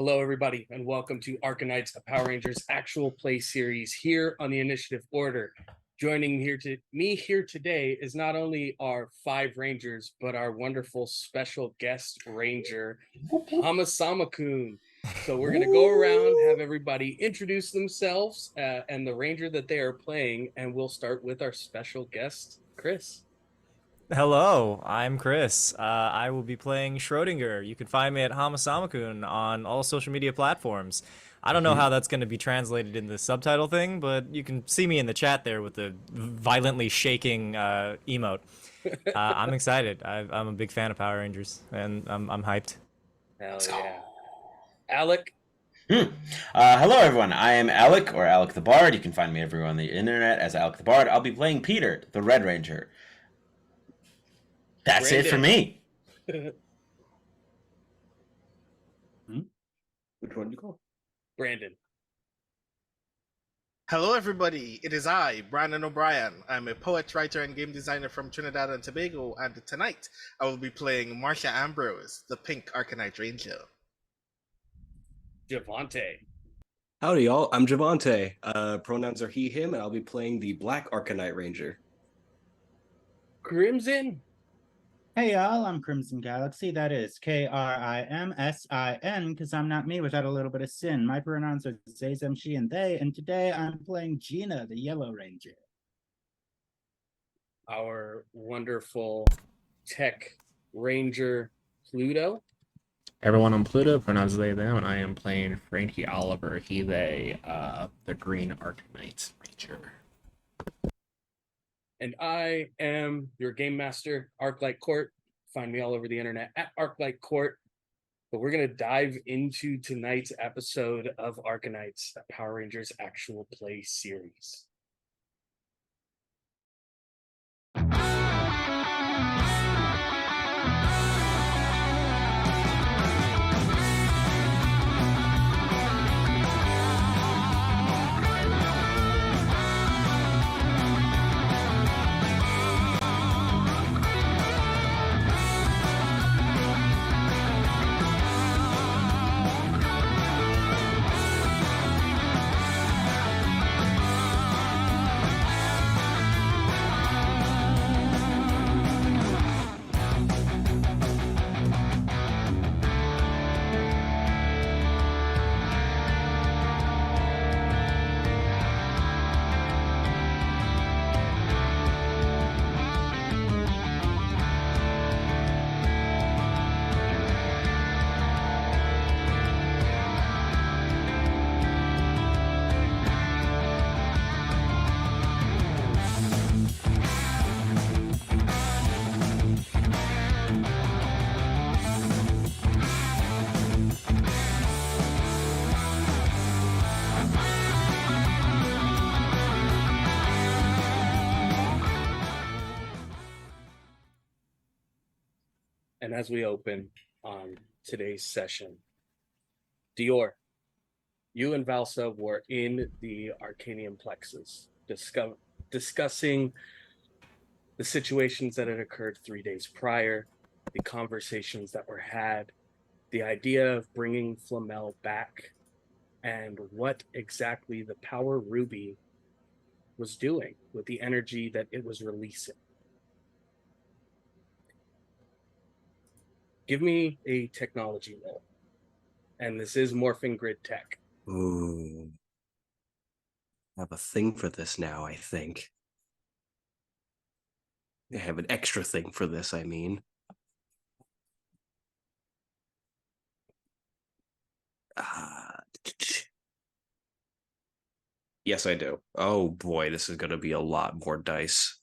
Hello, everybody, and welcome to ArcaKnights, a Power Rangers actual play series here on the Initiative Order. Joining me here today is not only our 5 Rangers, but our wonderful special guest Ranger, Hamasama-kun. So we're going to go around, have everybody introduce themselves and the Ranger that they are playing, and we'll start with our special guest, Chris. Hello, I'm Chris. I will be playing Schrodinger. You can find me at Hamasama-kun on all social media platforms. I don't know how that's going to be translated in the subtitle thing, but you can see me in the chat there with the violently shaking emote. I'm excited. I'm a big fan of Power Rangers, and I'm hyped. Hell yeah. Alec. Hello, everyone. I am Alec, or Alec the Bard. You can find me everywhere on the internet as Alec the Bard. I'll be playing Peter, the Red Ranger. That's Brandon. it for me. Which one do you call? Brandon. Hello, everybody. It is I, Brandon O'Brien. I'm a poet, writer, and game designer from Trinidad and Tobago, and tonight I will be playing Marcia Ambrose, the Pink Arcanite Ranger. Javante. Howdy, y'all. I'm Javante. Pronouns are he, him, and I'll be playing the Black Arcanite Ranger. Krimsin. Hey y'all, I'm Krimsin Galaxy. That is Krimsin, because I'm not me without a little bit of sin. My pronouns are they, them, she, and they, and today I'm playing Gina, the Yellow Ranger. Our wonderful tech ranger, Pluto. Everyone on Pluto, pronouns they, them, and I am playing Frankie Oliver, he, they, the Green ArcaKnights Ranger. And I am your game master, ArcLight Court. Find me all over the internet at ArcLight Court. But we're going to dive into tonight's episode of ArcaKnights, a Power Rangers actual play series. And as we open on today's session, Dior, you and Valsa were in the Arcanium Plexus discussing the situations that had occurred 3 days prior, the conversations that were had, the idea of bringing Flamel back, and what exactly the Power Ruby was doing with the energy that it was releasing. Give me a technology roll. And this is Morphing Grid tech. Ooh. I have a thing for this now, I think. I have an extra thing for this, I mean. Yes, I do. Oh boy, this is going to be a lot more dice.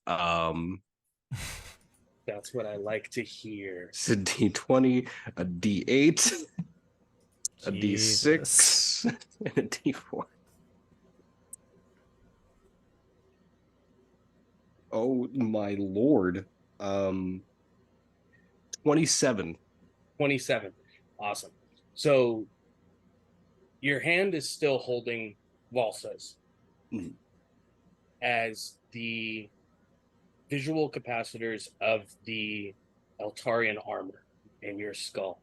That's what I like to hear. It's a D20, a D8, a Jesus. D6, and a D4. Oh my lord. 27. 27. Awesome. So your hand is still holding Valsa's as the visual capacitors of the Eltarian armor in your skull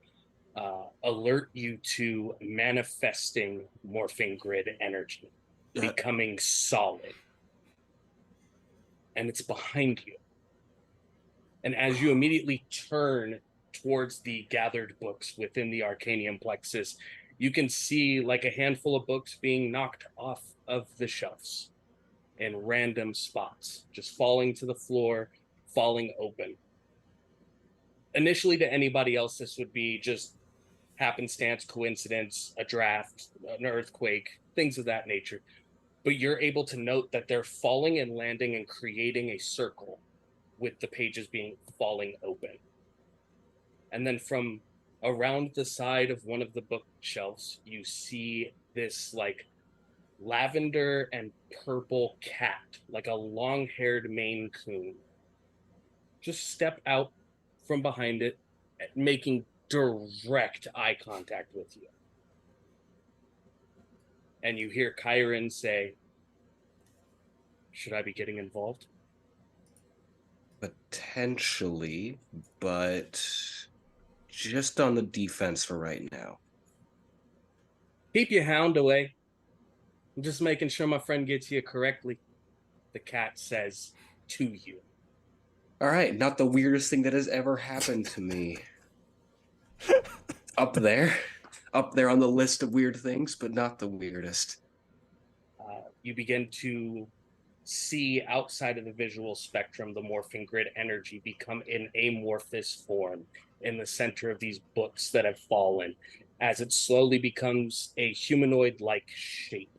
alert you to manifesting Morphing Grid energy, becoming solid. And it's behind you. And as you immediately turn towards the gathered books within the Arcanium plexus, you can see like a handful of books being knocked off of the shelves in random spots, just falling to the floor, falling open. Initially, to anybody else, this would be just happenstance, coincidence, a draft, an earthquake, things of that nature. But you're able to note that they're falling and landing and creating a circle with the pages being falling open. And then from around the side of one of the bookshelves, you see this like lavender and purple cat, like a long-haired Maine Coon, just step out from behind it, making direct eye contact with you. And you hear Kyron say, "Should I be getting involved?" Potentially, but just on the defense for right now. "Keep your hound away. I'm just making sure my friend gets here correctly," the cat says to you. All right, not the weirdest thing that has ever happened to me. Up there on the list of weird things, but not the weirdest. You begin to see outside of the visual spectrum the Morphing Grid energy become an amorphous form in the center of these books that have fallen, as it slowly becomes a humanoid-like shape,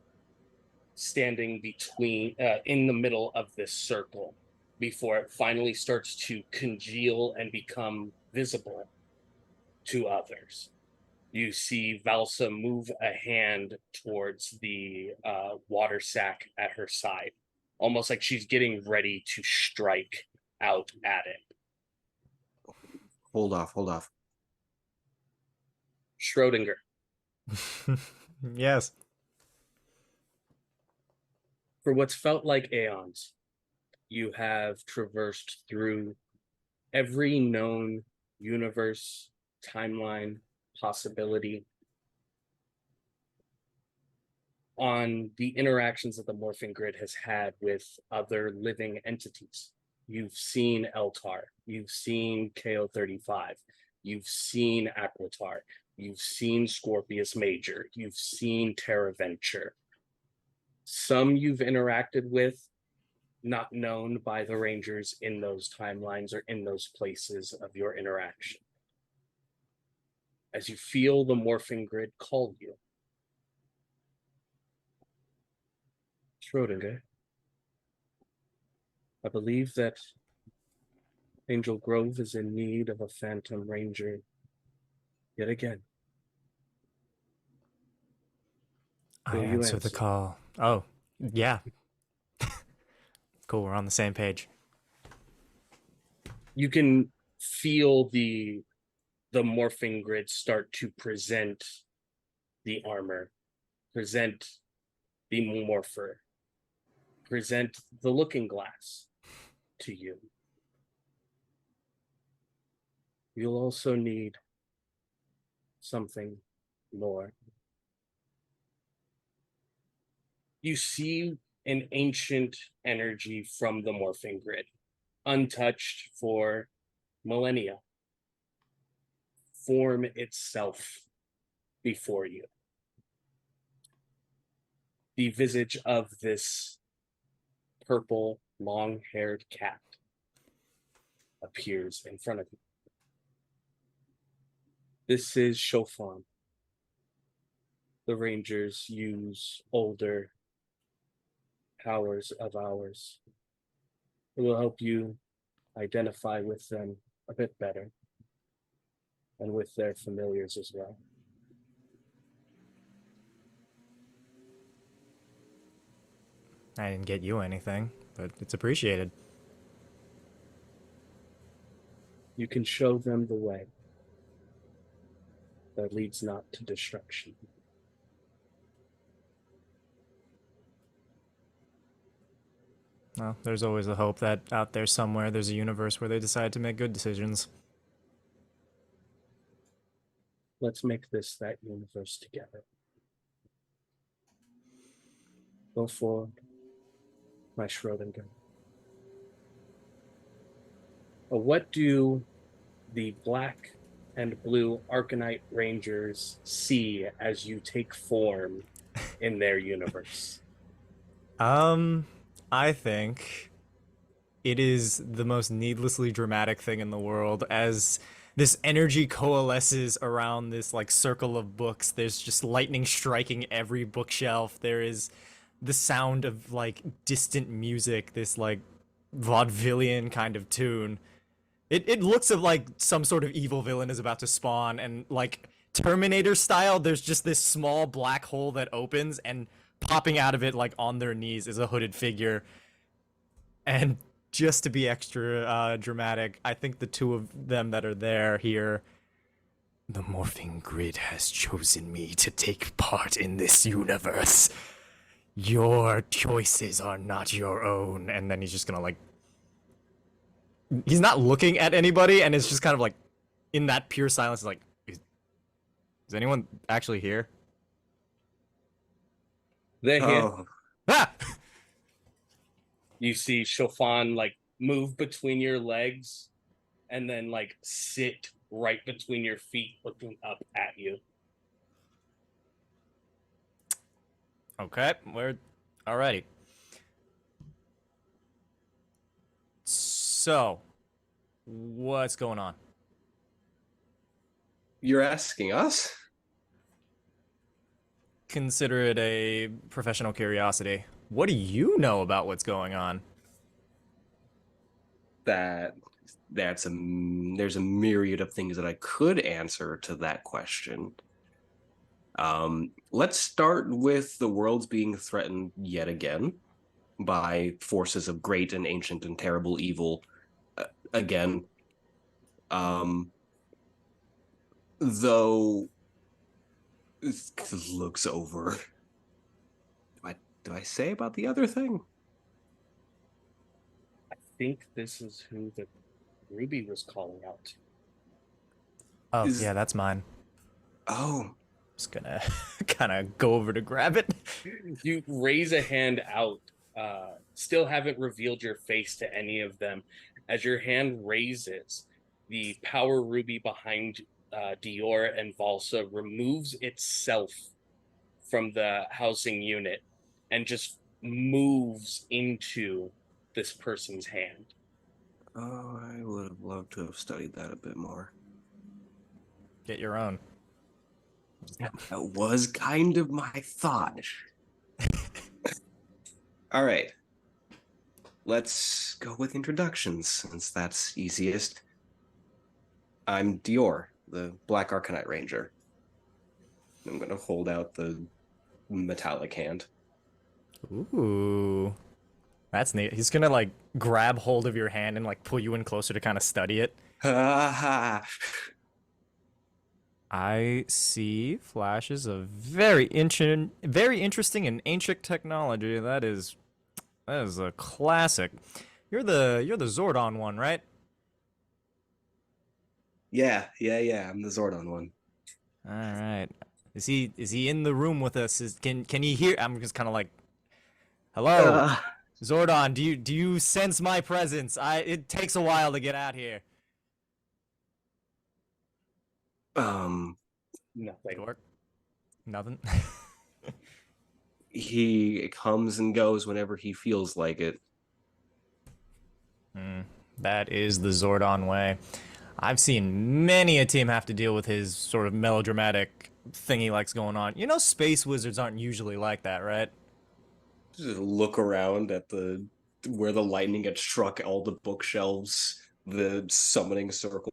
standing between in the middle of this circle, before it finally starts to congeal and become visible to others. You see Valsa move a hand towards the water sack at her side, almost like she's getting ready to strike out at it. Hold off. Schrodinger, Yes. for what's felt like aeons, you have traversed through every known universe, timeline, possibility on the interactions that the Morphing Grid has had with other living entities. You've seen Eltar, you've seen KO35, you've seen Aquitar, you've seen Scorpius Major, you've seen Terraventure. Some you've interacted with, not known by the Rangers in those timelines or in those places of your interaction. As you feel the Morphing Grid call you, Schrodinger, I believe that Angel Grove is in need of a Phantom Ranger yet again. I Will you answer the answer? call. Oh, yeah. Cool, we're on the same page. You can feel the Morphing Grid start to present the armor, present the morpher, present the looking glass to you. You'll also need something more. You see an ancient energy from the Morphing Grid, untouched for millennia, form itself before you. The visage of this purple, long-haired cat appears in front of you. This is Chofan. The Rangers use older powers of ours. It will help you identify with them a bit better, and with their familiars as well. I didn't get you anything, but it's appreciated. You can show them the way that leads not to destruction. Well, there's always a hope that out there somewhere there's a universe where they decide to make good decisions. Let's make this that universe together. Go forward, my Schrodinger. What do the black and blue ArcaKnight Rangers see as you take form in their universe? I think it is the most needlessly dramatic thing in the world as this energy coalesces around this like circle of books. There's just lightning striking every bookshelf. There is the sound of like distant music, this like vaudevillian kind of tune. It looks like some sort of evil villain is about to spawn, and like Terminator style, there's just this small black hole that opens, and popping out of it like on their knees is a hooded figure. And just to be extra dramatic, I think the two of them that are there here, the Morphing Grid has chosen me to take part in this universe. Your choices are not your own. And then he's just gonna like, he's not looking at anybody, and it's just kind of like in that pure silence, like, is anyone actually here? They're here. Oh, Ah! You see Chofan like move between your legs and then like sit right between your feet looking up at you. Okay, we're alrighty. So, what's going on? you're asking us? Consider it a professional curiosity. What do you know about what's going on? There's a myriad of things that I could answer to that question. Let's start with the world's being threatened yet again by forces of great and ancient and terrible evil again. Though it looks over. Do I say about the other thing? I think this is who the Ruby was calling out to. Oh, Is- yeah, that's mine. Oh, Just gonna kind of go over to grab it. You raise a hand out, still haven't revealed your face to any of them. As your hand raises, the power ruby behind Dior and Valsa removes itself from the housing unit and just moves into this person's hand. oh, I would have loved to have studied that a bit more. Get your own. That was kind of my thought. All right. Let's go with introductions, since that's easiest. I'm Dior, the Black ArcaKnight Ranger. I'm going to hold out the metallic hand. Ooh. That's neat. He's gonna like grab hold of your hand and like pull you in closer to kind of study it. Ha ha! I see flashes of very interesting and ancient technology. That is a classic. You're the Zordon one, right? Yeah. I'm the Zordon one. All right. Is he in the room with us? Can he hear? I'm just kind of like, hello, Zordon. Do you sense my presence? It takes a while to get out here. Nothing. Dork. Nothing. He comes and goes whenever he feels like it. That is the Zordon way. I've seen many a team have to deal with his sort of melodramatic thing he likes going on. You know, space wizards aren't usually like that, right? Just look around at where the lightning had struck all the bookshelves, the summoning circle.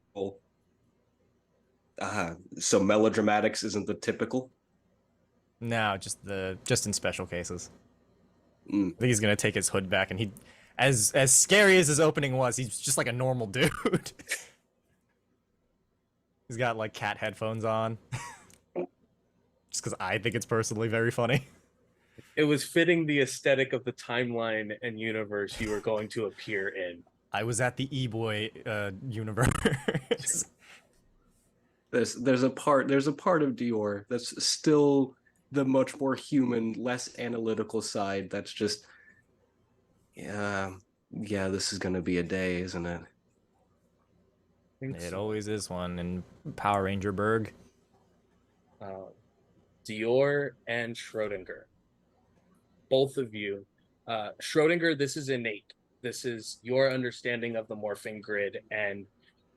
So melodramatics isn't the typical? No, just in special cases. Mm. I think he's gonna take his hood back, and he, as scary as his opening was, he's just like a normal dude. He's got like cat headphones on. Just because I think it's personally very funny. It was fitting the aesthetic of the timeline and universe you were going to appear in. I was at the E-Boy universe. there's a part of Dior that's still the much more human, less analytical side. That's just, yeah, this is gonna be a day, isn't it? think It so. always is one in Power Ranger Berg. Dior and Schrodinger. Both of you. Schrodinger, this is innate. This is your understanding of the morphing grid and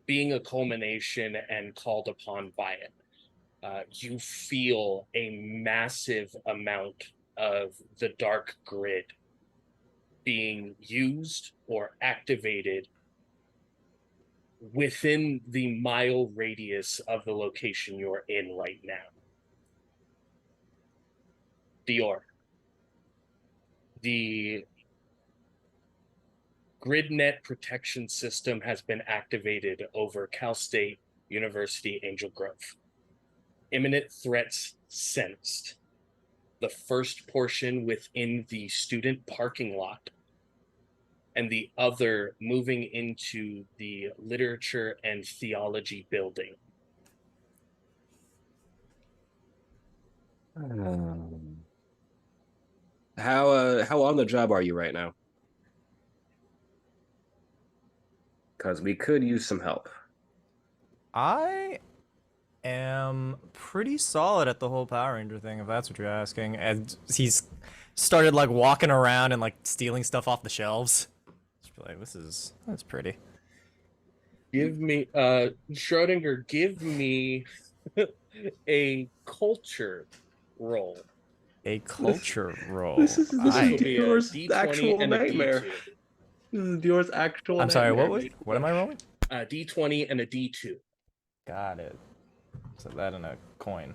being a culmination and called upon by it. You feel a massive amount of the dark grid being used or activated within the mile radius of the location you're in right now. Dior, the GridNet protection system has been activated over Cal State University Angel Grove. Imminent threats sensed. The first portion within the student parking lot, and the other moving into the literature and theology building. How on the job are you right now? Because we could use some help. I am pretty solid at the whole Power Ranger thing, if that's what you're asking. And he's started like walking around and like stealing stuff off the shelves. Just like, that's pretty. Give me, Schrodinger, give me a culture roll. A culture roll. This is will be a Dior's D20 actual and a nightmare. D2. This is Dior's actual I'm sorry, nightmare. what am I rolling? A D20 and a D2. Got it. So that and a coin.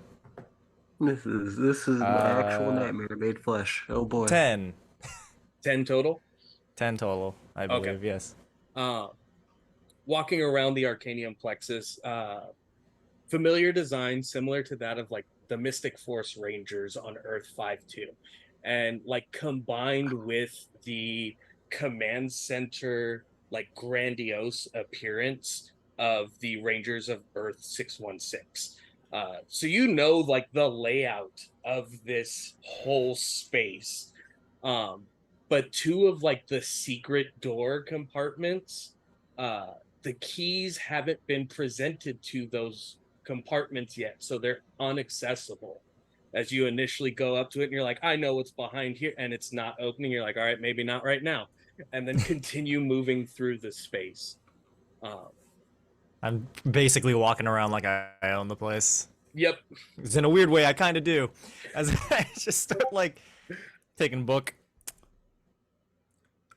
This is my actual nightmare made flesh. Oh boy. 10. 10 total? 10 total, I believe, Okay. yes. Walking around the Arcanium Plexus, familiar design similar to that of like the Mystic Force Rangers on Earth 5-2, and like combined with the command center like grandiose appearance of the Rangers of Earth 616. So you know like the layout of this whole space. But two of like the secret door compartments, the keys haven't been presented to those compartments yet, so they're inaccessible. As you initially go up to it and you're like, I know what's behind here, and it's not opening, you're like, all right, maybe not right now, and then continue moving through the space. I'm basically walking around like I own the place. Yep. It's in a weird way, I kind of do. As I just start like taking book.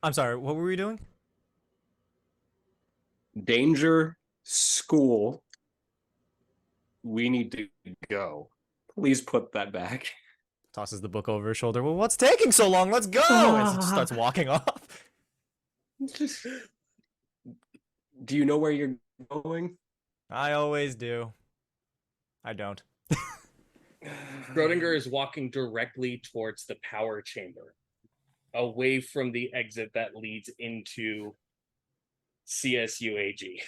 I'm sorry, what were we doing? Danger, school. We need to go. Please put that back. Tosses the book over his shoulder. Well, what's taking so long? Let's go! As he just starts walking off. Just... Do you know where you're going? I always do. I don't. Schrodinger is walking directly towards the power chamber, away from the exit that leads into CSUAG.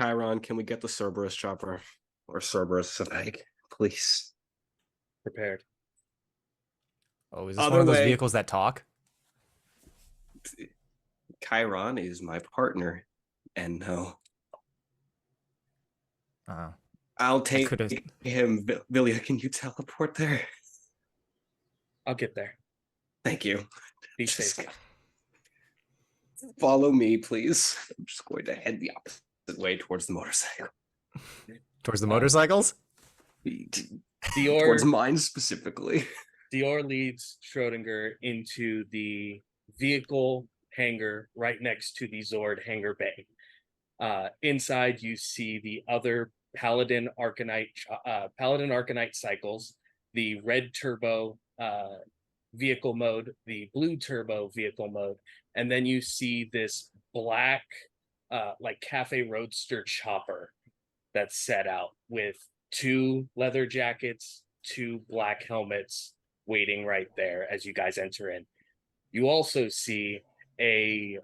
Chiron, can we get the Cerberus chopper? Or Cerberus, like, please. Prepared. Oh, is this Other one of those way. vehicles that talk? Chiron is my partner. And no. Oh. I'll take could've- him. Villia, can you teleport there? I'll get there. Thank you. Be Just safe. follow me, please. I'm just going to head the opposite way towards the motorcycle. Towards the motorcycles? Towards Dior, mine specifically. Dior leads Schrodinger into the vehicle hangar right next to the Zord hangar bay. Inside, you see the other Paladin ArcaKnight cycles, the red turbo vehicle mode, the blue turbo vehicle mode, and then you see this black like cafe roadster chopper that's set out with 2 leather jackets, 2 black helmets waiting right there as you guys enter in. You also see a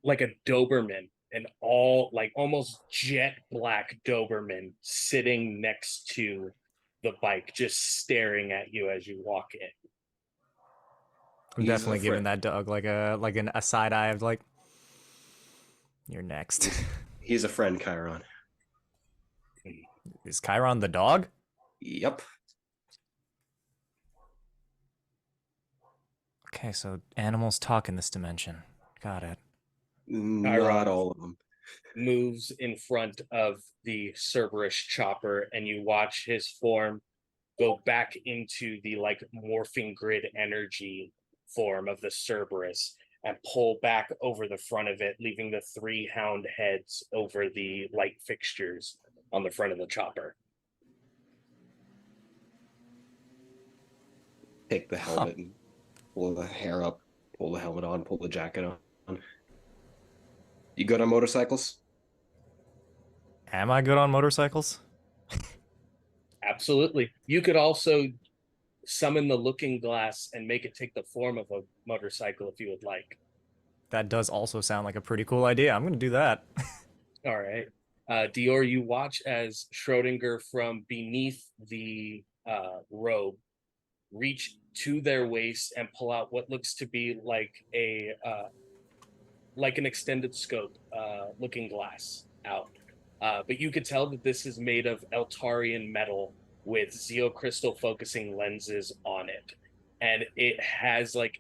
like a Doberman an all like almost jet black Doberman sitting next to the bike, just staring at you as you walk in. I'm He's a definitely giving friend. that dog like a side eye of like, you're next. He's a friend, Chiron. Is Chiron the dog? Yep. Okay, so animals talk in this dimension. Got it. Not Chiron all of them. moves in front of the Cerberus chopper, and you watch his form go back into the like morphing grid energy form of the Cerberus and pull back over the front of it, leaving the 3 hound heads over the light fixtures on the front of the chopper. Take the helmet and pull the hair up, pull the helmet on, pull the jacket on. You good on motorcycles? Am I good on motorcycles? Absolutely. You could also summon the looking glass and make it take the form of a motorcycle if you would like. That does also sound like a pretty cool idea. I'm gonna do that. All right. Dior, you watch as Schrodinger from beneath the robe reach to their waist and pull out what looks to be like an extended scope looking glass out. But you could tell that this is made of Eltarian metal with zeocrystal focusing lenses on it. And it has like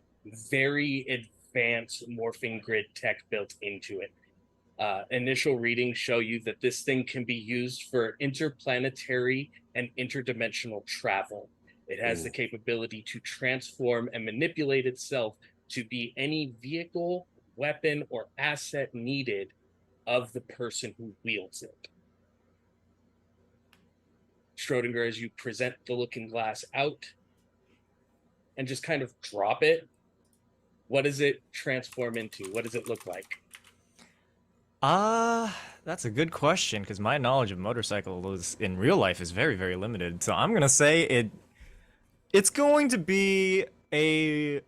very advanced morphing grid tech built into it. Initial readings show you that this thing can be used for interplanetary and interdimensional travel. It has the capability to transform and manipulate itself to be any vehicle, weapon, or asset needed of the person who wields it. Schrodinger, as you present the looking glass out and just kind of drop it, what does it transform into? What does it look like? That's a good question because my knowledge of motorcycles in real life is very, very limited. So I'm gonna say it's going to be a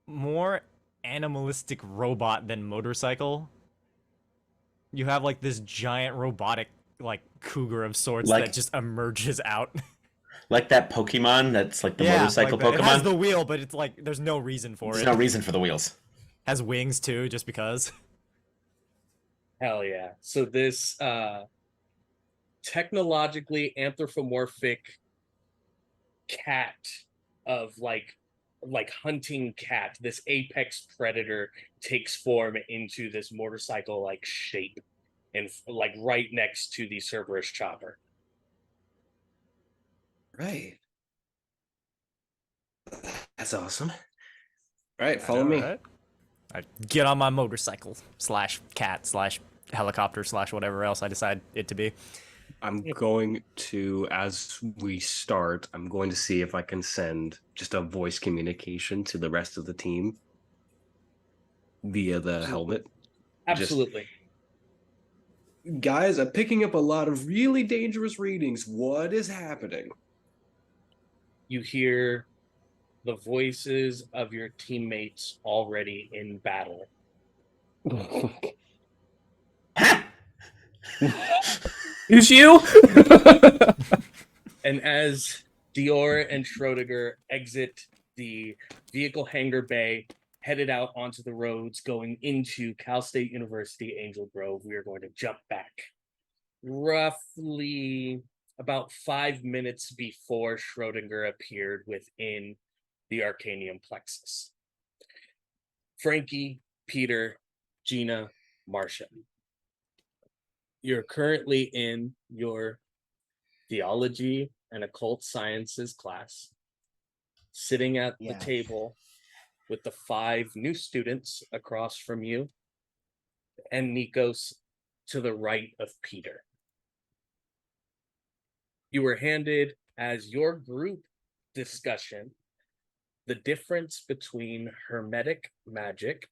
more animalistic robot than motorcycle. You have like this giant robotic like cougar of sorts Like- that just emerges out. Like that Pokemon that's like the motorcycle like that. Pokemon. It has the wheel, but it's like there's no reason for There's it. no reason for the wheels. Has wings too, just because. Hell yeah. So this technologically anthropomorphic cat of like hunting cat, this apex predator takes form into this motorcycle like shape and like right next to the Cerberus chopper. Right. That's awesome. All right, follow me. Alright. I get on my motorcycle slash cat slash helicopter slash whatever else I decide it to be. I'm going to, as we start, I'm going to see if I can send just a voice communication to the rest of the team via the helmet. Absolutely. Guys, I'm picking up a lot of really dangerous readings. What is happening? You hear the voices of your teammates already in battle. Is you? And as Dior and Schrodinger exit the vehicle hangar bay, headed out onto the roads going into Cal State University, Angel Grove, we are going to jump back roughly about 5 minutes before Schrodinger appeared within the Arcanium plexus. Frankie, Peter, Gina, Marcia. You're currently in your theology and occult sciences class, sitting at the table with the 5 new students across from you and Nikos to the right of Peter. You were handed as your group discussion the difference between hermetic magic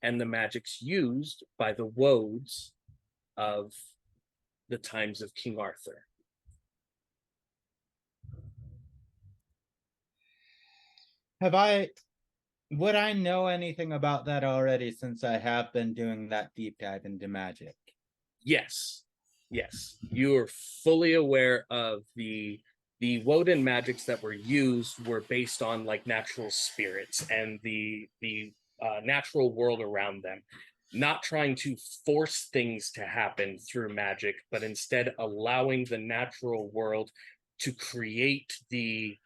and the magics used by the wodes of the times of King Arthur. Have I Would I know anything about that already since I have been doing that deep dive into magic? Yes, yes, you are fully aware of the Woden magics that were used were based on like natural spirits and the natural world around them, not trying to force things to happen through magic, but instead allowing the natural world to create the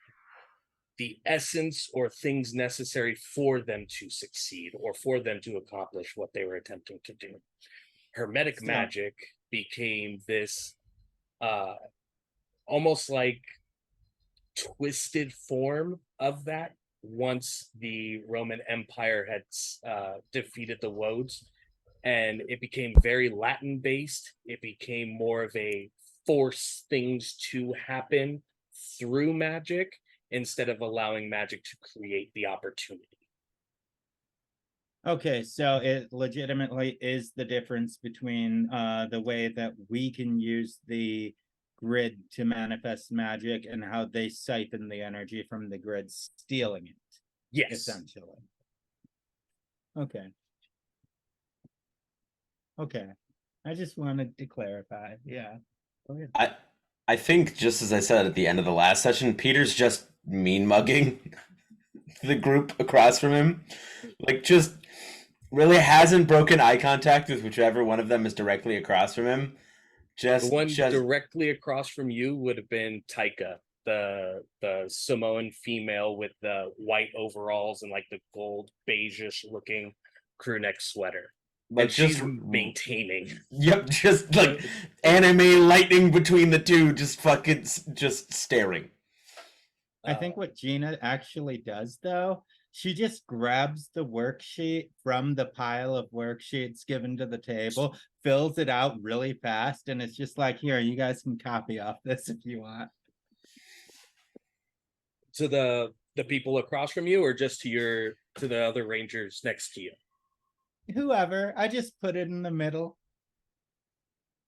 essence or things necessary for them to succeed or for them to accomplish what they were attempting to do. Hermetic So- magic became this almost like twisted form of that once the Roman Empire had defeated the Wodes, and it became very Latin based. It became more of a force things to happen through magic instead of allowing magic to create the opportunity. Okay, so it legitimately is the difference between the way that we can use the grid to manifest magic and how they siphon the energy from the grid, stealing it, Yes. essentially. Okay. Okay. I just wanted to clarify. Yeah. Okay. I think, just as I said at the end of the last session, Peter's just mean mugging the group across from him. Like, just really hasn't broken eye contact with whichever one of them is directly across from him. The Just one directly across from you would have been Taika, the Samoan female with the white overalls and like the gold beigeish looking crew neck sweater. like And she's just maintaining. Yep, just like anime lightning between the two, just fucking just staring. I think what Gina actually does, though, she just grabs the worksheet from the pile of worksheets given to the table, fills it out really fast, and it's just like, here, you guys can copy off this if you want. To the people across from you, or just to the other rangers next to you? Whoever, I just put it in the middle.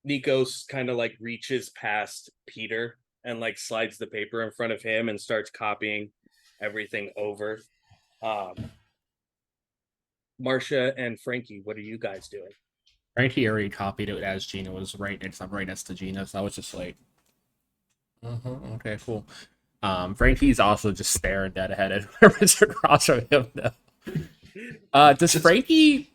Nikos kind of like reaches past Peter and like slides the paper in front of him and starts copying everything over. Marcia and Frankie, what are you guys doing? Frankie already copied it as Gina was right next to Gina, so I was just like, okay, cool. Frankie's also just staring dead ahead at whoever's across from him now. Does Frankie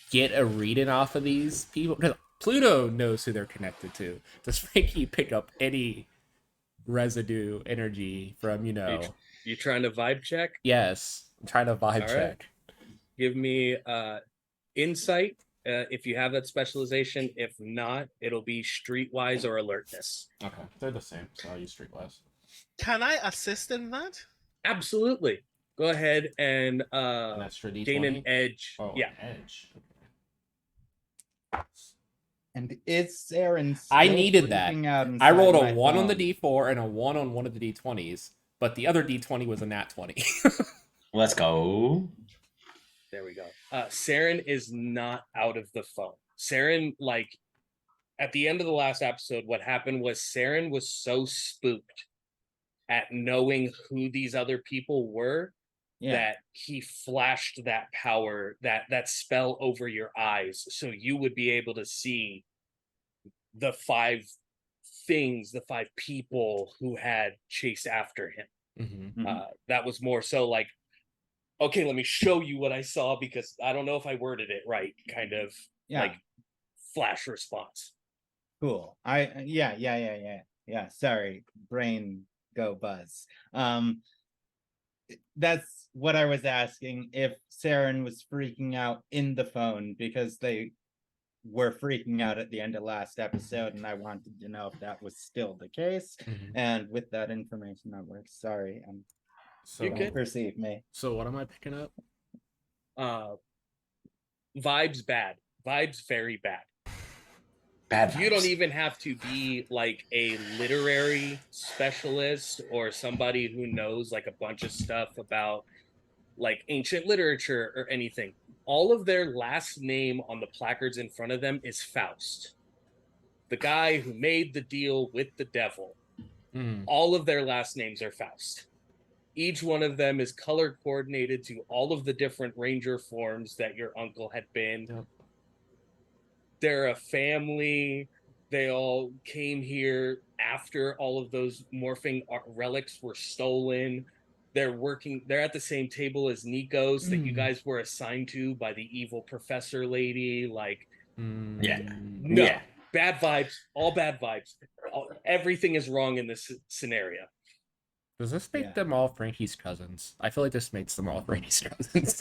get a reading off of these people? Because Pluto knows who they're connected to. Does Frankie pick up any residue energy from, You trying to vibe check? Yes, I'm trying to vibe check. Give me insight if you have that specialization. If not, it'll be streetwise or alertness. Okay, they're the same, so I'll use streetwise. Can I assist in that? Absolutely. Go ahead and that's for gain an edge. Oh, yeah. edge. And it's Aaron. I needed that. I rolled a 1 on the D4 and a 1 on one of the D20s, but the other D20 was a nat 20. Let's go. There we go. Saren is not out of the phone. Saren, like, at the end of the last episode, what happened was Saren was so spooked at knowing who these other people were that he flashed that power, that spell over your eyes, so you would be able to see the 5 things, the 5 people who had chased after him. Mm-hmm. That was more so like, okay, let me show you what I saw, because I don't know if I worded it right, kind of like flash response. Cool. Yeah. Sorry, brain go buzz. That's what I was asking, if Saren was freaking out in the phone, because they were freaking out at the end of last episode, and I wanted to know if that was still the case. And with that information, that works. Sorry, so you could perceive me. So what am I picking up? Vibes bad. Vibes very bad. Bad vibes. You don't even have to be like a literary specialist or somebody who knows like a bunch of stuff about like ancient literature or anything. All of their last name on the placards in front of them is Faust, the guy who made the deal with the devil. All of their last names are Faust. Each one of them is color coordinated to all of the different ranger forms that your uncle had been. Yep. They're a family. They all came here after all of those morphing relics were stolen. They're at the same table as Nikos that you guys were assigned to by the evil professor lady. Like, Yeah. no, Yeah. bad vibes, all bad vibes. Everything is wrong in this scenario. Does this make Yeah. them all Frankie's cousins? I feel like this makes them all Frankie's cousins.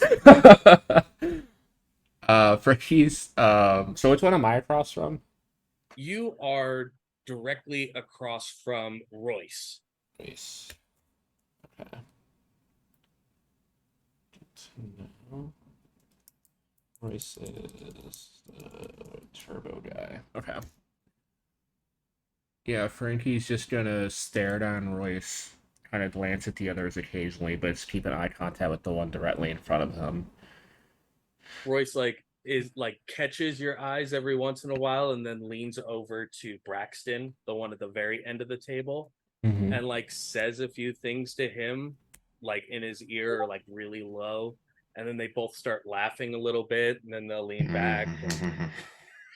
Frankie's. So which one am I across from? You are directly across from Royce. Nice. Okay. No. Royce is the turbo guy. Okay. Yeah, Frankie's just gonna stare down Royce, kind of glance at the others occasionally, but just keep an eye contact with the one directly in front of him. Royce catches your eyes every once in a while and then leans over to Braxton, the one at the very end of the table, and like says a few things to him, like in his ear, or like really low, and then they both start laughing a little bit, and then they'll lean back.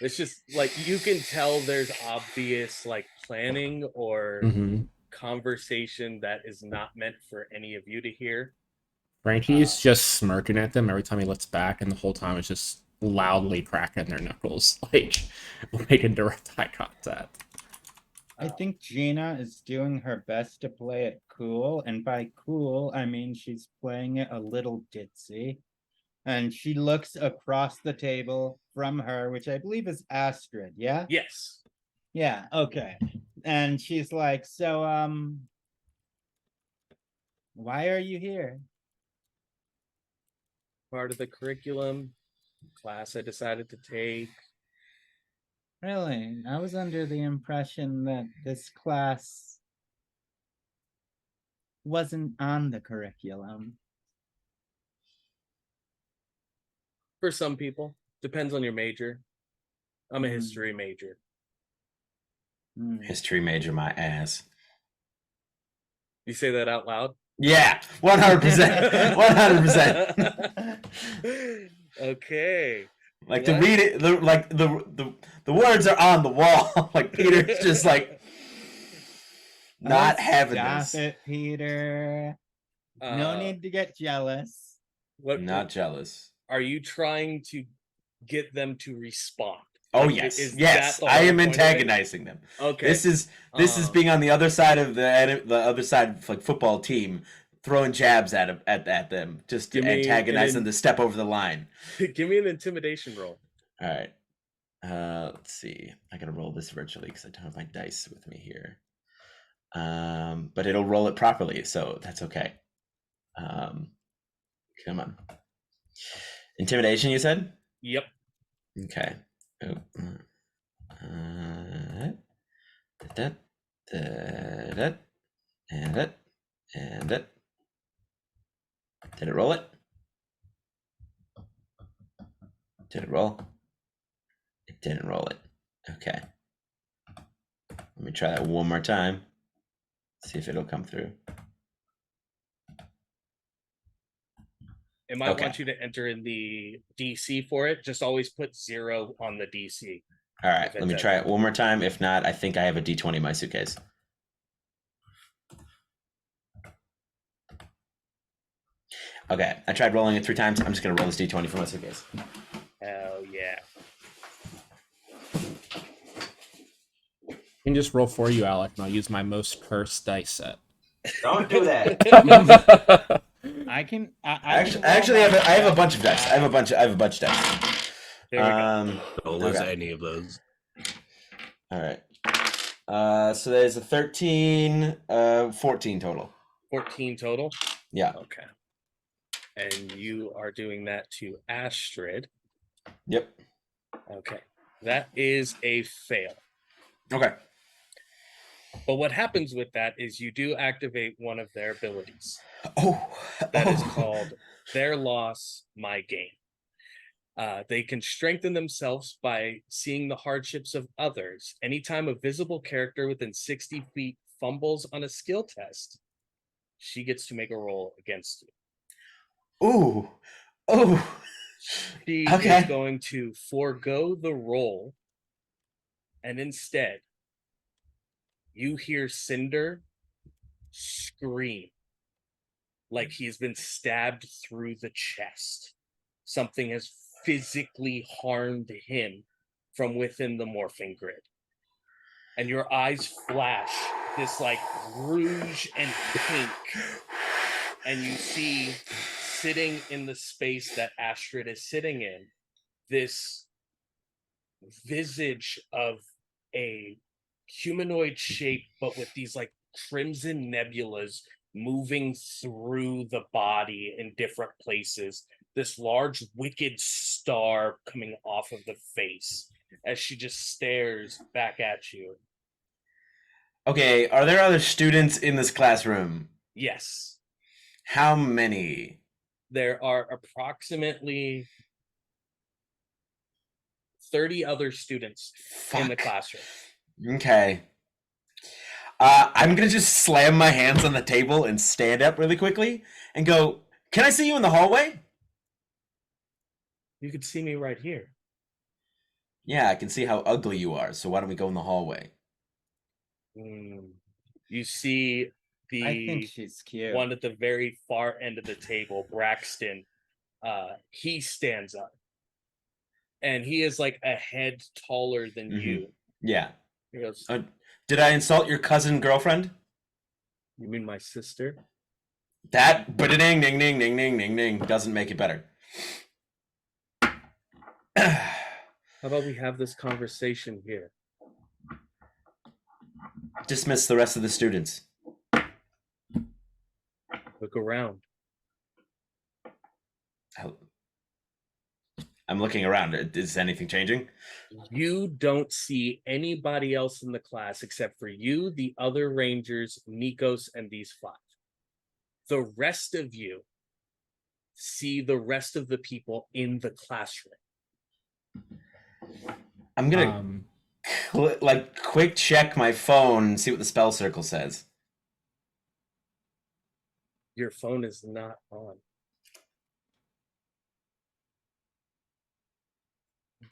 It's just like you can tell there's obvious like planning or conversation that is not meant for any of you to hear. Frankie's just smirking at them every time he looks back, and the whole time it's just loudly cracking their knuckles, like making direct eye contact. I think Gina is doing her best to play it cool, and by cool, I mean she's playing it a little ditzy. And she looks across the table from her, which I believe is Astrid, yeah? Yes. Yeah, okay. And she's like, so, why are you here? Part of the curriculum, class I decided to take. Really? I was under the impression that this class wasn't on the curriculum. For some people, depends on your major. I'm a history major. History major, my ass. You say that out loud? Yeah, 100%. 100%. Okay. Like to read it, the words are on the wall. Like Peter's just like not having Stop this. it, Peter. No need to get jealous. Not jealous. Are you trying to get them to respond? Oh Like, yes, is yes. that the I whole am point of it? antagonizing them. Okay. This is being on the other side of the other side, like football team, throwing jabs at them, just to antagonize them to step over the line. Give me an intimidation roll. All right. Let's see. I gotta roll this virtually because I don't have my dice with me here. But it'll roll it properly, so that's okay. Come on. Intimidation, you said? Yep. Okay. Oh. That, and that. Did it roll it? Did it roll? It didn't roll it. Okay. Let me try that one more time. See if it'll come through. It might want you to enter in the DC for it. Just always put 0 on the DC. All right, let me try it one more time. If not, I think I have a D20 in my suitcase. Okay, I tried rolling it 3 times. I'm just gonna roll this D20 from my suitcase. Hell yeah. You can just roll for you, Alec, and I'll use my most cursed dice set. Don't do that. I can. I have a bunch of dice. I have a bunch of dice. There we go. Don't lose any of those. All right. So there's a 13, 14 total. 14 total? Yeah. Okay. And you are doing that to Astrid. Yep. Okay. That is a fail. Okay. But what happens with that is you do activate one of their abilities. Oh. That is called Their Loss, My Gain. They can strengthen themselves by seeing the hardships of others. Anytime a visible character within 60 feet fumbles on a skill test, she gets to make a roll against you. Ooh. Oh. She Okay. is going to forego the roll, and instead, you hear Cinder scream like he's been stabbed through the chest. Something has physically harmed him from within the morphing grid. And your eyes flash this like rouge and pink, and you see sitting in the space that Astrid is sitting in, this visage of a humanoid shape, but with these like crimson nebulas moving through the body in different places. This large wicked star coming off of the face as she just stares back at you. Okay, are there other students in this classroom? Yes, How many? there are approximately 30 other students in the Fuck. classroom. Okay. I'm gonna just slam my hands on the table and stand up really quickly and go, "Can I see you in the hallway?" You could see me right here. Yeah, I can see how ugly you are, so why don't we go in the hallway? You see I think the she's cute. one at the very far end of the table, Braxton. He stands up, and he is like a head taller than you. Yeah. He goes, Did I insult your cousin girlfriend? "You mean my sister?" That ding ding ding ding ding ding ding doesn't make it better. How about we have this conversation here? Dismiss the rest of the students. Look around. I'm looking around. Is anything changing? You don't see anybody else in the class except for you, the other Rangers, Nikos, and these 5. The rest of you see the rest of the people in the classroom. I'm gonna quick check my phone and see what the spell circle says. Your phone is not on.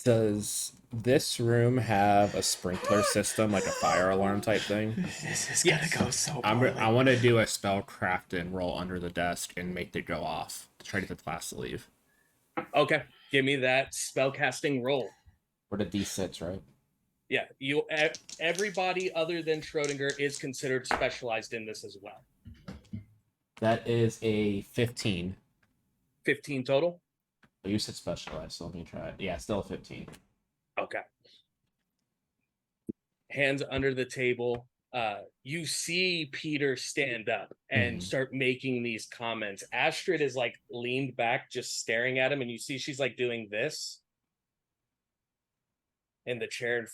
Does this room have a sprinkler system, like a fire alarm type thing? This is gonna go so I poorly. want to do a spellcraft and roll under the desk and make it go off to try to get the class to leave. Okay, give me that spellcasting roll. Or the D6, right? Yeah, you. Everybody other than Schrodinger is considered specialized in this as well. That is a 15. 15 total? But you said specialized, so let me try it. Yeah, still a 15. Okay. Hands under the table. You see Peter stand up and start making these comments. Astrid is like leaned back, just staring at him, and you see she's like doing this in the chair,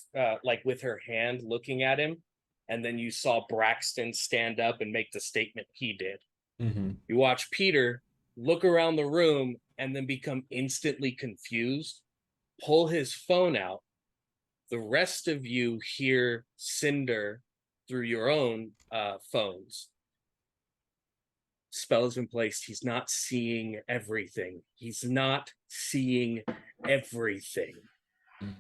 like with her hand looking at him. And then you saw Braxton stand up and make the statement he did. You watch Peter look around the room and then become instantly confused, pull his phone out. The rest of you hear Cinder through your own phones. Spell has been placed. He's not seeing everything. He's not seeing everything.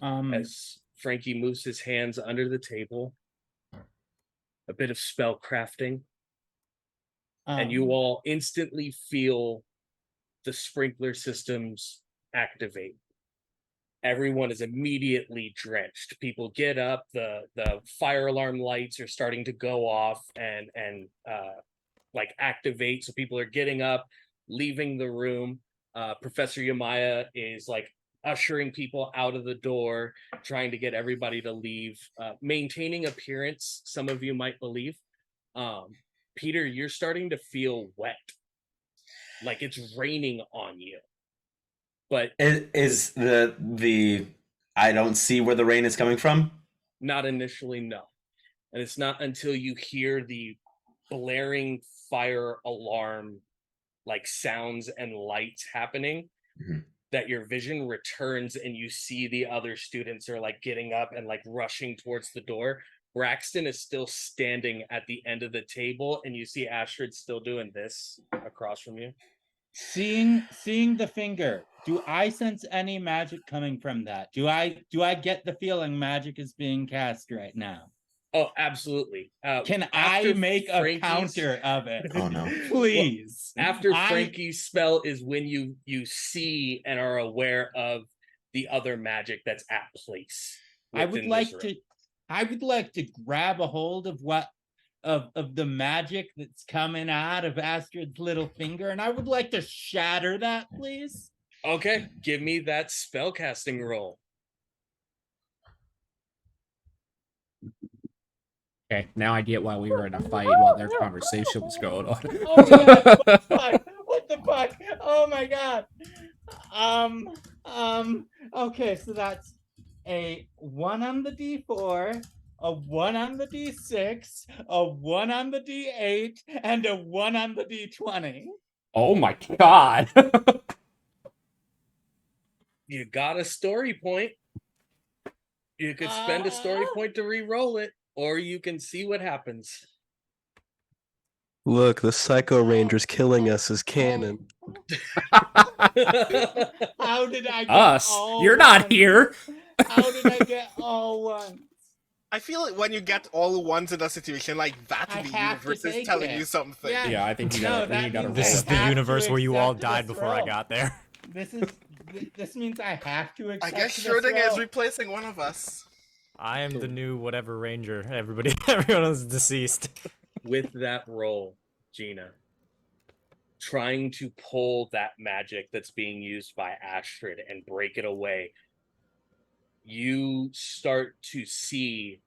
As Frankie moves his hands under the table, a bit of spell crafting, and you all instantly feel the sprinkler systems activate. Everyone is immediately drenched. People get up, the fire alarm lights are starting to go off and like activate. So people are getting up, leaving the room. Professor Yamaya is like ushering people out of the door, trying to get everybody to leave, maintaining appearance, some of you might believe. Peter, you're starting to feel wet, like it's raining on you. But is the I don't see where the rain is coming from? Not initially, no. And it's not until you hear the blaring fire alarm like sounds and lights happening that your vision returns and you see the other students are like getting up and like rushing towards the door. Braxton is still standing at the end of the table, and you see Astrid still doing this across from you. Seeing the finger, do I sense any magic coming from that? Do I get the feeling magic is being cast right now? Oh, absolutely. Can I make a counter of it? Oh no. Please. After Frankie's spell is when you see and are aware of the other magic that's at place. I would like to grab a hold of what of the magic that's coming out of Astrid's little finger, and I would like to shatter that, please. Okay, give me that spellcasting roll. Okay, now I get why we were in a fight while their conversation was going on. Oh my god, what the fuck? Oh my god. Okay, so that's a 1 on the D4, a 1 on the D6, a 1 on the D8, and a 1 on the D20. Oh my god. You got a story point. You could spend a story point to re-roll it, or you can see what happens. Look, the Psycho Ranger's killing us as canon. How did I get Us? all You're not ones? here. How did I get all ones? I feel like when you get all ones in a situation like that, I the have to universe is take telling it. you something. Yeah. Yeah, I think you No, got that you got to means This I is the have universe to where you all accept died this before I role. got there. This means I have to I accept guess this Schrodinger is role. replacing one of us. I am the new whatever ranger. Everyone is deceased. With that roll, Gina, trying to pull that magic that's being used by Astrid and break it away, you start to see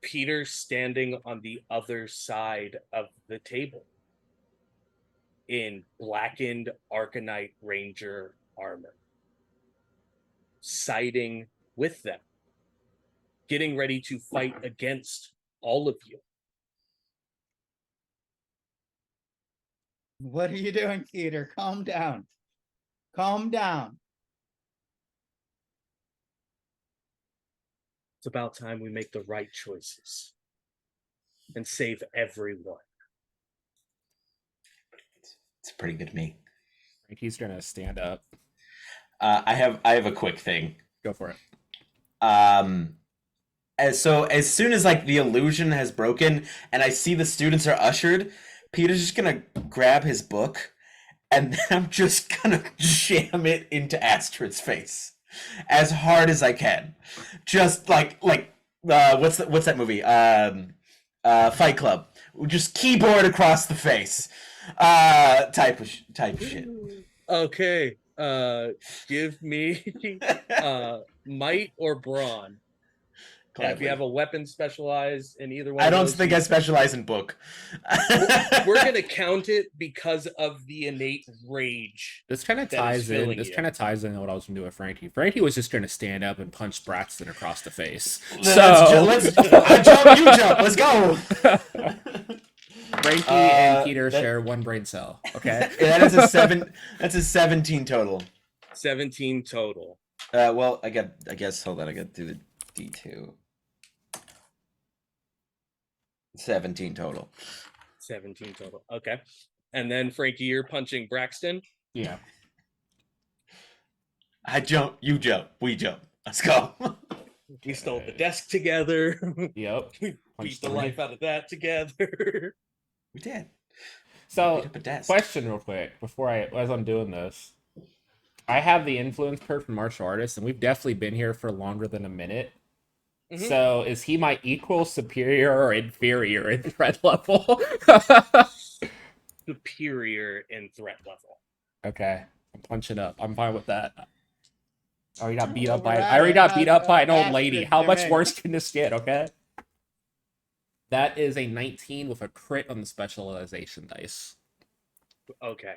Peter standing on the other side of the table in blackened ArcaKnight Ranger armor, siding with them, getting ready to fight against all of you. What are you doing, Peter? Calm down. Calm down. It's about time we make the right choices and save everyone. It's pretty good to me. Frankie's gonna stand up. I have a quick thing. Go for it. As soon as like the illusion has broken and I see the students are ushered, Peter's just gonna grab his book and then I'm just gonna jam it into Astrid's face as hard as I can. Just like what's that movie? Fight Club. Just keyboard across the face. Type of shit. Okay, give me might or brawn. And if you have a weapon specialized in either one, I don't think I specialize in book. we're gonna count it because of the innate rage. This kind of ties in. This kind of ties in what I was gonna do with Frankie. Frankie was just gonna stand up and punch Braxton across the face. I jump, you jump. Let's go. Frankie and Peter share one brain cell. Okay. Yeah, that is a 7. That's a 17 total. 17 total. Well, I guess. Hold on. I got to do the D2. 17 total. 17 total. Okay. And then Frankie, you're punching Braxton. Yeah. I jump, you jump, we jump. Let's go. We stole the desk together. Yep. We beat the life out of that together. We did. So, Beat up a desk. question real quick as I'm doing this. I have the influence curve from martial artists, and we've definitely been here for longer than a minute. Mhm. So, is he my equal, superior, or inferior in threat level? Superior in threat level. Okay, I'm punching up. I'm fine with that. I already got beat up by. Alright, I already got beat up by an old that's lady. good How to much me. worse can this get? Okay. That is a 19 with a crit on the specialization dice. Okay.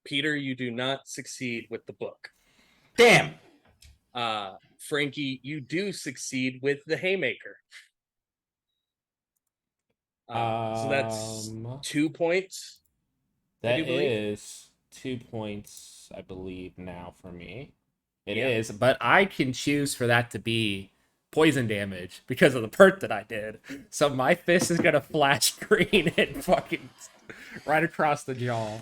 Peter, you do not succeed with the book. Damn. Frankie, you do succeed with the haymaker. So that's 2 points. That you believe? is 2 points, I believe, now for me. It Yeah. is, but I can choose for that to be poison damage because of the perk that I did. So my fist is gonna flash green and fucking right across the jaw.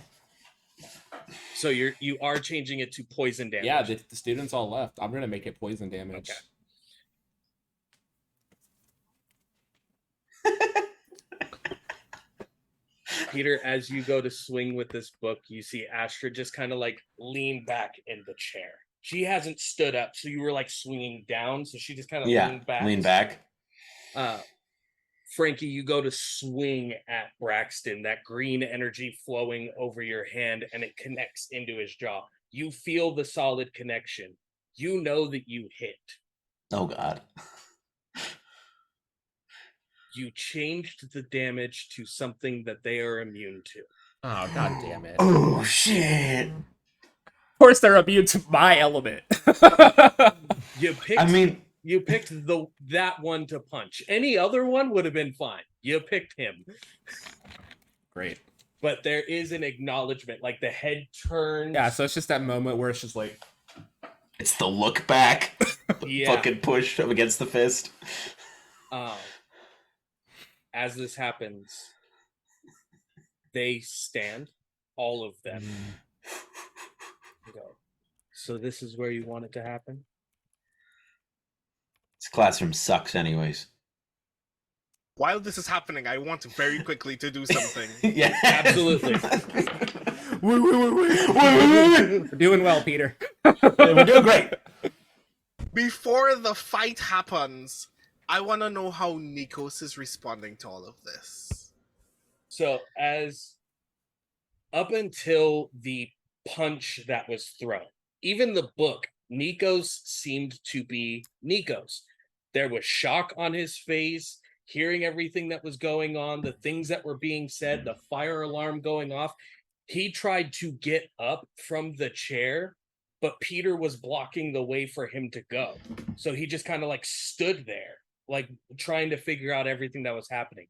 So you are changing it to poison damage. Yeah, the students all left. I'm gonna make it poison damage. Okay. Peter, as you go to swing with this book, you see Astrid just kind of like lean back in the chair. She hasn't stood up, so you were like swinging down, so she just kind of leaned back. Lean back. Frankie, you go to swing at Braxton, that green energy flowing over your hand, and it connects into his jaw. You feel the solid connection. You know that you hit. Oh God. You changed the damage to something that they are immune to. Oh, God damn it. Oh shit. Of course they're immune to my element. You picked you picked that one to punch. Any other one would have been fine. You picked him. Great. But there is an acknowledgement, like the head turns. Yeah, so it's just that moment where it's just like, it's the look back. Yeah. Fucking push up against the fist. As this happens, they stand, all of them. Go. So this is where you want it to happen? This classroom sucks anyways. While this is happening, I want very quickly to do something. Yeah. Absolutely. Wait. we're doing well, Peter. We're doing great. Before the fight happens, I want to know how Nikos is responding to all of this. So as up until the punch that was thrown, even the book, Nikos seemed to be Nikos. There was shock on his face, hearing everything that was going on, the things that were being said, the fire alarm going off. He tried to get up from the chair, but Peter was blocking the way for him to go. So he just kind of like stood there, like trying to figure out everything that was happening.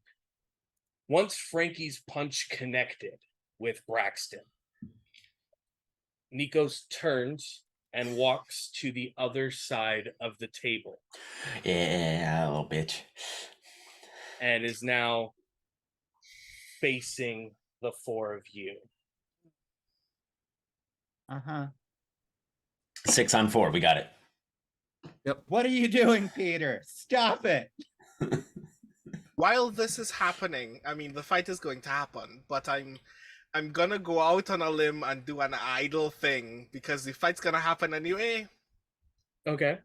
Once Frankie's punch connected with Braxton, Nikos turns and walks to the other side of the table. Yeah, little bitch. And is now facing the four of you. Uh-huh. 6 on 4, we got it. What are you doing, Peter? Stop it. While this is happening, I mean, the fight is going to happen, but I'm gonna go out on a limb and do an idle thing because the fight's gonna happen anyway. Okay.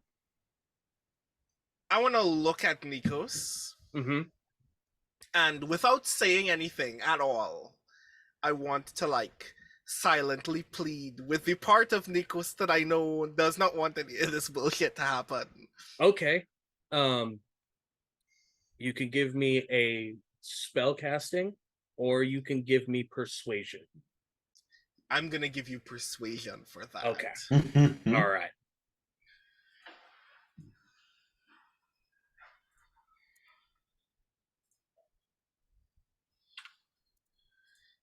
I want to look at Nikos, Mm-hmm. and without saying anything at all, I want to like silently plead with the part of Nikos that I know does not want any of this bullshit to happen. Okay. You can give me a spell casting, or you can give me persuasion. I'm gonna give you persuasion for that. Okay. Mm-hmm. All right.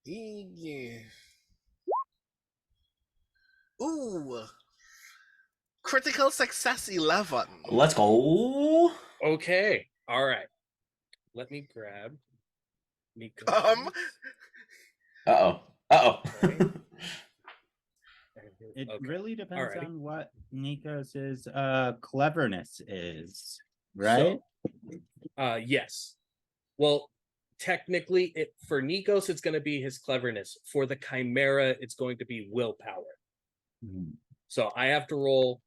Yeah. Ooh. Critical success 11. Let's go. Okay. All right. Let me grab Nico. Uh-oh. It Okay. really depends Alrighty. on what Nikos's cleverness is, right? So, yes. Well, technically, for Nikos, it's going to be his cleverness. For the Chimera, it's going to be willpower. Mhm. So I have to roll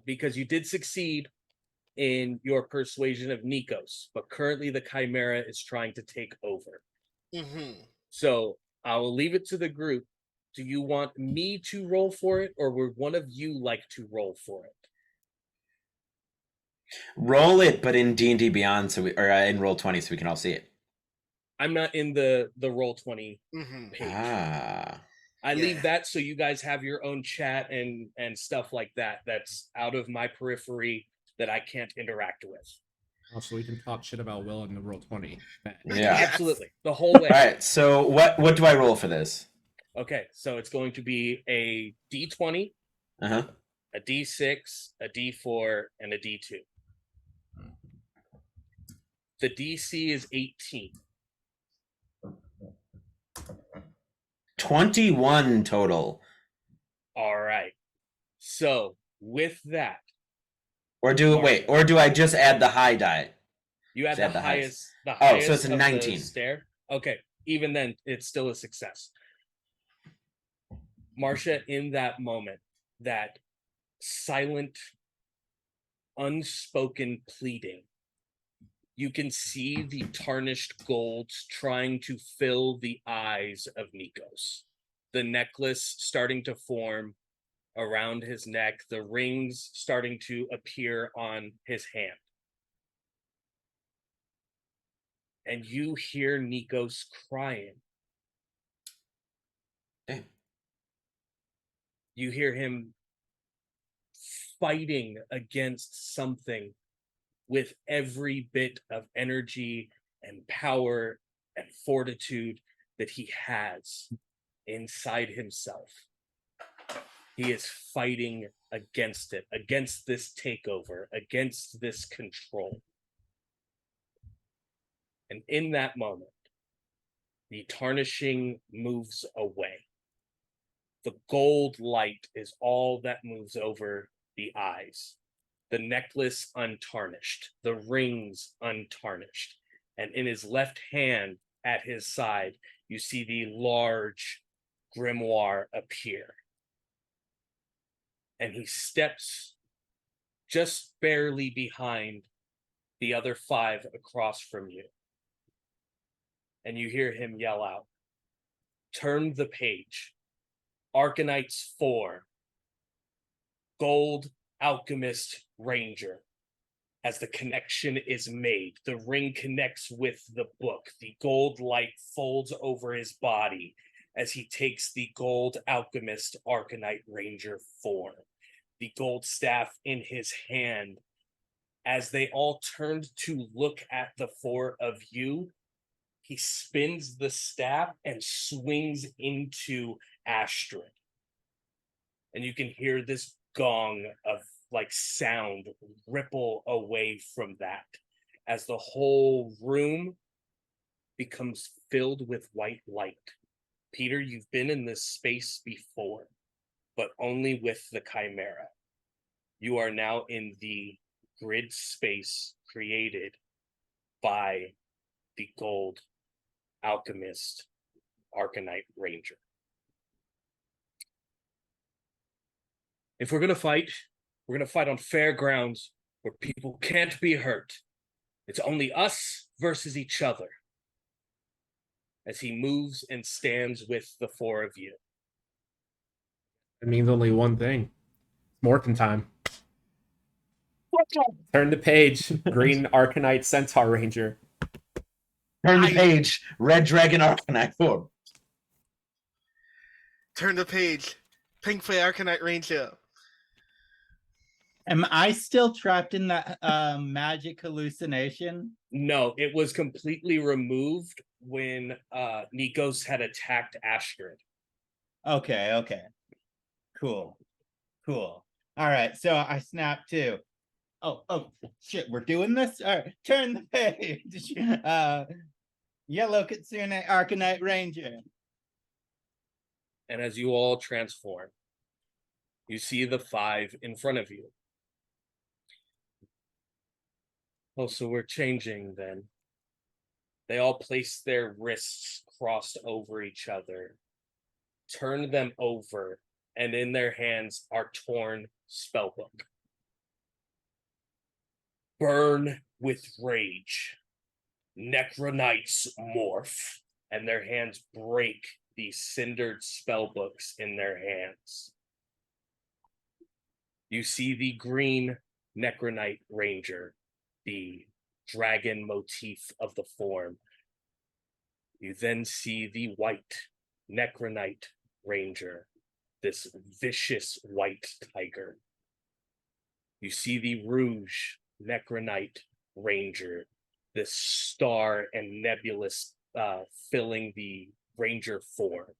because you did succeed in your persuasion of Nikos, but currently the Chimera is trying to take over. Mm-hmm. So I will leave it to the group. Do you want me to roll for it, or would one of you like to roll for it? Roll it, but in D&D Beyond, or in Roll20, so we can all see it. I'm not in the Roll20 Mm-hmm. page. Ah. I leave that so you guys have your own chat and stuff like that. That's out of my periphery that I can't interact with. Also, we can talk shit about Will in the Roll20. Yeah. Yes. Absolutely, the whole way. All right, so what do I roll for this? Okay, so it's going to be a D20, Uh-huh. a D6, a D4, and a D2. The DC is 18. 21 total. All right. So with that, Or do I just add the high die? you had Just the add the highest. highest So it's a of 19. the stair. Okay. Even then, it's still a success. Marcia, in that moment, that silent, unspoken pleading, you can see the tarnished golds trying to fill the eyes of Nikos. The necklace starting to form around his neck, the rings starting to appear on his hand. And you hear Nikos crying. Damn. You hear him fighting against something with every bit of energy and power and fortitude that he has inside himself. He is fighting against it, against this takeover, against this control. And in that moment, the tarnishing moves away. The gold light is all that moves over the eyes. The necklace untarnished, the rings untarnished. And in his left hand at his side, you see the large grimoire appear. And he steps just barely behind the other 5 across from you. And you hear him yell out, "Turn the page. ArcaKnights 4. Gold Alchemist Ranger." As the connection is made, the ring connects with the book. The gold light folds over his body as he takes the Gold Alchemist ArcaKnight Ranger form. The gold staff in his hand. As they all turned to look at the 4 of you, he spins the staff and swings into Astrid. And you can hear this gong of like sound ripple away from that as the whole room becomes filled with white light. Peter, you've been in this space before, but only with the Chimera. You are now in the grid space created by the Gold Alchemist ArcaKnight Ranger. If we're going to fight on fair grounds where people can't be hurt. It's only us versus each other. As he moves and stands with the 4 of you. It means only one thing. It's Morton time. Turn the page. Green ArcaKnight Centaur Ranger. Turn the page. Red Dragon ArcaKnight 4. Turn the page. Pink Flay ArcaKnight Ranger. Am I still trapped in that magic hallucination? No, it was completely removed when Nikos had attacked Astrid. Okay. Cool. All right, so I snapped too. Oh, shit, we're doing this? All right, turn the page. Yellow Kitsune ArcaKnight Ranger. And as you all transform, you see the 5 in front of you. Oh, so we're changing then. They all place their wrists crossed over each other, turn them over, and in their hands are torn spellbook. Burn with rage. Necroknights morph, and their hands break the cindered spellbooks in their hands. You see the green Necroknight Ranger, the dragon motif of the form. You then see the white Necroknight Ranger, this vicious white tiger. You see the rouge Necroknight Ranger, this star and nebulous filling the Ranger form.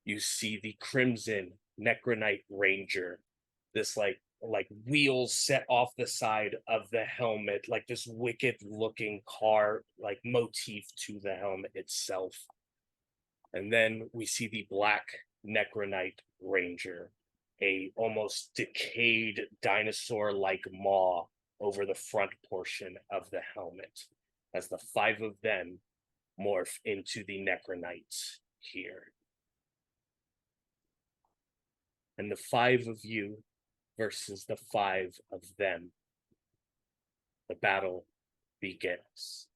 You see the crimson Necroknight Ranger, this like like wheels set off the side of the helmet, like this wicked looking car like motif to the helmet itself. And then we see the black Necronite Ranger, a almost decayed dinosaur-like maw over the front portion of the helmet, as the 5 of them morph into the Necronites here. And the 5 of you versus the 5 of them. The battle begins.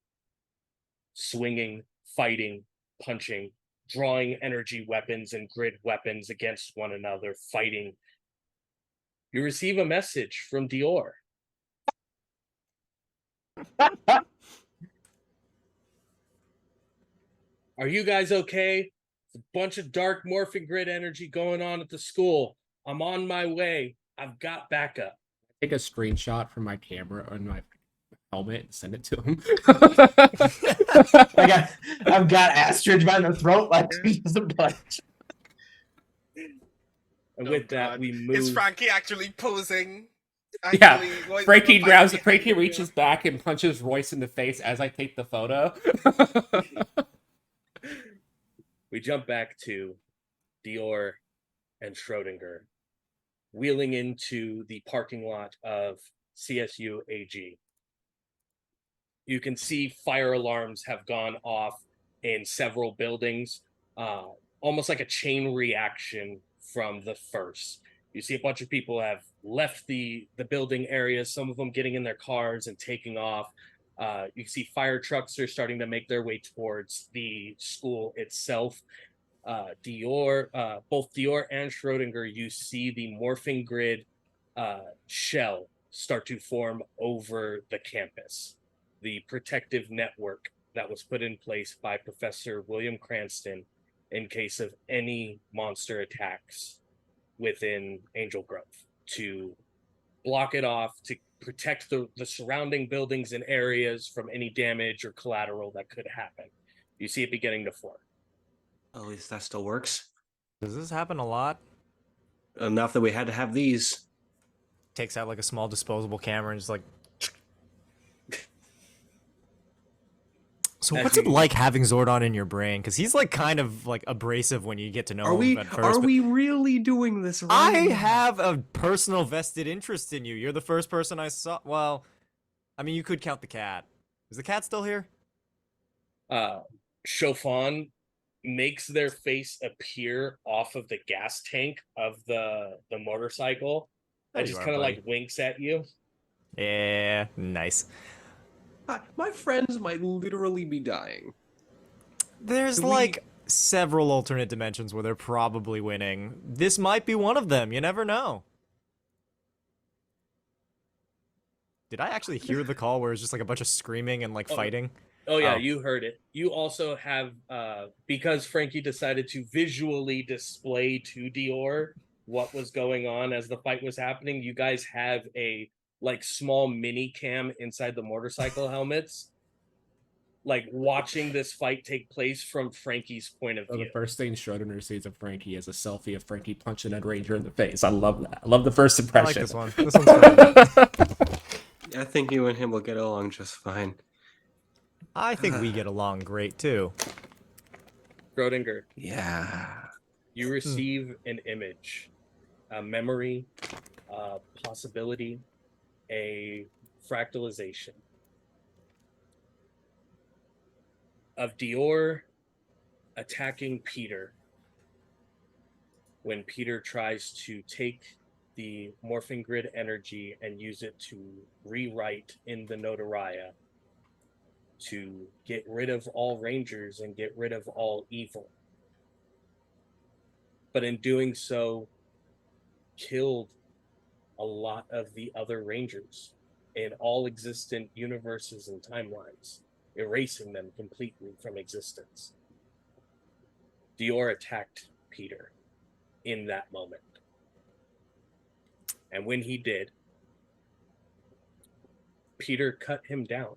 Swinging, fighting, punching, drawing energy weapons and grid weapons against one another, fighting. You receive a message from Dior. Are you guys okay? There's a bunch of dark morphing grid energy going on at the school. I'm on my way. I've got backup. Take a screenshot from my camera on my helmet and send it to him. I've got Astrid by the throat like just a bunch. And with that, we move. Is Frankie actually posing? Yeah, Going Frankie to grabs. fight Frankie behind reaches back and punches Royce in the face as I take the photo. We jump back to Dior and Schrodinger wheeling into the parking lot of CSU AG. You can see fire alarms have gone off in several buildings, almost like a chain reaction from the first. You see a bunch of people have left the building area, some of them getting in their cars and taking off. You can see fire trucks are starting to make their way towards the school itself. Both Dior and Schrodinger, you see the morphing grid shell start to form over the campus. The protective network that was put in place by Professor William Cranston in case of any monster attacks within Angel Grove, to block it off, to protect the surrounding buildings and areas from any damage or collateral that could happen. You see it beginning to form. At least that still works. Does this happen a lot? Enough that we had to have these. Takes out like a small disposable camera and just like. So what's it like having Zordon in your brain? Because he's like kind of like abrasive when you get to know him at first. Are we really doing this right? I have a personal vested interest in you. You're the first person I saw. Well, I mean, you could count the cat. Is the cat still here? Chauffon makes their face appear off of the gas tank of the motorcycle and just kind of like winks at you. Yeah, nice. My friends might literally be dying. There's several alternate dimensions where they're probably winning. This might be one of them. You never know. Did I actually hear the call where it's just like a bunch of screaming and like fighting? Oh yeah, you heard it. You also have, because Frankie decided to visually display to Dior what was going on as the fight was happening, you guys have a like small mini cam inside the motorcycle helmets, like watching this fight take place from Frankie's point of view. The first thing Schrodinger sees of Frankie is a selfie of Frankie punching a ranger in the face. I love that. I love the first impression. I like this one. This one's fun. I think you and him will get along just fine. I think we get along great too. Schrodinger. Yeah. You receive an image, a memory, a possibility, a fractalization of Dior attacking Peter when Peter tries to take the morphing grid energy and use it to rewrite in the Notaria to get rid of all rangers and get rid of all evil. But in doing so, killed a lot of the other rangers in all existent universes and timelines, erasing them completely from existence. Dior attacked Peter in that moment. And when he did, Peter cut him down.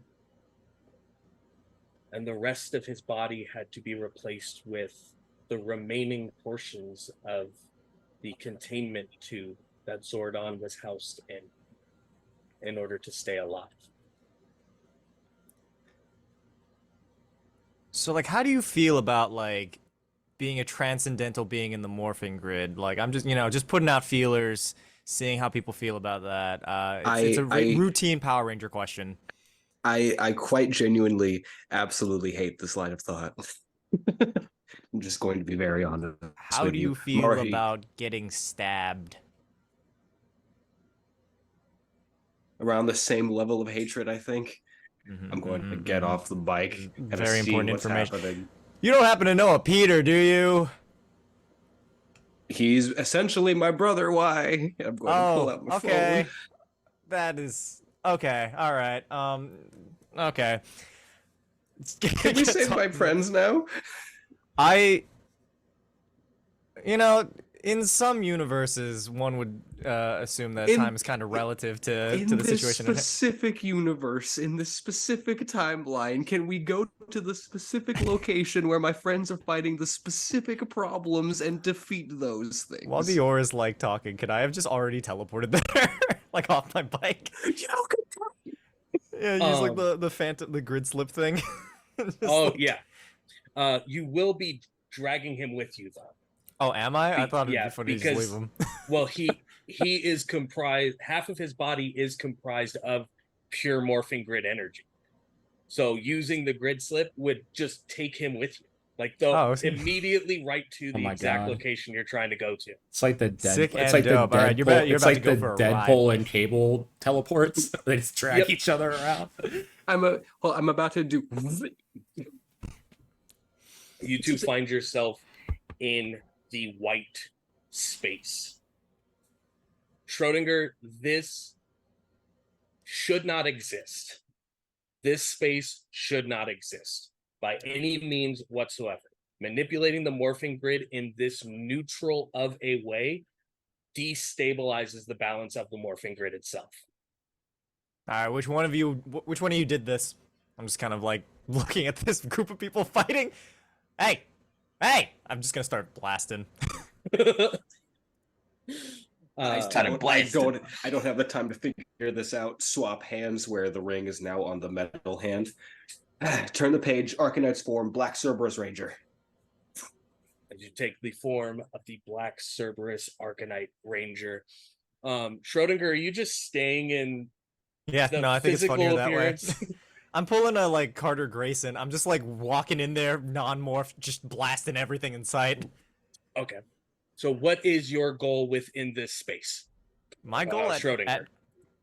And the rest of his body had to be replaced with the remaining portions of the containment tube that Zordon was housed in order to stay alive. So, like, how do you feel about, like, being a transcendental being in the morphing grid? Like, I'm just, just putting out feelers, seeing how people feel about that. It's a routine Power Ranger question. I quite genuinely absolutely hate this line of thought. I'm just going to be very honest. How do you feel about getting stabbed? Around the same level of hatred, I think. I'm going to get off the bike and very important information. Happening. You don't happen to know a Peter, do you? He's essentially my brother. Why? I'm going to pull out my phone. That is okay. All right. Okay. Can we save my friends now? In some universes, one would assume that time is kind of relative to the situation. In this specific universe, in this specific timeline, can we go to the specific location where my friends are fighting the specific problems and defeat those things? While Dior is like talking, could I have just already teleported there, like off my bike? Yeah, use like the phantom, the grid slip thing. Yeah. You will be dragging him with you though. Oh, am I? I thought it'd be funny to just leave him. Well, he is comprised. Half of his body is comprised of pure morphing grid energy. So using the grid slip would just take him with you, like immediately right to the exact location you're trying to go to. It's like the Sick it's and like dope. the Deadpool. Right, you're about it's to like go the for a Deadpool ride. and Cable teleports. They just drag each other around. I'm about to do. You two find yourself in the white space. Schrodinger, this should not exist. This space should not exist by any means whatsoever. Manipulating the morphing grid in this neutral of a way destabilizes the balance of the morphing grid itself. All right, which one of you did this? I'm just kind of like looking at this group of people fighting. Hey, I'm just gonna start blasting. I don't have the time to figure this out. Swap hands where the ring is now on the metal hand. Turn the page. ArcaKnights form. Black Cerberus Ranger. As you take the form of the Black Cerberus ArcaKnight Ranger. Schrodinger, are you just staying in? Yeah, no, I think it's funnier that way. I'm pulling a like Carter Grayson. I'm just like walking in there, non-morph, just blasting everything in sight. Okay. So what is your goal within this space? My goal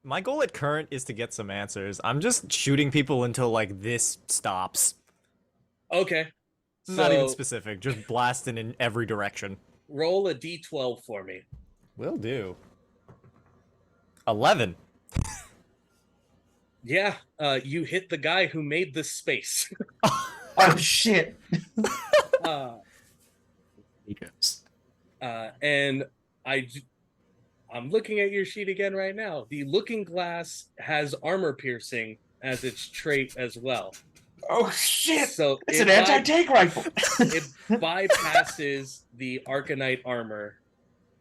my goal at current is to get some answers. I'm just shooting people until like this stops. Okay. Not even specific, just blasting in every direction. Roll a D12 for me. Will do. 11. Yeah, you hit the guy who made this space. Oh shit! And I'm looking at your sheet again right now. The Looking Glass has armor piercing as its trait as well. Oh shit! So it's an anti-tank rifle. It bypasses the ArcaKnight armor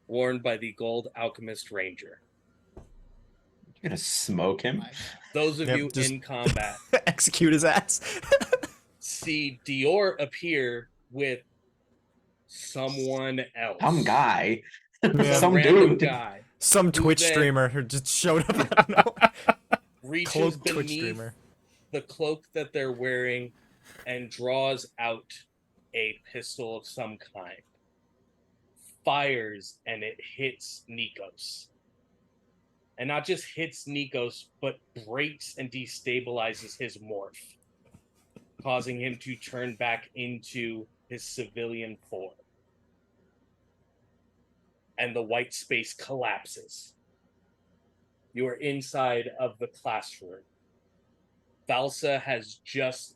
worn by the Gold Alchemist Ranger. You're gonna smoke him. Those of you in combat execute his ass. See Dior appear with someone else. Some guy. Some random guy. Some Twitch streamer who just showed up. I don't know. Reaches beneath the cloak that they're wearing and draws out a pistol of some kind. Fires and it hits Nikos. And not just hits Nikos, but breaks and destabilizes his morph, causing him to turn back into his civilian form. And the white space collapses. You are inside of the classroom. Valsa has just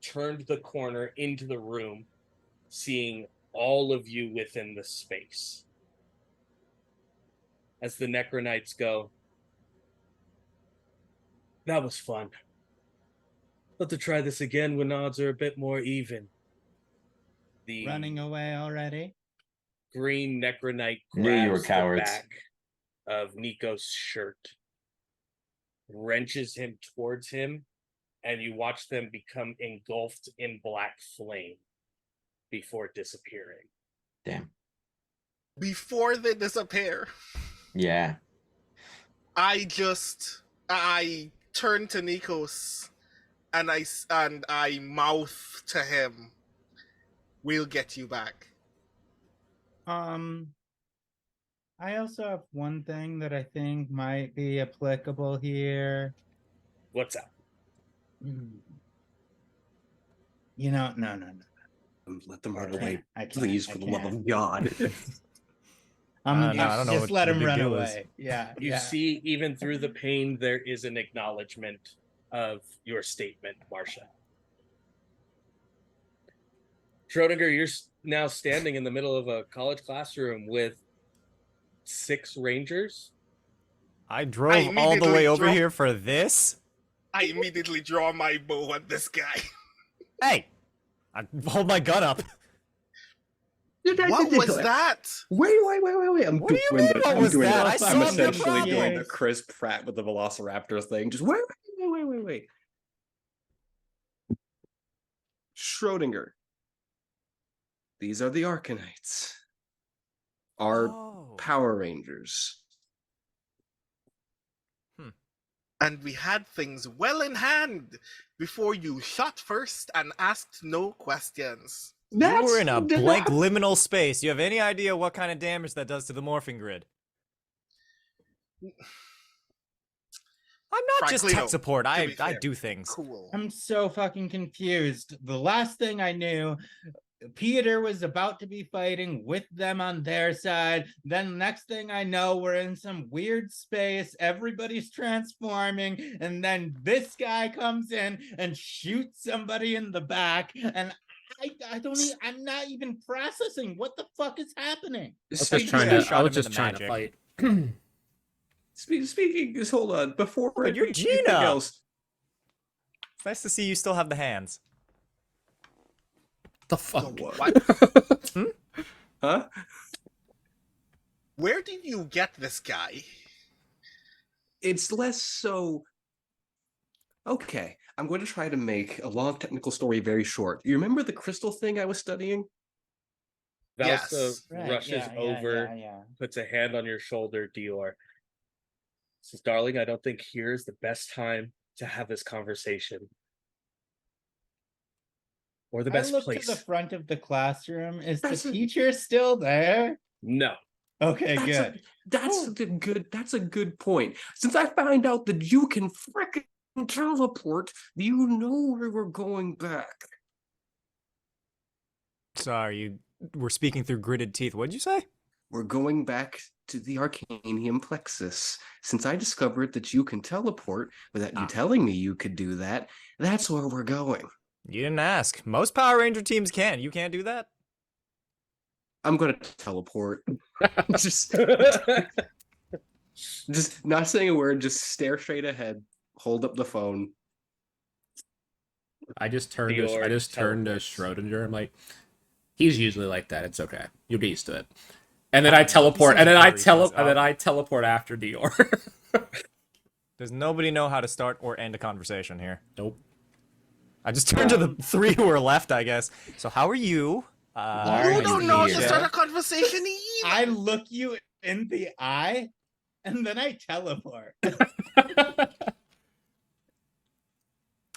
turned the corner into the room, seeing all of you within the space. As the Necronites go, that was fun. Let's try this again when odds are a bit more even. The running away already? green Necronite Knew you were grabs the cowards. back of Nico's shirt, wrenches him towards him, and you watch them become engulfed in black flame before disappearing. Damn. Before they disappear, Yeah. I turn to Nikos and I mouth to him, "We'll get you back." I also have one thing that I think might be applicable here. What's up? You know, no. Let them run I away, can't, I can't, please, I for the love can't. of God. I don't know just what let the him big run deal is. away. Yeah. You see, even through the pain, there is an acknowledgement of your statement, Marcia. Schrodinger, you're now standing in the middle of a college classroom with 6 rangers. I drove all the way over immediately here for this? I immediately draw my bow at this guy. Hey! I hold my gun up. What was that? Wait. I'm What do you doing mean, the. what I'm was doing that? the- I saw I'm him essentially get doing the popped. Chris Pratt with the Velociraptor thing. Just wait. Schrodinger. These are the ArcaKnights. Our Oh. Power Rangers. And we had things well in hand before you shot first and asked no questions. You were in a blank liminal space. You have any idea what kind of damage that does to the morphing grid? I'm not just Frankly, tech no, support. to I be fair. do things. Cool. I'm so fucking confused. The last thing I knew, Peter was about to be fighting with them on their side. Then next thing I know, we're in some weird space. Everybody's transforming. And then this guy comes in and shoots somebody in the back. And I don't even, I'm not even processing what the fuck is happening. I was just trying to magic. fight. Speaking, just hold on. Before but you're anything Gina. else, It's nice to see you still have the hands. The fuck? What? huh? Where did you get this guy? It's less so. Okay, I'm going to try to make a long technical story very short. You remember the crystal thing I was studying? Valsa Yes. rushes over, puts a hand on your shoulder, Dior. Says, "Darling, I don't think here is the best time to have this conversation. Or the best I look place." to the front of the classroom. Is That's the a- teacher still there? No. Okay, good. That's a good point. Since I find out that you can frickin' teleport, you know where we're going back. Sorry, you were speaking through gritted teeth. What'd you say? We're going back to the Arcanium plexus. Since I discovered that you can teleport without you telling me you could do that, that's where we're going. You didn't ask. Most Power Ranger teams can. You can't do that? I'm gonna teleport. just not saying a word, just stare straight ahead, hold up the phone. I just turned to teleports. Schrodinger. I'm like, he's usually like that. It's okay. You'll get used to it. And then I teleport. And then I teleport after Dior. Does nobody know how to start or end a conversation here? Nope. I just turned to the 3 who are left, I guess. So how are you? You don't know how to here? start a conversation either. I look you in the eye, and then I teleport.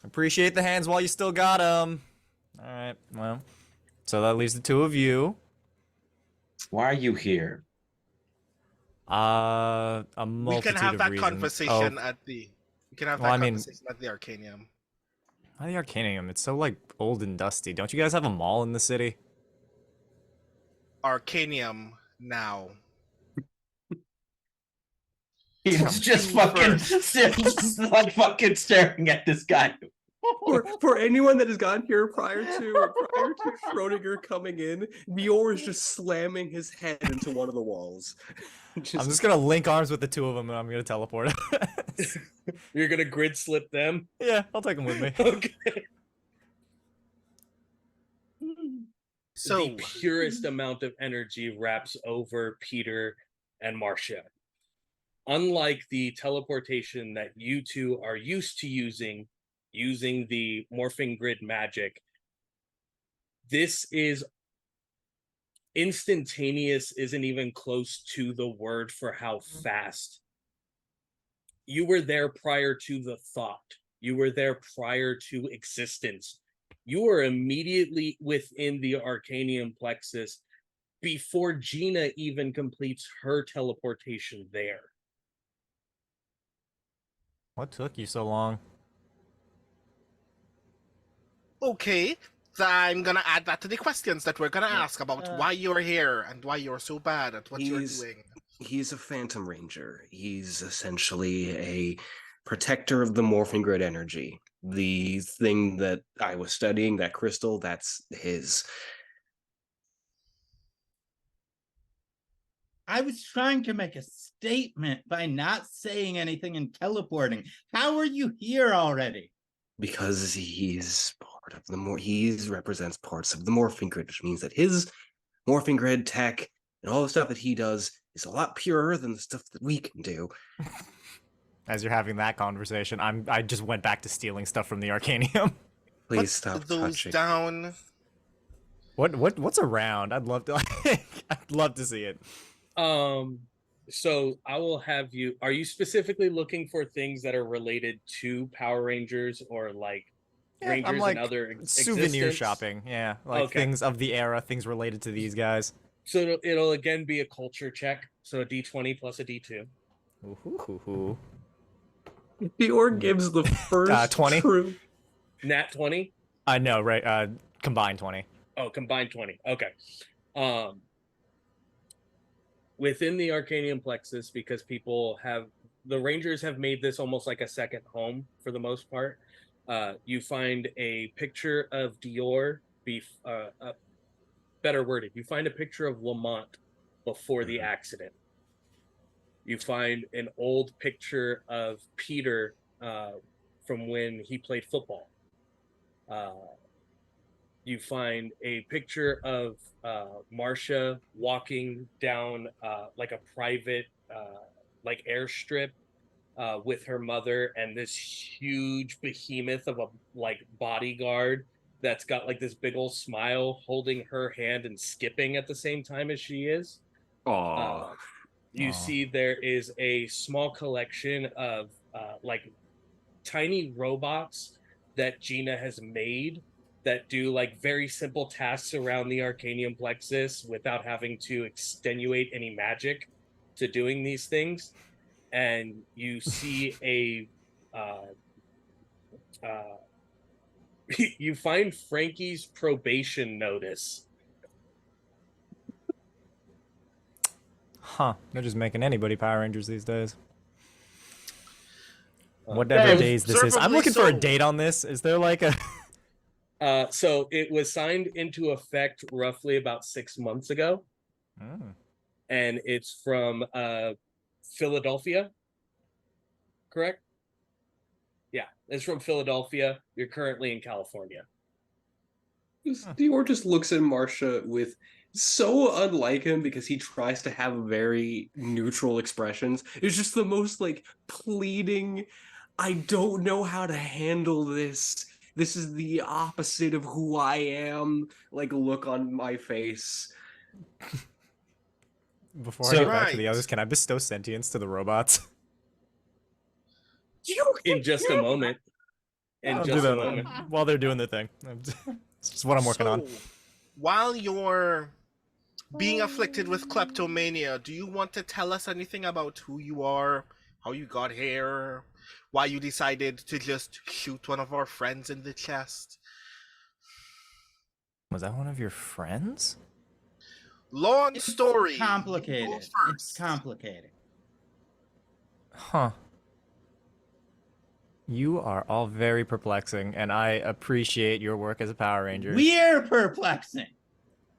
Appreciate the hands while you still got them. All right, well, so that leaves the 2 of you. Why are you here? A We multitude can have of that reasons. conversation at the. We can have Well, that I mean- conversation at the Arcanium. Why the Arcanium? It's so like old and dusty. Don't you guys have a mall in the city? Arcanium now. He's just Something fucking staring at this guy. For anyone that has gone here prior to Schrodinger coming in, Dior is just slamming his head into one of the walls. I'm just gonna link arms with the 2 of them and I'm gonna teleport. You're gonna grid slip them? Yeah, I'll take them with me. Okay. So The purest amount of energy wraps over Peter and Marcia. unlike the teleportation that you two are used to using the Morphing Grid magic, this is instantaneous, isn't even close to the word for how fast. You were there prior to the thought. You were there prior to existence. You were immediately within the Arcanium plexus before Gina even completes her teleportation there. What took you so long? Okay, so I'm gonna add that to the questions that we're gonna ask about why you're here and why you're so bad at what you're doing. He's a Phantom Ranger. He's essentially a protector of the Morphing Grid energy. The thing that I was studying, that crystal, that's his. I was trying to make a statement by not saying anything and teleporting. How are you here already? Because he's part of the he represents parts of the Morphing Grid, which means that his Morphing Grid tech and all the stuff that he does is a lot purer than the stuff that we can do. As you're having that conversation, I just went back to stealing stuff from the Arcanium. Please Put stop those touching. down. What's around? I'd love to I'd love to see it. So I will have you, are you specifically looking for things that are related to Power Rangers or like Rangers I'm like and other souvenir existence? shopping. Yeah, like Okay. things of the era, things related to these guys. So it'll again be a culture check. So a D20 plus a D2. Ooh. Dior gives the first 20. true. Nat 20? I know, right? Combined 20. Oh, combined 20. Okay. Within the Arcanium plexus, because the Rangers have made this almost like a second home for the most part. You find a picture of Dior, better worded, you find a picture of Lamont before the accident. You find an old picture of Peter from when he played football. You find a picture of Marcia walking down like a private like airstrip with her mother and this huge behemoth of a like bodyguard that's got like this big old smile holding her hand and skipping at the same time as she is. You see there is a small collection of like tiny robots that Gina has made that do like very simple tasks around the Arcanium plexus without having to extenuate any magic to doing these things. And you see you find Frankie's probation notice. Huh. They're just making anybody Power Rangers these days. Whatever days this is. I'm looking for a date on this. Is there like a... So it was signed into effect roughly about 6 months ago. And it's from Philadelphia. Correct? Yeah, it's from Philadelphia. You're currently in California. Dior just looks at Marcia with so unlike him because he tries to have very neutral expressions. It's just the most like pleading, I don't know how to handle this. This is the opposite of who I am, like look on my face. Before I get back to the others, can I bestow sentience to the robots? In just a moment. I'll do that while they're doing their thing. It's just what I'm working on. While you're being afflicted with kleptomania, do you want to tell us anything about who you are, how you got here, why you decided to just shoot one of our friends in the chest? Was that one of your friends? Long story. It's complicated. It's complicated. Huh. You are all very perplexing, and I appreciate your work as a Power Ranger. We're perplexing.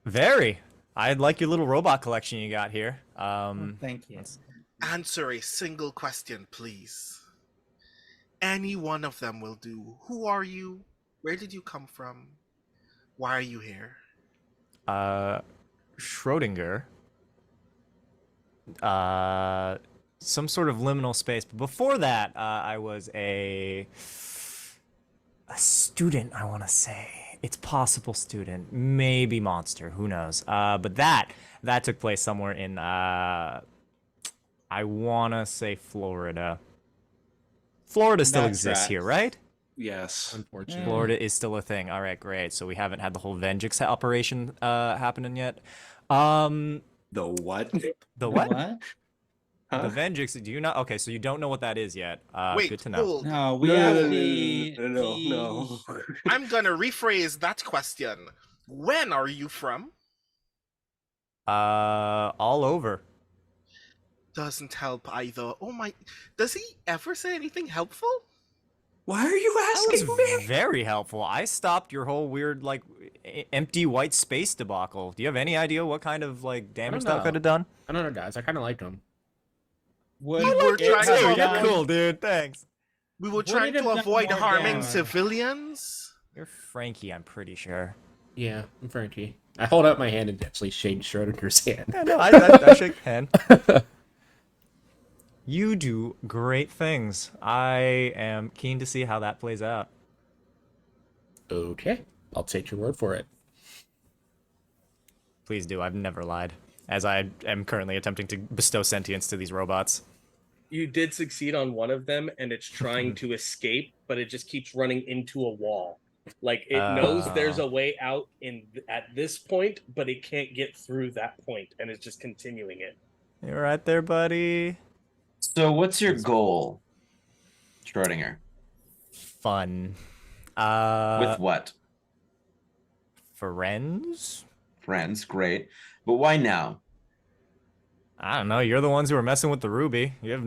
Very. I like your little robot collection you got here. Thank you. Answer a single question, please. Any one of them will do. Who are you? Where did you come from? Why are you here? Schrodinger. some sort of liminal space. But before that, I was a student, I want to say. It's possible student, maybe monster, who knows. But that took place somewhere in I want to say Florida. Florida still That exists here, tracks. right? Yes. Unfortunately. Florida is still a thing. All right, great. So we haven't had the whole Vengeance operation happening yet. Um, The what? the what? What? The Huh? Vengeance. Do you not? Okay, so you don't know what that is yet. Wait, Good to know. hold. No, we No, have no, no, the no, no, no, no. I'm gonna rephrase that question. When are you from? All over. Doesn't help either. Oh my, does he ever say anything helpful? Why are you That asking was me? very helpful. I stopped your whole weird, like, empty white space debacle. Do you have any idea what kind of, like, damage that know. could have done? I don't know, guys. I kind of like him. Would We were it trying have to- You're done- cool, dude. Thanks. We were Would trying it have to done avoid more harming damage? civilians. You're Frankie, I'm pretty sure. Yeah, I'm Frankie. I hold out my hand and actually shake Schrodinger's hand. Yeah, no, I shake hand. You do great things. I am keen to see how that plays out. Okay, I'll take your word for it. Please do. I've never lied. As I am currently attempting to bestow sentience to these robots. You did succeed on one of them, and it's trying to escape, but it just keeps running into a wall. Like it knows there's a way out at this point, but it can't get through that point, and it's just continuing it. You're right there, buddy. So what's your goal, Schrodinger? Fun. With what? Friends? Friends, great. But why now? I don't know. You're the ones who are messing with the ruby. You're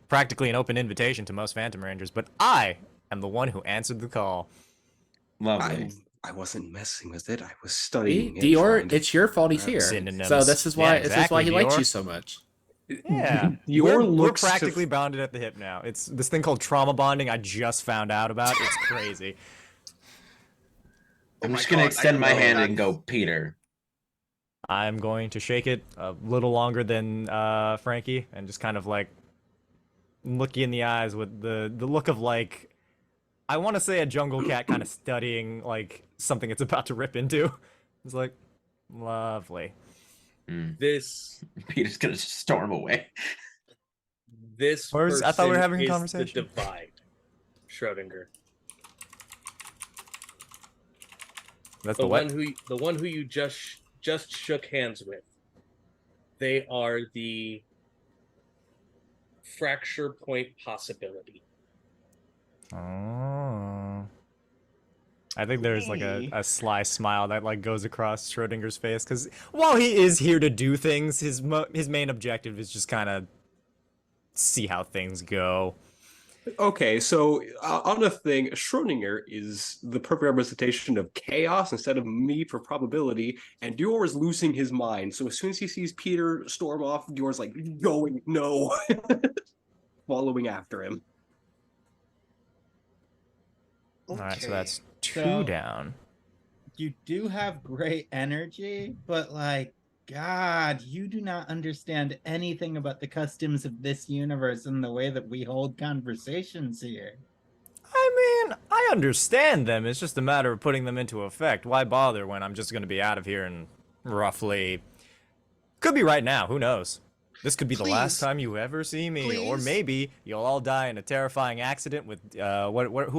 practically an open invitation to most Phantom Rangers, but I am the one who answered the call. Lovely. I wasn't messing with it. I was studying it. Dior, trying to- it's your fault he's here. Synonyms. So this is why Yeah, this is why he likes Dior. you so much. Yeah, Your we're looks to- practically bonded at the hip now. It's this thing called trauma bonding. I just found out about. It's crazy. I'm my just gonna God, I extend my love hand that. and go, Peter. I'm going to shake it a little longer than Frankie, and just kind of like look you in the eyes with the look of like, I want to say a jungle cat kind of studying like something it's about to rip into. It's like, lovely. This Peter's gonna storm away. I thought we were having a is conversation. The divide, Schrodinger. That's The the what? one who you just shook hands with. They are the fracture point possibility. Oh. I think there's like a sly smile that like goes across Schrodinger's face because while he is here to do things, his main objective is just kind of see how things go. Okay, so on the thing, Schrodinger is the perfect representation of chaos instead of me for probability, and Dior is losing his mind. So as soon as he sees Peter storm off, Dior's like, going, no. Following after him. All right, so Okay. that's two So- down. You do have great energy, but like, God, you do not understand anything about the customs of this universe and the way that we hold conversations here. I mean, I understand them. It's just a matter of putting them into effect. Why bother when I'm just going to be out of here in roughly... Could be right now. Who knows? This could be the last Please. time you ever see me, or Please. maybe you'll all die in a terrifying accident with who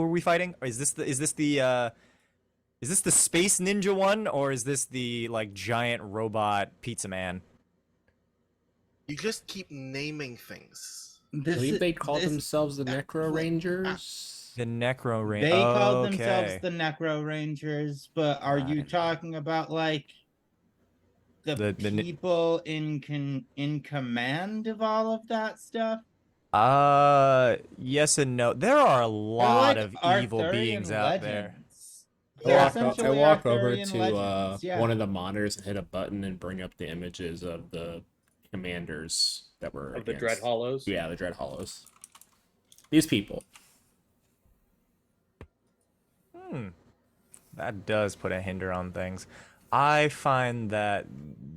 are we fighting? Or is this the space ninja one, or is this the like giant robot pizza man? You just keep naming things. I believe they call this- themselves the Necro Rangers. The Necro Ranger. They call okay. themselves the Necro Rangers, but are you talking about like the ni- people in command of all of that stuff? Yes and no. There are a They're lot like of evil Arthurian beings out there. legends. I They're walk, essentially I walk over Arthurian to legends, yeah. one of the monitors and hit a button and bring up the images of the commanders that were Of the against. Dread Hollows. Yeah, the Dread Hollows. These people. That does put a hinder on things. I find that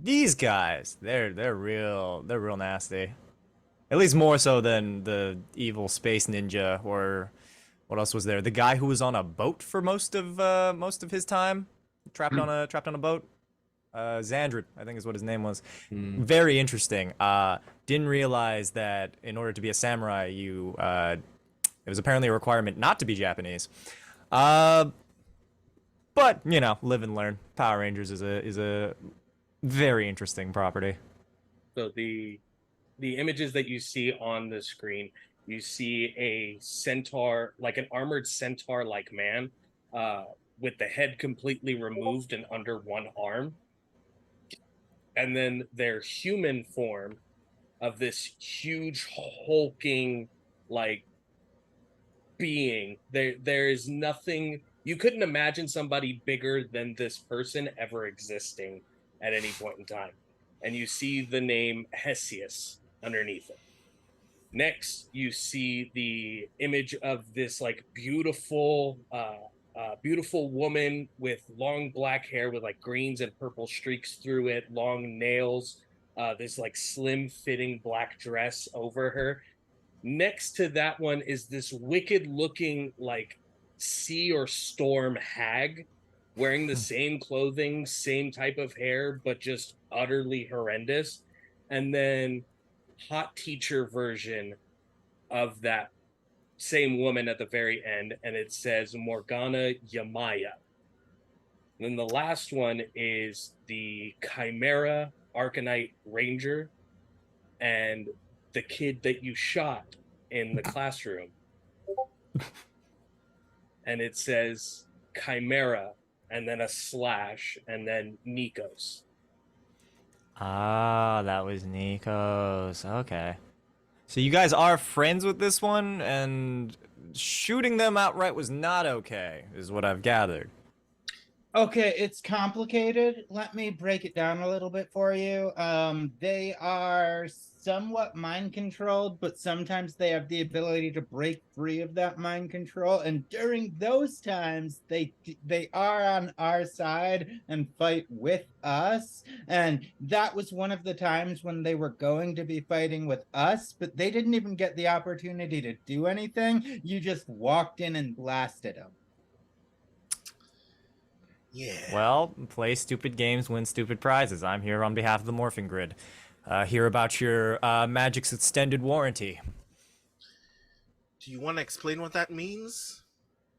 these guys, they're real nasty. At least more so than the evil space ninja, or what else was there? The guy who was on a boat for most of his time, trapped on a boat. Xandrid, I think is what his name was. Very interesting. Didn't realize that in order to be a samurai, it was apparently a requirement not to be Japanese. But you know, live and learn. Power Rangers is a very interesting property. So the images that you see on the screen, you see a centaur, like an armored centaur-like man, with the head completely removed and under one arm, and then their human form of this huge hulking like being. There is nothing, you couldn't imagine somebody bigger than this person ever existing at any point in time. And you see the name Hesius underneath it. Next, you see the image of this like beautiful beautiful woman with long black hair with like greens and purple streaks through it, long nails, this like slim fitting black dress over her. Next to that one is this wicked looking like sea or storm hag wearing the same clothing, same type of hair, but just utterly horrendous. And then hot teacher version of that same woman at the very end, and it says Morgana Yamaya. And then the last one is the Chimera ArcaKnight Ranger and the kid that you shot in the classroom. And it says Chimera and then a slash and then Nikos. Ah, that was Nico's. Okay. So you guys are friends with this one, and shooting them outright was not okay, is what I've gathered. Okay, it's complicated. Let me break it down a little bit for you. They are somewhat mind controlled, but sometimes they have the ability to break free of that mind control. And during those times, they are on our side and fight with us. And that was one of the times when they were going to be fighting with us, but they didn't even get the opportunity to do anything. You just walked in and blasted them. Yeah. Well, play stupid games, win stupid prizes. I'm here on behalf of the Morphing Grid. Hear about your Magic's extended warranty. Do you want to explain what that means?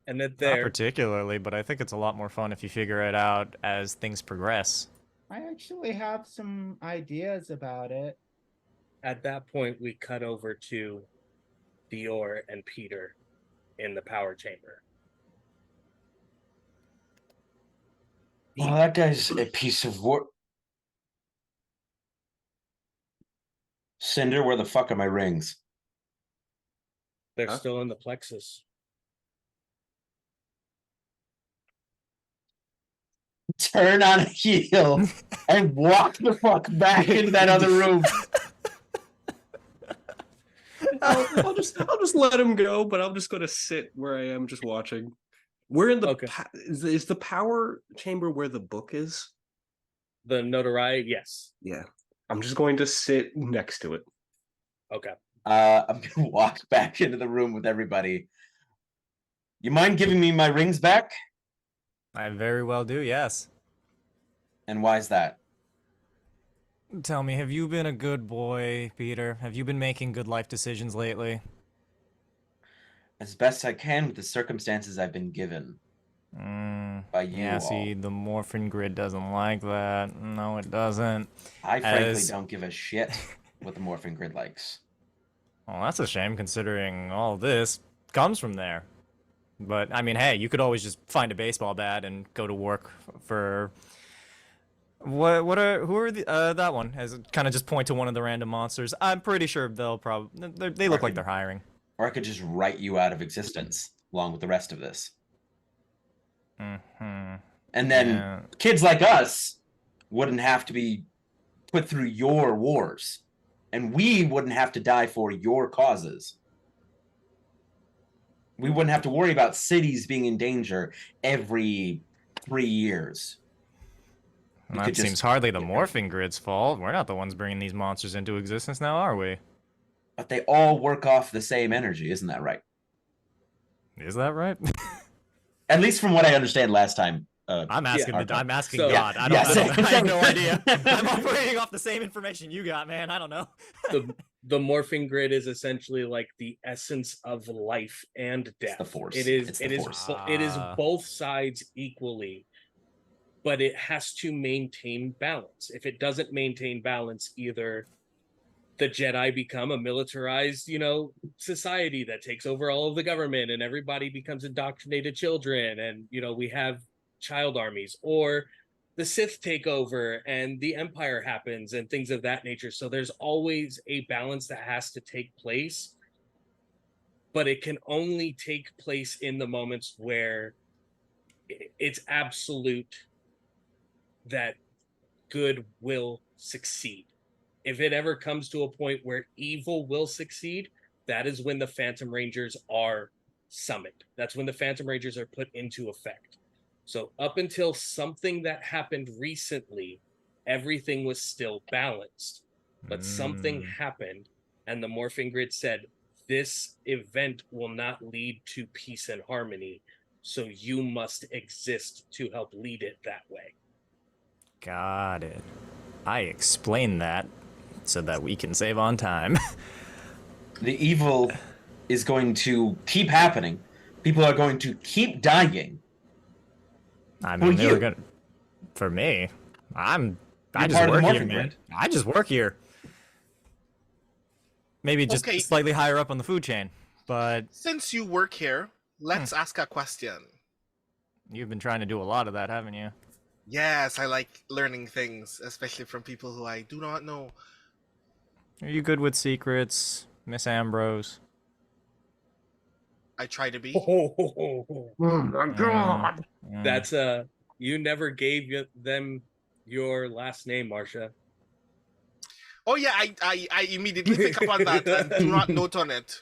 And then Not there, particularly, but I think it's a lot more fun if you figure it out as things progress. I actually have some ideas about it. at that point, we cut over to Dior and Peter in the power chamber. Oh, that guy's a piece of work. Cinder, where the fuck are my rings? They're Huh? still in the plexus. Turn on a heel and walk the fuck back into that other room. I'll just let him go, but I'm just gonna sit where I am, just watching. We're in the Okay. is the power chamber where the book is? The notoriety, yes. Yeah, I'm just going to sit next to it. Okay. I'm gonna walk back into the room with everybody. You mind giving me my rings back? I very well do, yes. And why is that? Tell me, have you been a good boy, Peter? Have you been making good life decisions lately? As best I can with the circumstances I've been given by you Yeah, all. see, the Morphing Grid doesn't like that. No, it doesn't. I frankly as- don't give a shit what the Morphing Grid likes. Well, that's a shame considering all this comes from there. But, I mean, hey, you could always just find a baseball bat and go to work for... who are that one? As kind of just point to one of the random monsters. I'm pretty sure they'll probably... They look like they're hiring. Or I could just write you out of existence, along with the rest of this. Mm-hmm. And then Yeah. kids like us wouldn't have to be put through your wars. And we wouldn't have to die for your causes. We wouldn't have to worry about cities being in danger every 3 years. We That could just seems hardly the get rid of Morphing Grid's fault. We're not the ones bringing these monsters into existence now, are we? But they all work off the same energy, isn't that right? Is that right? At least from what I understand last time. I'm asking Arca. I'm asking So- God. I Yeah, don't I have no same. idea. I'm operating off the same information you got, man. I don't know. The morphing grid is essentially like the essence of life and death. the force. It is It's the it is force. it is Ah. both sides equally, but it has to maintain balance. If it doesn't maintain balance, either the Jedi become a militarized, society that takes over all of the government and everybody becomes indoctrinated children, and we have child armies, or the Sith take over and the Empire happens and things of that nature. So there's always a balance that has to take place, but it can only take place in the moments where it's absolute that good will succeed. If it ever comes to a point where evil will succeed, that is when the Phantom Rangers are summoned. That's when the Phantom Rangers are put into effect. So up until something that happened recently, everything was still balanced. But something happened, and the Morphing Grid said, this event will not lead to peace and harmony, so you must exist to help lead it that way. Got it. I explained that so that we can save on time. The evil is going to keep happening. People are going to keep dying. I mean, For you. gonna. For me, I You're just part of the work here, Morphing man. Grid. I just work here. Maybe just Okay. slightly higher up on the food chain, but Since you work here, let's ask a question. you've been trying to do a lot of that, haven't you? Yes, I like learning things, especially from people who I do not know. Are you good with secrets, Miss Ambrose? I try to be. Oh my God. That's you never gave them your last name, Marcia. Oh yeah, I immediately pick up on that and do not note on it.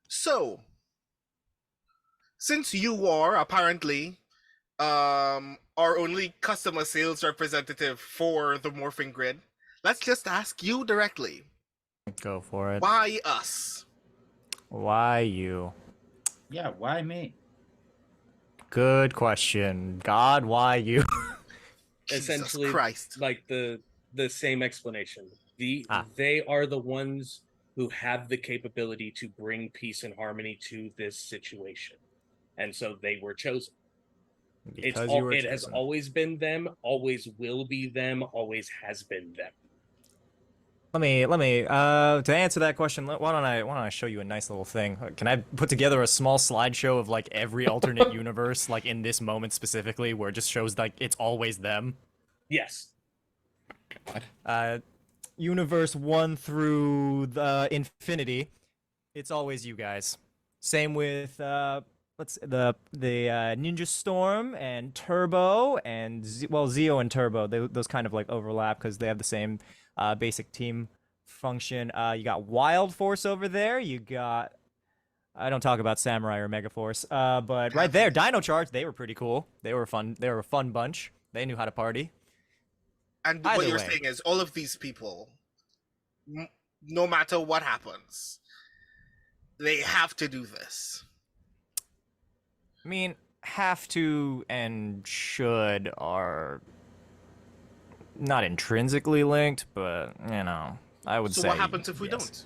So, since you are apparently our only customer sales representative for the Morphing Grid, let's just ask you directly. Go for it. Why us? Why you? Yeah, why me? Good question. God, why you? Essentially, Jesus Christ. like the same explanation. Ah. They are the ones who have the capability to bring peace and harmony to this situation, and so they were chosen. Because you were It has chosen. always been them, always will be them, always has been them. Let me to answer that question, why don't I show you a nice little thing? Can I put together a small slideshow of like every alternate universe, like in this moment specifically, where it just shows like it's always them? Yes. Universe 1 through the infinity, it's always you guys. Same with the Ninja Storm and Turbo and Zeo and Turbo. Those kind of like overlap because they have the same basic team function. You got Wild Force over there. You got, I don't talk about Samurai or Megaforce, but right there, Dino Charge. They were pretty cool. They were fun. They were a fun bunch. They knew how to party. And Either what you're way. saying is all of these people, no matter what happens, they have to do this. I mean, have to and should are not intrinsically linked, but I would So say. what happens if we yes.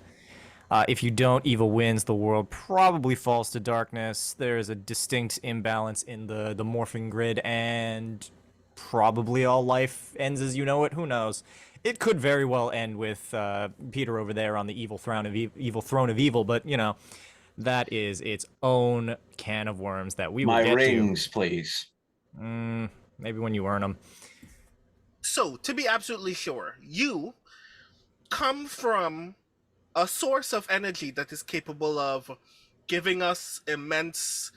don't? If you don't, evil wins. The world probably falls to darkness. There is a distinct imbalance in the morphing grid, and probably all life ends as you know it. Who knows? It could very well end with Peter over there on the evil throne of evil, but that is its own can of worms that we will My get rings, please. to. Maybe when you earn them. So, to be absolutely sure, you come from a source of energy that is capable of giving us immense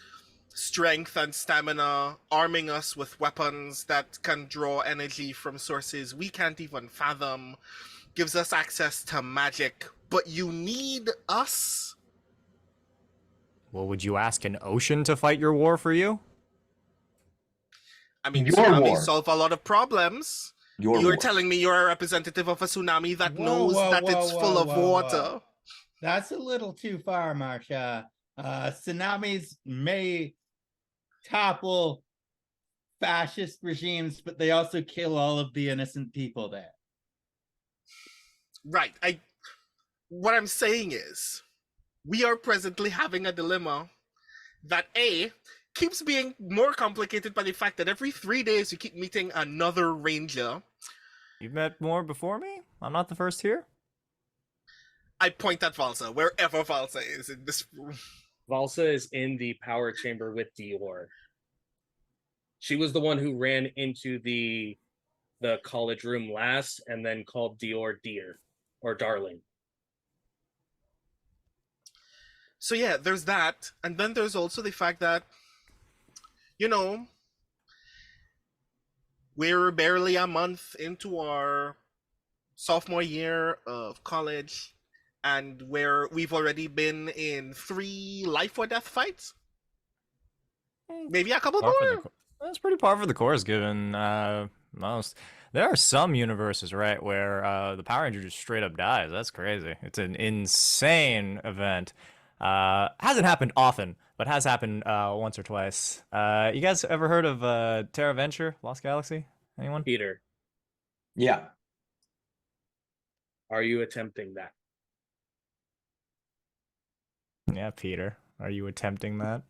strength and stamina, arming us with weapons that can draw energy from sources we can't even fathom, gives us access to magic, but you need us? Well, would you ask an ocean to fight your war for you? I mean, Your tsunamis war. solve a lot of problems. Your You're war. telling me you're a representative of a tsunami that Whoa, knows whoa, that whoa, it's full whoa, of whoa, water. whoa. That's a little too far, Marcia. Tsunamis may topple fascist regimes, but they also kill all of the innocent people there. Right. What I'm saying is, we are presently having a dilemma that A keeps being more complicated by the fact that every 3 days you keep meeting another ranger. You've met more before me? I'm not the first here? I point at Valsa, wherever Valsa is in this room. Valsa is in the power chamber with Dior. She was the one who ran into the college room last and then called Dior dear or darling. So yeah, there's that. And then there's also the fact that, you know, we're barely a month into our sophomore year of college, and we've already been in 3 life or death fights. Maybe a couple more. That's pretty par for the course, given most. There are some universes, right, where the Power Ranger just straight up dies. That's crazy. It's an insane event. Hasn't happened often, but has happened once or twice. You guys ever heard of Terra Venture, Lost Galaxy? Anyone? Peter, Yeah. are you attempting that? Yeah, Peter. Are you attempting that?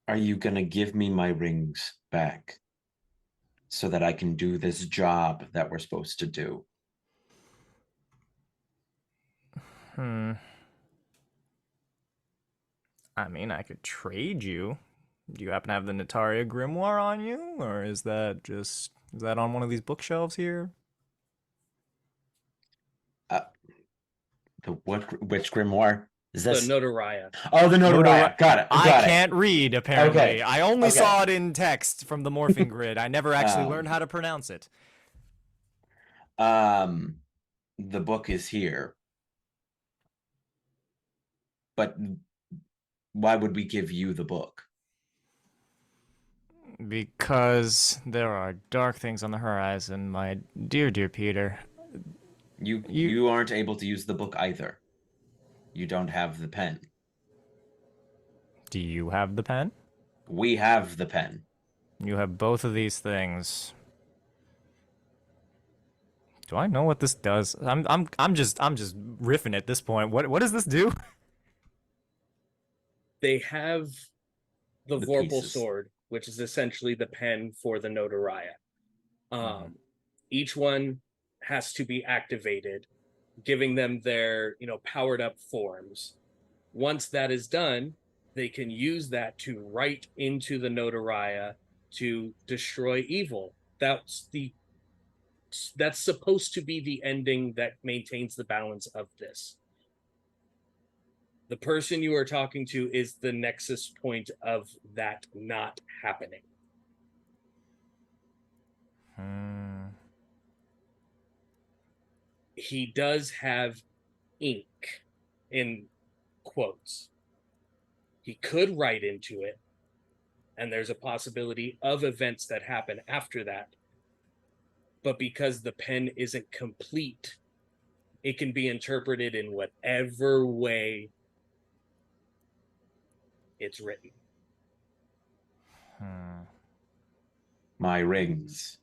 Are you gonna give me my rings back so that I can do this job that we're supposed to do? I mean, I could trade you. Do you happen to have the Nataria Grimoire on you? Or is that on one of these bookshelves here? Which grimoire is this? The Notoriah. Oh, the Notoriah. Got it. I Got it. can't read, apparently. Okay. I only Okay. saw it in text from the Morphing Grid. I never actually learned how to pronounce it. The book is here. But why would we give you the book? Because there are dark things on the horizon, my dear Peter. You aren't able to use the book either. You don't have the pen. Do you have the pen? We have the pen. You have both of these things. Do I know what this does? I'm just riffing at this point. What does this do? They have the Vorpal pieces. sword, which is essentially the pen for the Notoriah. Each one has to be activated, giving them their, powered up forms. Once that is done, they can use that to write into the Notoriah to destroy evil. That's supposed to be the ending that maintains the balance of this. The person you are talking to is the nexus point of that not happening. He does have ink in quotes. He could write into it, and there's a possibility of events that happen after that. But because the pen isn't complete, it can be interpreted in whatever way it's written. My rings.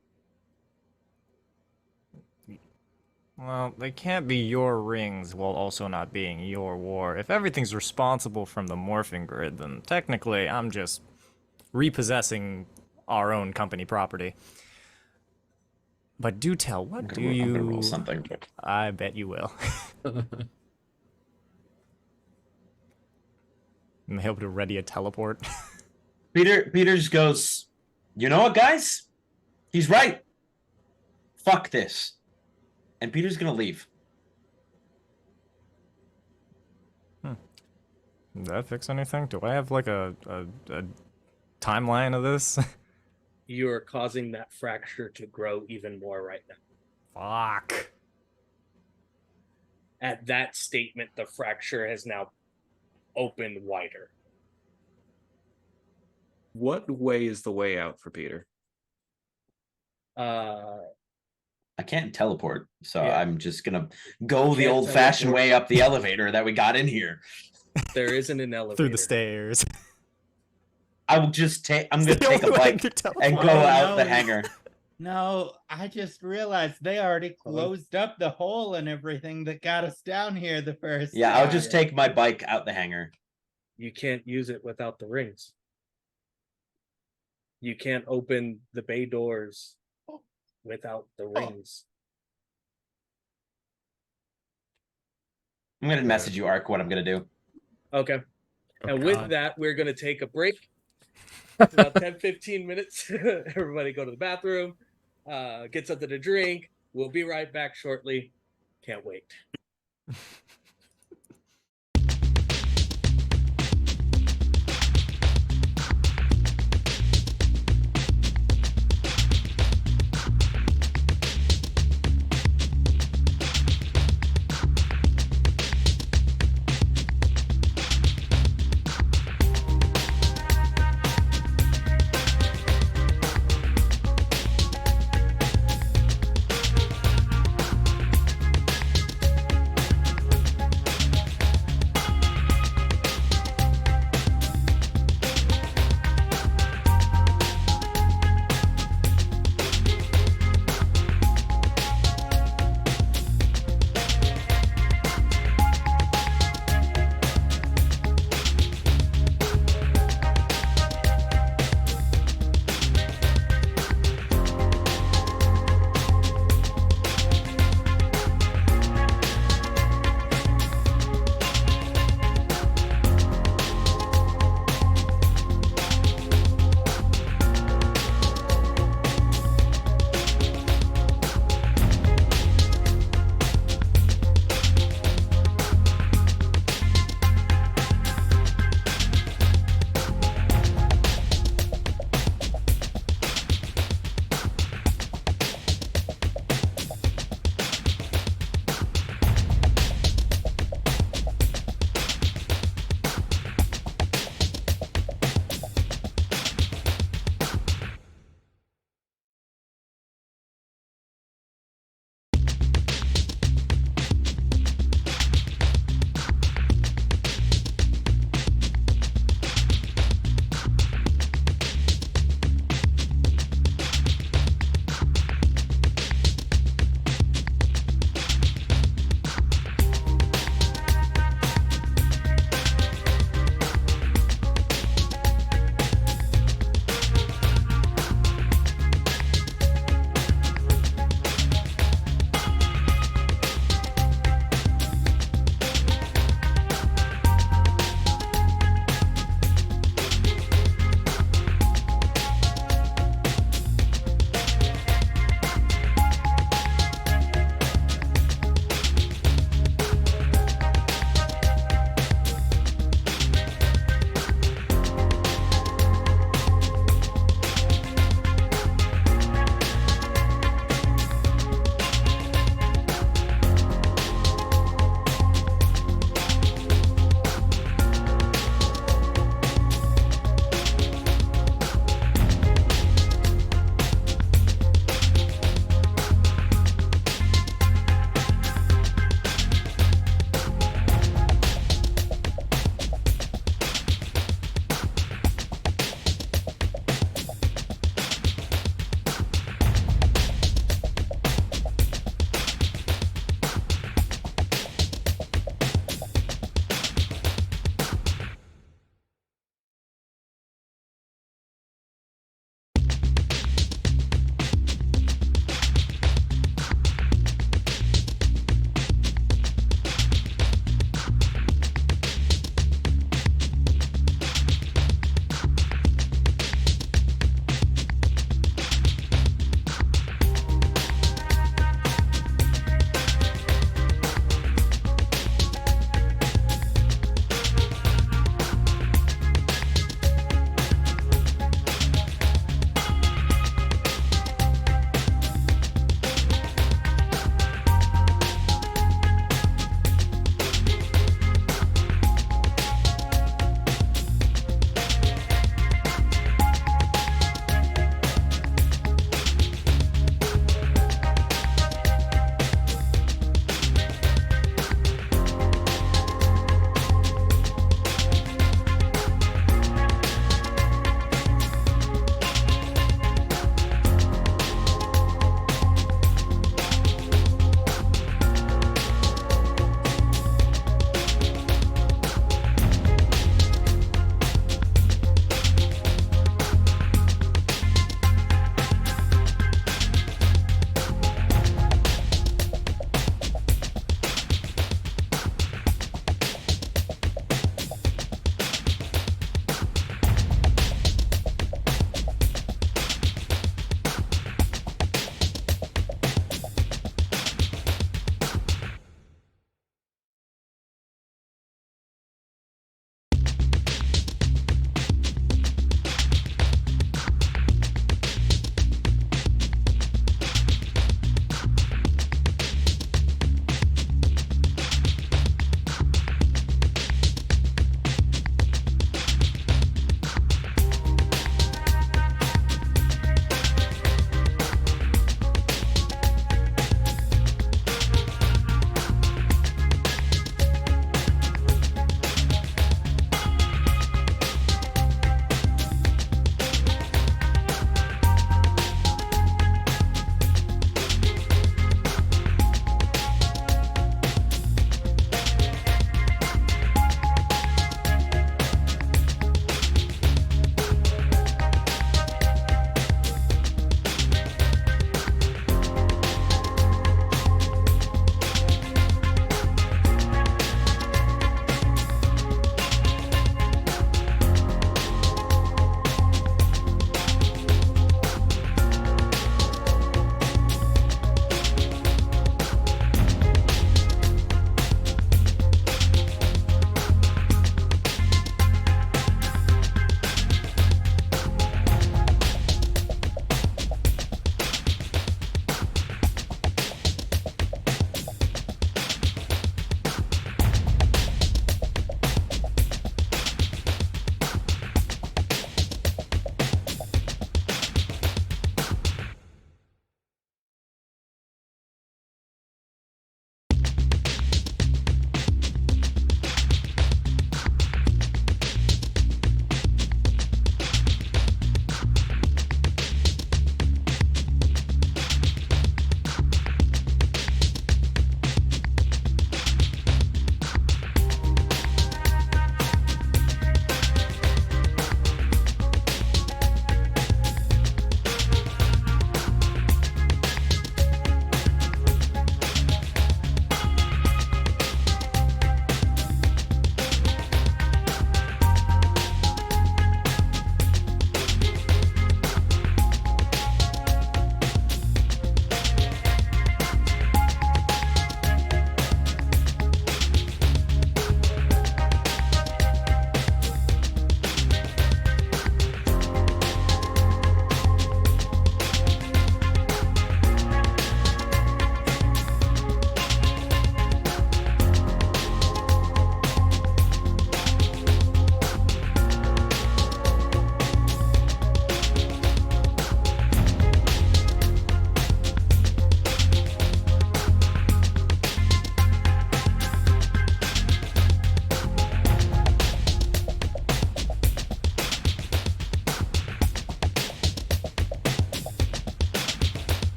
Well, they can't be your rings while also not being your war. If everything's responsible from the Morphing Grid, then technically I'm just repossessing our own company property. But do tell, what do you... I'm gonna roll something. I bet you will. I'm able to ready a teleport. Peter just goes, you know what, guys? He's right. Fuck this. And Peter's gonna leave. Does that fix anything? Do I have like a timeline of this? You're causing that fracture to grow even more right now. Fuck. At that statement, the fracture has now opened wider. What way is the way out for Peter? I can't teleport, so Yeah. I'm just gonna go the Can't old-fashioned teleport. way up the elevator that we got in here. There isn't an elevator. Through the stairs. I will just take. I'm It's gonna the take a only way bike to teleport. and go Oh, out the no. hangar. No, I just realized they already closed up the hole and everything that got us down here the first Yeah, I'll time. just take my bike out the hangar. You can't use it without the rings. You can't open the bay doors without the rings. I'm gonna message you, Ark, what I'm gonna do. Okay. Oh, And with God. that, we're going to take a break. About 10-15 minutes. Everybody go to the bathroom, get something to drink. We'll be right back shortly. Can't wait.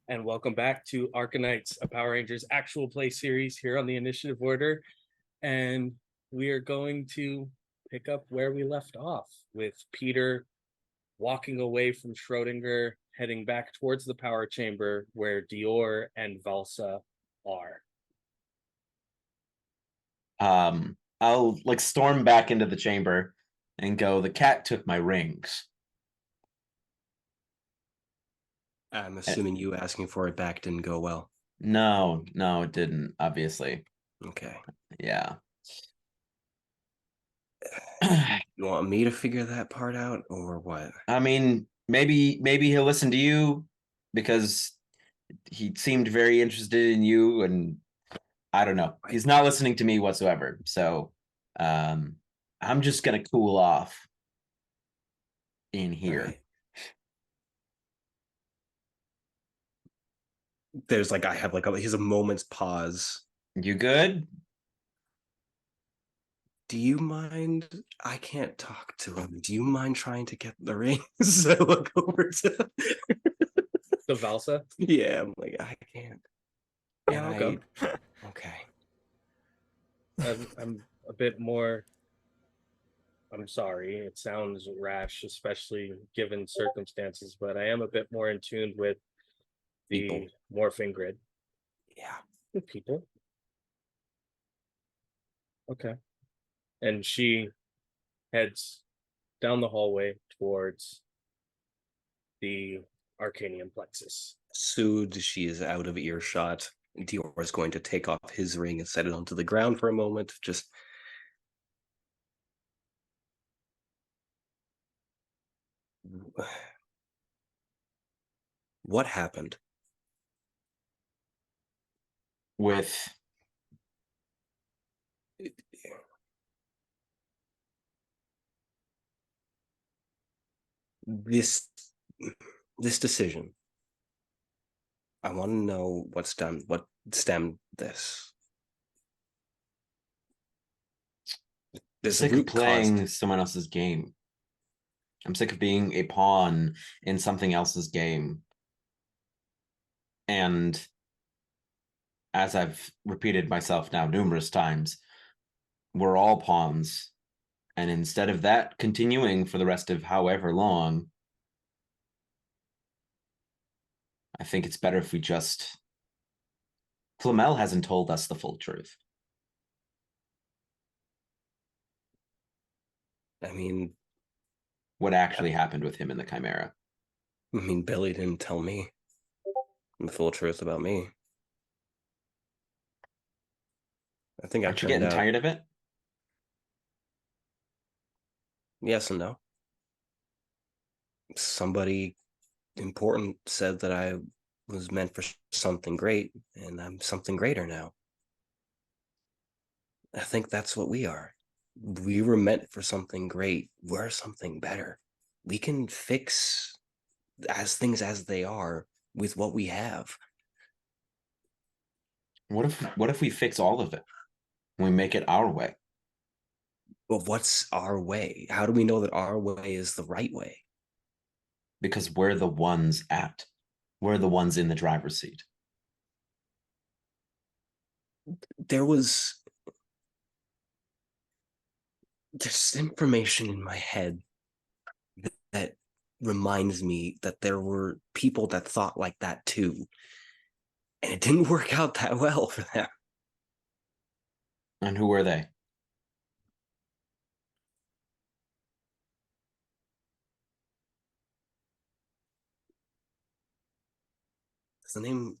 and welcome back to ArcaKnights, a Power Rangers actual play series here on the Initiative Order. And we are going to pick up where we left off with Peter walking away from Schrodinger, heading back towards the power chamber where Dior and Valsa are. I'll like storm back into the chamber and go, the cat took my rings. I'm assuming you asking for it back didn't go well. No, it didn't, obviously. Okay. Yeah. You want me to figure that part out or what? I mean, maybe he'll listen to you because he seemed very interested in you, and I don't know. He's not listening to me whatsoever. So I'm just gonna cool off in here. Right. There's like I have like he's a moment's pause. You good? Do you mind? I can't talk to him. Do you mind trying to get the rings? I look over to The Valsa? yeah, I'm like, I can't. Yeah, I'll go. Okay. I'm a bit more. I'm sorry, it sounds rash, especially given circumstances, but I am a bit more in tune with the People. Morphing Grid. Yeah. With people. Okay. And she heads down the hallway towards the Arcanium plexus. Soon she is out of earshot. Dior is going to take off his ring and set it onto the ground for a moment. Just what happened? With This decision. I want to know what stemmed this. I'm There's sick a of root playing cause. someone else's game. I'm sick of being a pawn in something else's game. And as I've repeated myself now numerous times, we're all pawns. And instead of that continuing for the rest of however long, I think it's better if we just... Flamel hasn't told us the full truth. I mean, What actually happened with him in the Chimera. Billy didn't tell me the full truth about me. I think I Aren't you turned getting out tired of it? yes and no. Somebody important said that I was meant for something great, and I'm something greater now. I think that's what we are. We were meant for something great. We're something better. We can fix things as they are with what we have. What if we fix all of it? We make it our way. But what's our way? How do we know that our way is the right way? Because we're the ones at. We're the ones in the driver's seat. There's information in my head that reminds me that there were people that thought like that too. And it didn't work out that well for them. And who are they? Does the name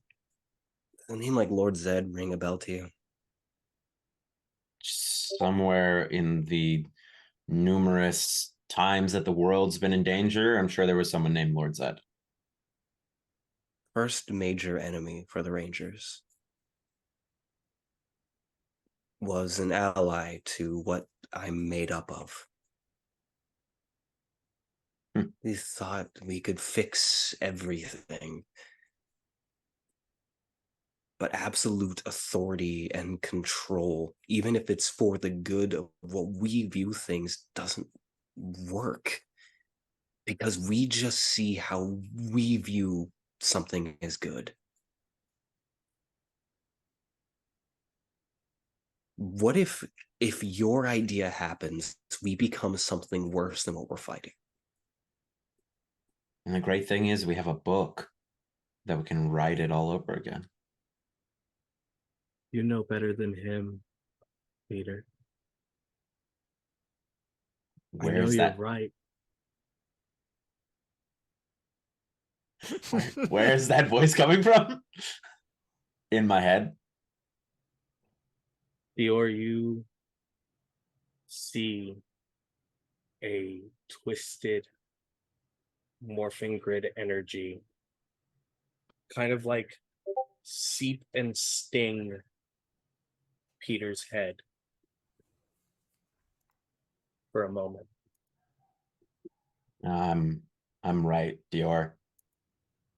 like Lord Zed ring a bell to you? Somewhere in the numerous times that the world's been in danger, I'm sure there was someone named Lord Zed. First major enemy for the Rangers was an ally to what I'm made up of. We thought we could fix everything. But absolute authority and control, even if it's for the good of what we view things, doesn't work. Because we just see how we view something is good. What if your idea happens, we become something worse than what we're fighting? And the great thing is we have a book that we can write it all over again. You know better than him, Peter. I know Where's you're that? right. Where is that voice coming from? In my head. Dior, you see a twisted morphing grid energy kind of like seep and sting Peter's head for a moment. I'm right, Dior.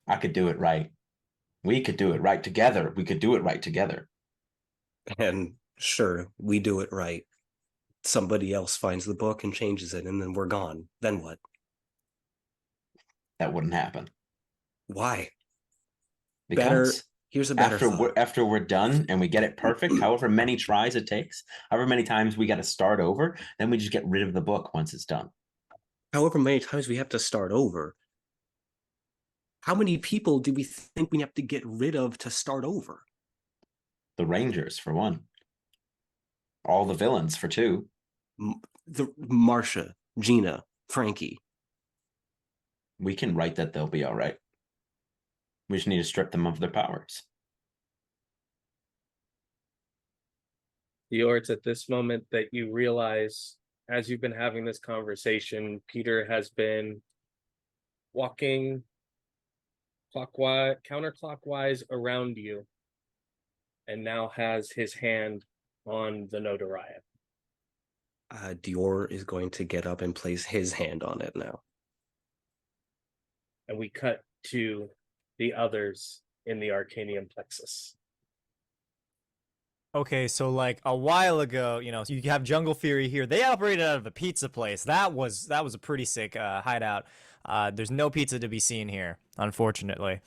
I could do it right. We could do it right together. We could do it right together. And sure, we do it right. Somebody else finds the book and changes it, and then we're gone. Then what? That wouldn't happen. Why? Because Here's a better thought. after we're done and we get it perfect, however many tries it takes, however many times we got to start over, then we just get rid of the book once it's done. However many times we have to start over. How many people do we think we have to get rid of to start over? The Rangers, for one. All the villains, for two. The Marcia, Gina, Frankie. We can write that they'll be all right. We just need to strip them of their powers. Dior, it's at this moment that you realize, as you've been having this conversation, Peter has been walking clockwise, counterclockwise around you, and now has his hand on the Notariah. Dior is going to get up and place his hand on it now. And we cut to the others in the Arcanium plexus. Okay, so like a while ago, you know, you have Jungle Fury here. They operated out of a pizza place. That was a pretty sick hideout. There's no pizza to be seen here, unfortunately.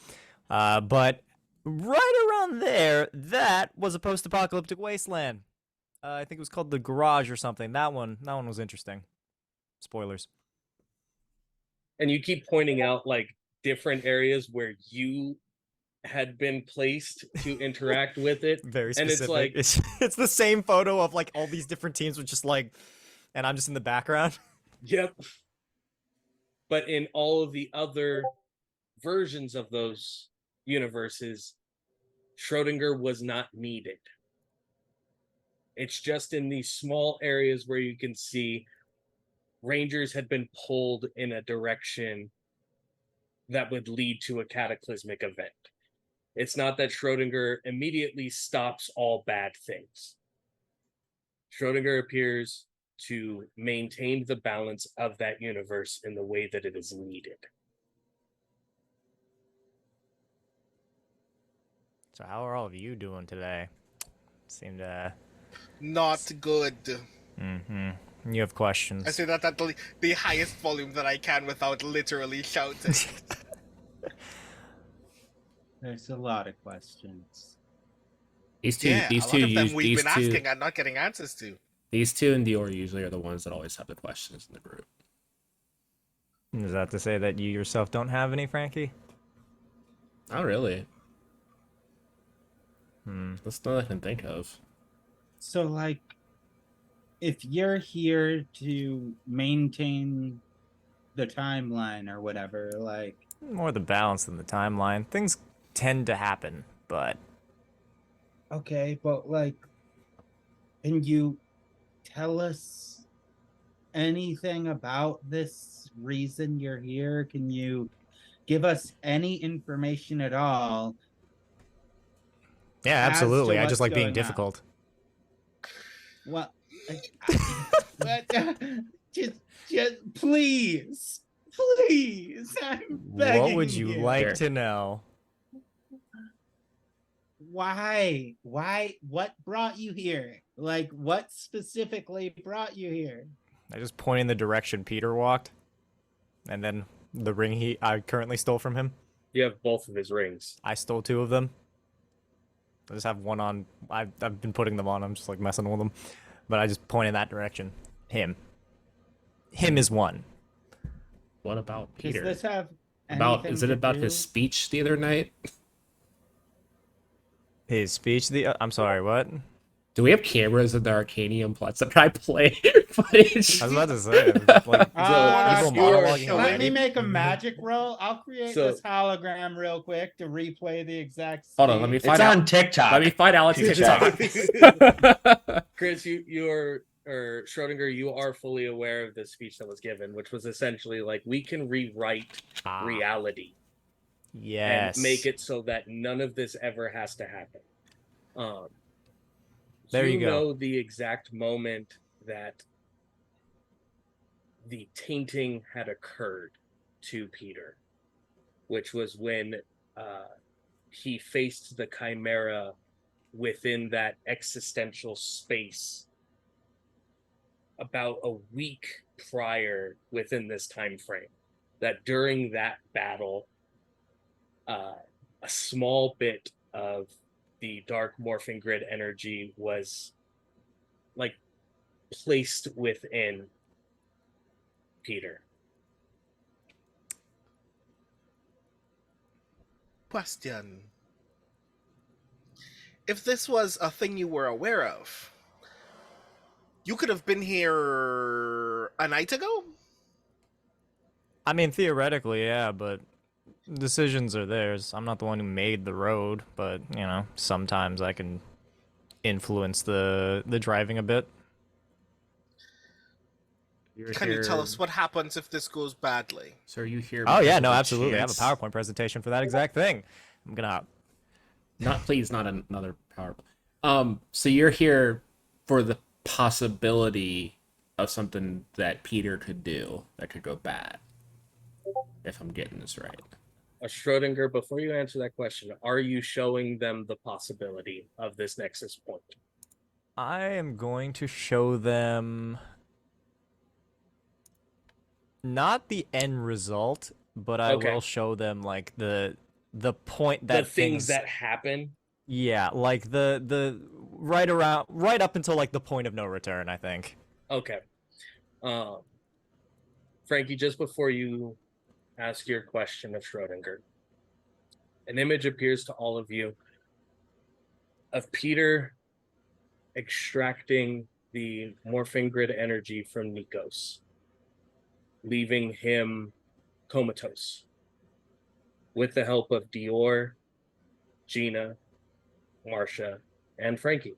But right around there, that was a post-apocalyptic wasteland. I think it was called the Garage or something. That one was interesting. Spoilers. And you keep pointing out like different areas where you had been placed to interact with it. Very And specific. it's like it's the same photo of like all these different teams with just like, and I'm just in the background. Yep. But in all of the other versions of those universes, Schrodinger was not needed. It's just in these small areas where you can see Rangers had been pulled in a direction that would lead to a cataclysmic event. It's not that Schrodinger immediately stops all bad things. Schrodinger appears to maintain the balance of that universe in the way that it is needed. So how are all of you doing today? Seem to... Not good. Mm-hmm. You have questions. I say that at the highest volume that I can without literally shouting. There's a lot of questions. These two, Yeah, these a two, lot of them use, we've these been two, asking and not getting answers to. these two and Dior usually are the ones that always have the questions in the group. Is that to say that you yourself don't have any, Frankie? Not really. That's not I can think of. So, like, if you're here to maintain the timeline or whatever, like... More the balance than the timeline. Things tend to happen, but... Okay, but, like, can you tell us anything about this reason you're here? Can you give us any information at all? Yeah, as to absolutely. I what's just like being going on? difficult. Well, just please, I'm begging What would you like Sure. to know? Why? What brought you here? Like, what specifically brought you here? I just point in the direction Peter walked, and then the ring I currently stole from him. You have both of his rings. I stole 2 of them. I just have one on. I've been putting them on. I'm just like messing with them, but I just point in that direction. Him is one. What about Does Peter? this have Is it to about do- his speech the other night? His speech. I'm sorry. What? Do we have cameras in the Arcanium Plex that I play footage? I was about to say. Like, people you are monologuing showing- Let already. me make a magic roll. I'll create So- this hologram real quick to replay the exact. Hold on, let me speech. It's find out. on TikTok. Let me find Alex TikTok. TikTok. Chris, or Schrodinger, you are fully aware of the speech that was given, which was essentially like, we can rewrite reality Yes. and make it so that none of this ever has to happen. There you go. know the exact moment that the tainting had occurred to Peter, which was when he faced the chimera within that existential space about a week prior within this time frame. That during that battle, a small bit of the dark morphing grid energy was like placed within Peter. Question. If this was a thing you were aware of, you could have been here a night ago? I mean, theoretically, yeah, but decisions are theirs. I'm not the one who made the road, but you know, sometimes I can influence the driving a bit. Can you tell us what happens if this goes badly? So are you here? Oh yeah, because no, of a absolutely. I have a chance? PowerPoint presentation for that exact thing. I'm gonna. Please, not another PowerPoint. So you're here for the possibility of something that Peter could do that could go bad. If I'm getting this right. Schrodinger, before you answer that question, are you showing them the possibility of this nexus point? I am going to show them not the end result, but I Okay. will show them like the point that the things that happen. Yeah, like the right up until like the point of no return, I think. Okay. Frankie, just before you ask your question of Schrodinger, an image appears to all of you of Peter extracting the morphing grid energy from Nikos, leaving him comatose, with the help of Dior, Gina, Marcia, and Frankie.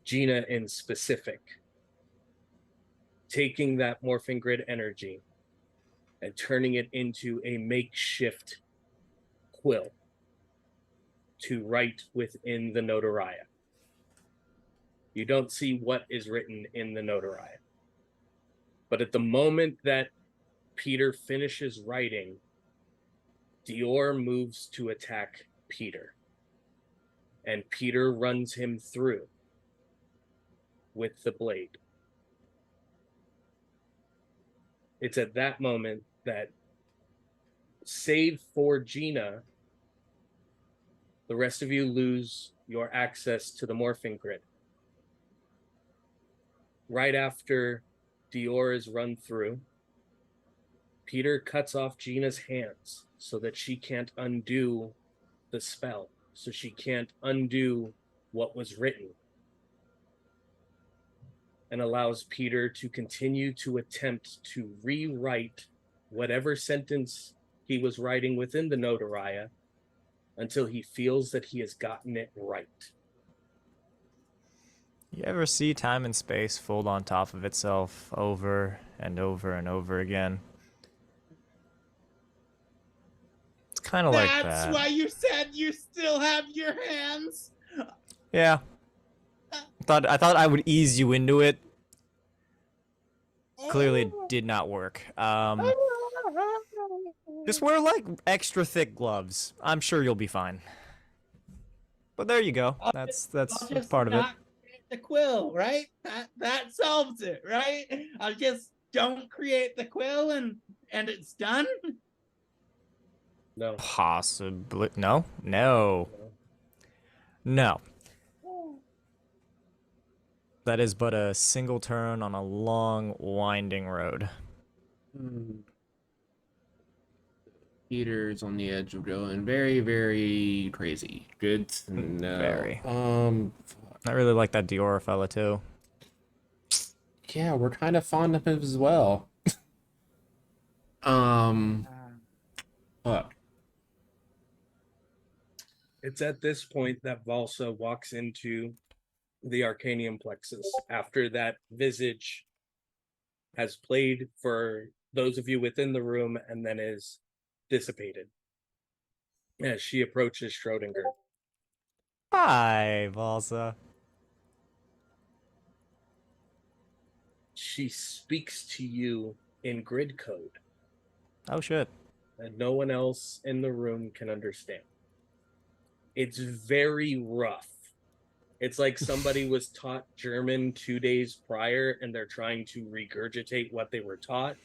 Gina in specific, taking that morphing grid energy and turning it into a makeshift quill to write within the Notariah. You don't see what is written in the Notariah. But at the moment that Peter finishes writing, Dior moves to attack Peter. And Peter runs him through with the blade. It's at that moment that, save for Gina, the rest of you lose your access to the morphing grid. Right after Dior is run through, Peter cuts off Gina's hands so that she can't undo the spell, so she can't undo what was written, and allows Peter to continue to attempt to rewrite whatever sentence he was writing within the Notariah until he feels that he has gotten it right. You ever see time and space fold on top of itself over and over and over again? It's kind of like that. That's why you said you still have your hands. Yeah. I thought I would ease you into it. Clearly it did not work. Just wear like extra thick gloves. I'm sure you'll be fine. But there you go. That's part of it. Not create the quill, right? That solves it, right? I'll just don't create the quill and it's done. No. Possibly. No. No. No. That is but a single turn on a long, winding road. Peter's on the edge of going very, very crazy. Good to know. Very. I really like that Dior fella too. Yeah, we're kind of fond of him as well. Fuck. It's at this point that Valsa walks into the Arcanium plexus after that visage has played for those of you within the room and then is dissipated as she approaches Schrodinger. Hi, Valsa. She speaks to you in grid code Oh shit. that no one else in the room can understand. It's very rough. It's like somebody was taught German 2 days prior and they're trying to regurgitate what they were taught,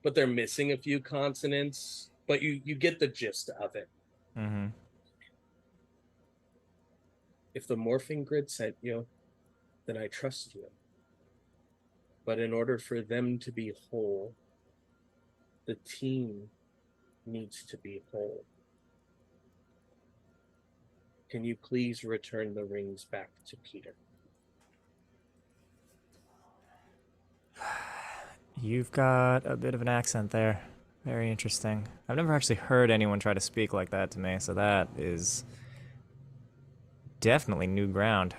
but they're missing a few consonants, but you get the gist of it. Mm-hmm. If the Morphing Grid sent you, then I trust you. But in order for them to be whole, the team needs to be whole. Can you please return the rings back to Peter? You've got a bit of an accent there. Very interesting. I've never actually heard anyone try to speak like that to me, so that is definitely new ground.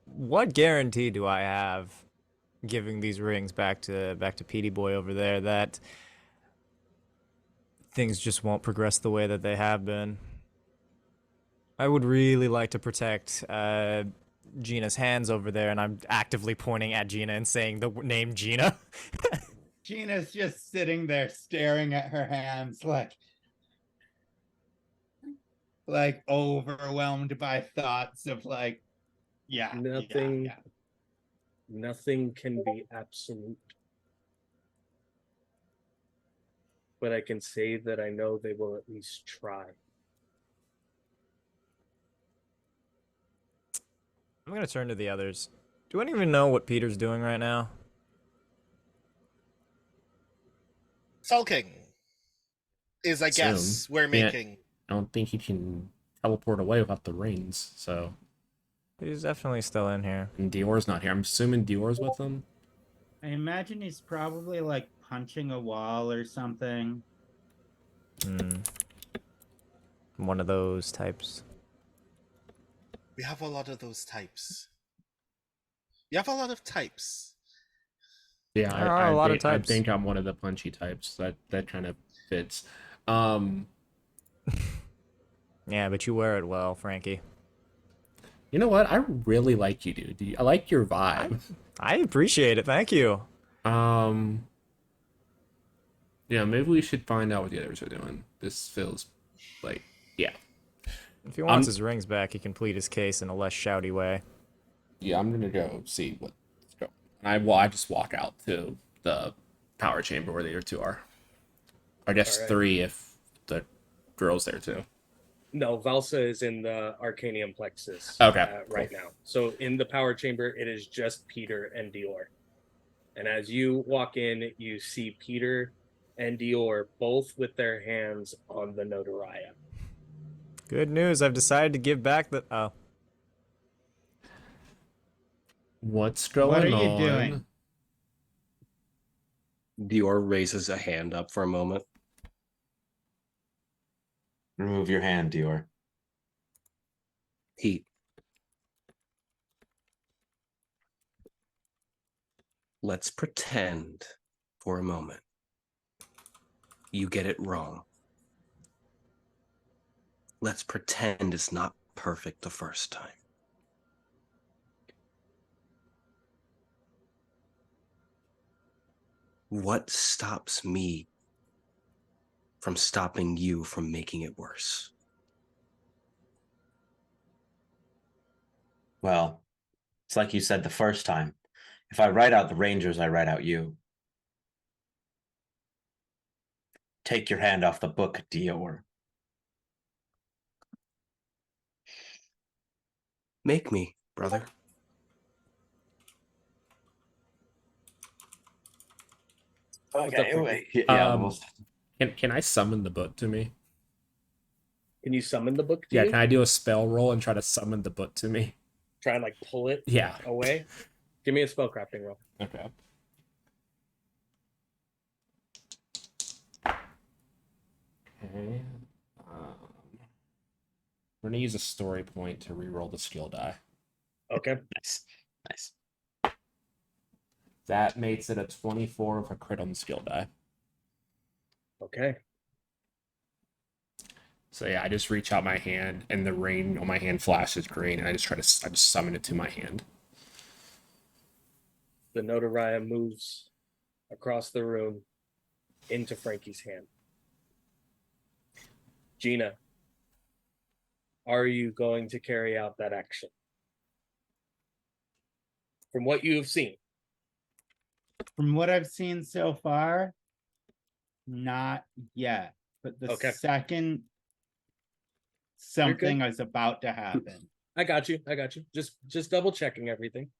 What guarantee do I have giving these rings back to Petey Boy over there that things just won't progress the way that they have been? I would really like to protect Gina's hands over there, and I'm actively pointing at Gina and saying the name Gina. Gina's just sitting there staring at her hands like overwhelmed by thoughts of like, Nothing can be absolute. But I can say that I know they will at least try. I'm gonna turn to the others. Do anyone even know what Peter's doing right now? Sulking is, I guess, Soon. we're Yeah. making. I don't think he can teleport away without the rings, so. He's definitely still in here. And Dior's not here. I'm assuming Dior's with him. I imagine he's probably like punching a wall or something. One of those types. We have a lot of those types. You have a lot of types. Yeah, There are a lot of I types. think I'm one of the punchy types. That kind of fits. Yeah, but you wear it well, Frankie. You know what? I really like you, dude. I like your vibe. I appreciate it. Thank you. Yeah, maybe we should find out what the others are doing. This feels like, yeah. If he wants his rings back, he can plead his case in a less shouty way. Yeah, I'm gonna go see what's going on. I just walk out to the power chamber where the other two are. I guess Alright. 3 if the girl's there too. No, Valsa is in the Arcanium plexus Okay, right now. So in the power chamber, it is just Peter and Dior. And as you walk in, you see Peter and Dior both with their hands on the Notaria. Good news, I've decided to give back the... Oh. What's going What are you on? doing? Dior raises a hand up for a moment. Remove your hand, Dior. Heat. Let's pretend for a moment you get it wrong. Let's pretend it's not perfect the first time. What stops me from stopping you from making it worse? Well, it's like you said the first time. If I write out the Rangers, I write out you. Take your hand off the book, Dior. Make me, brother. Okay, Frankie? Yeah, Can I summon the book to me? Can you summon the book to Yeah, you? can I do a spell roll and try to summon the book to me? Try and like pull it Yeah. away? Give me a spellcrafting roll. Okay. Okay. We're gonna use a story point to reroll the skill die. Okay. Nice. That makes it a 24 with a crit on the skill die. Okay. So yeah, I just reach out my hand, and the ring on my hand flashes green, and I just summon it to my hand. The Notaria moves across the room into Frankie's hand. Gina, are you going to carry out that action? From what you have seen. From what I've seen so far, not yet. But the Okay. second something is about to happen. I got you. Just double checking everything.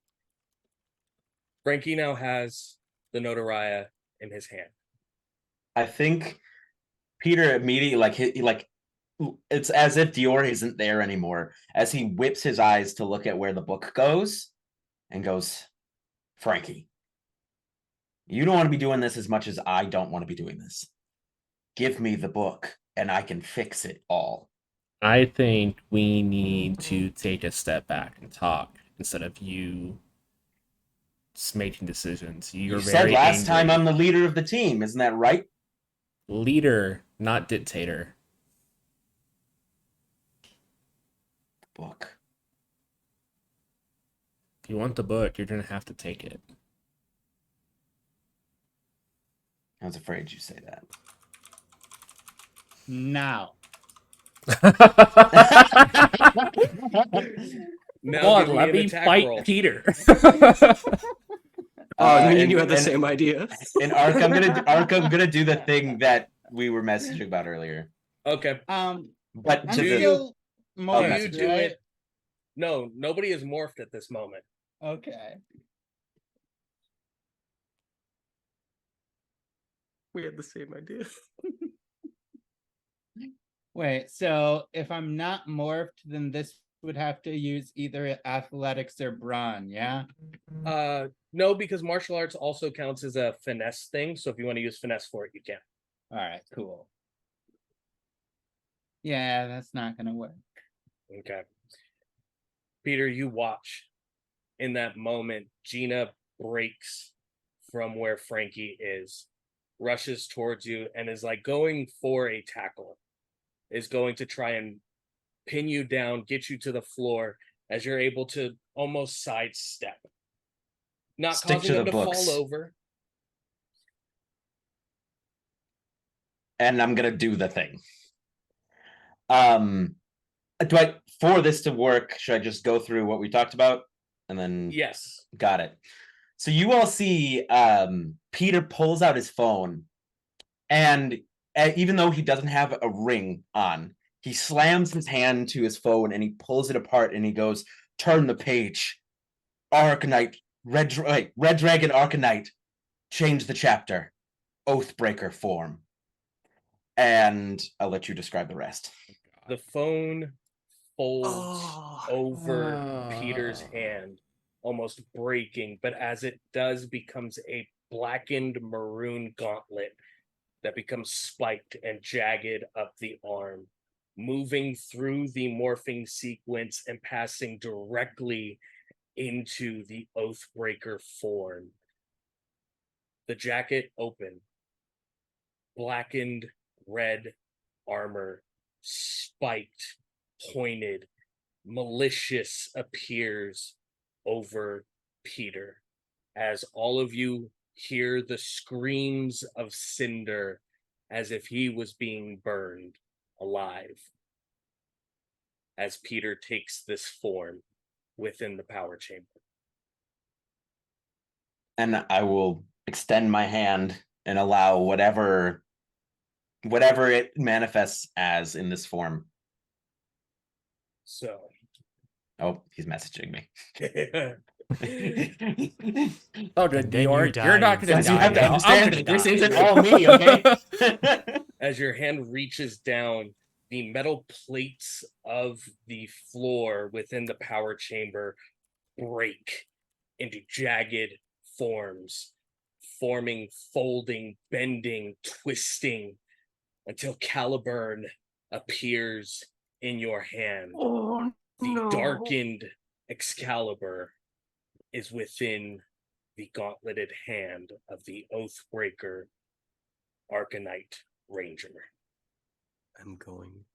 Frankie now has the Notaria in his hand. I think Peter immediately it's as if Dior isn't there anymore, as he whips his eyes to look at where the book goes and goes, Frankie, you don't want to be doing this as much as I don't want to be doing this. Give me the book and I can fix it all. I think we need to take a step back and talk instead of you just making decisions. You said very last time angry. I'm the leader of the team, isn't that right? Leader, not dictator. Book. If you want the book, you're gonna have to take it. I was afraid you'd say that. Now. Now Come on, give let an me attack fight roll. Peter. Oh, me and you had the same idea. In Arc, I'm gonna do the thing that we were messaging about earlier. Okay. But I'm to the still more Do that's you do right? it? No, nobody is morphed at this moment. Okay. We had the same idea. Wait, so if I'm not morphed, then this would have to use either athletics or brawn, yeah? No, because martial arts also counts as a finesse thing. So if you want to use finesse for it, you can. All right, cool. Yeah, that's not gonna work. Okay. Peter, you watch. In that moment, Gina breaks from where Frankie is, rushes towards you, and is like going for a tackle. Is going to try and pin you down, get you to the floor as you're able to almost sidestep. Not Stick causing to them the to books. fall over. And I'm gonna do the thing. For this to work, should I just go through what we talked about? And then Yes. got it. So you all see Peter pulls out his phone, and even though he doesn't have a ring on, he slams his hand to his phone and he pulls it apart and he goes, turn the page. ArcaKnight, Red Dragon ArcaKnight, change the chapter. Oathbreaker form. And I'll let you describe the rest. The phone folds over Peter's hand, almost breaking, but as it does, becomes a blackened maroon gauntlet that becomes spiked and jagged up the arm, moving through the morphing sequence and passing directly into the Oathbreaker form. The jacket open, blackened red armor, spiked, pointed, malicious appears over Peter as all of you hear the screams of Cinder as if he was being burned alive as Peter takes this form within the power chamber. And I will extend my hand and allow whatever whatever it manifests as in this form. So Oh, he's messaging me. Oh, good, Then Dior. you die You're not in gonna Guys, you die have to now. I'm understand gonna that this die. isn't all me, okay? as your hand reaches down, the metal plates of the floor within the power chamber break into jagged forms, forming, folding, bending, twisting, until Caliburn appears in your hand. Oh The no! darkened Excalibur is within the gauntleted hand of the Oathbreaker ArcaKnight Ranger. I'm going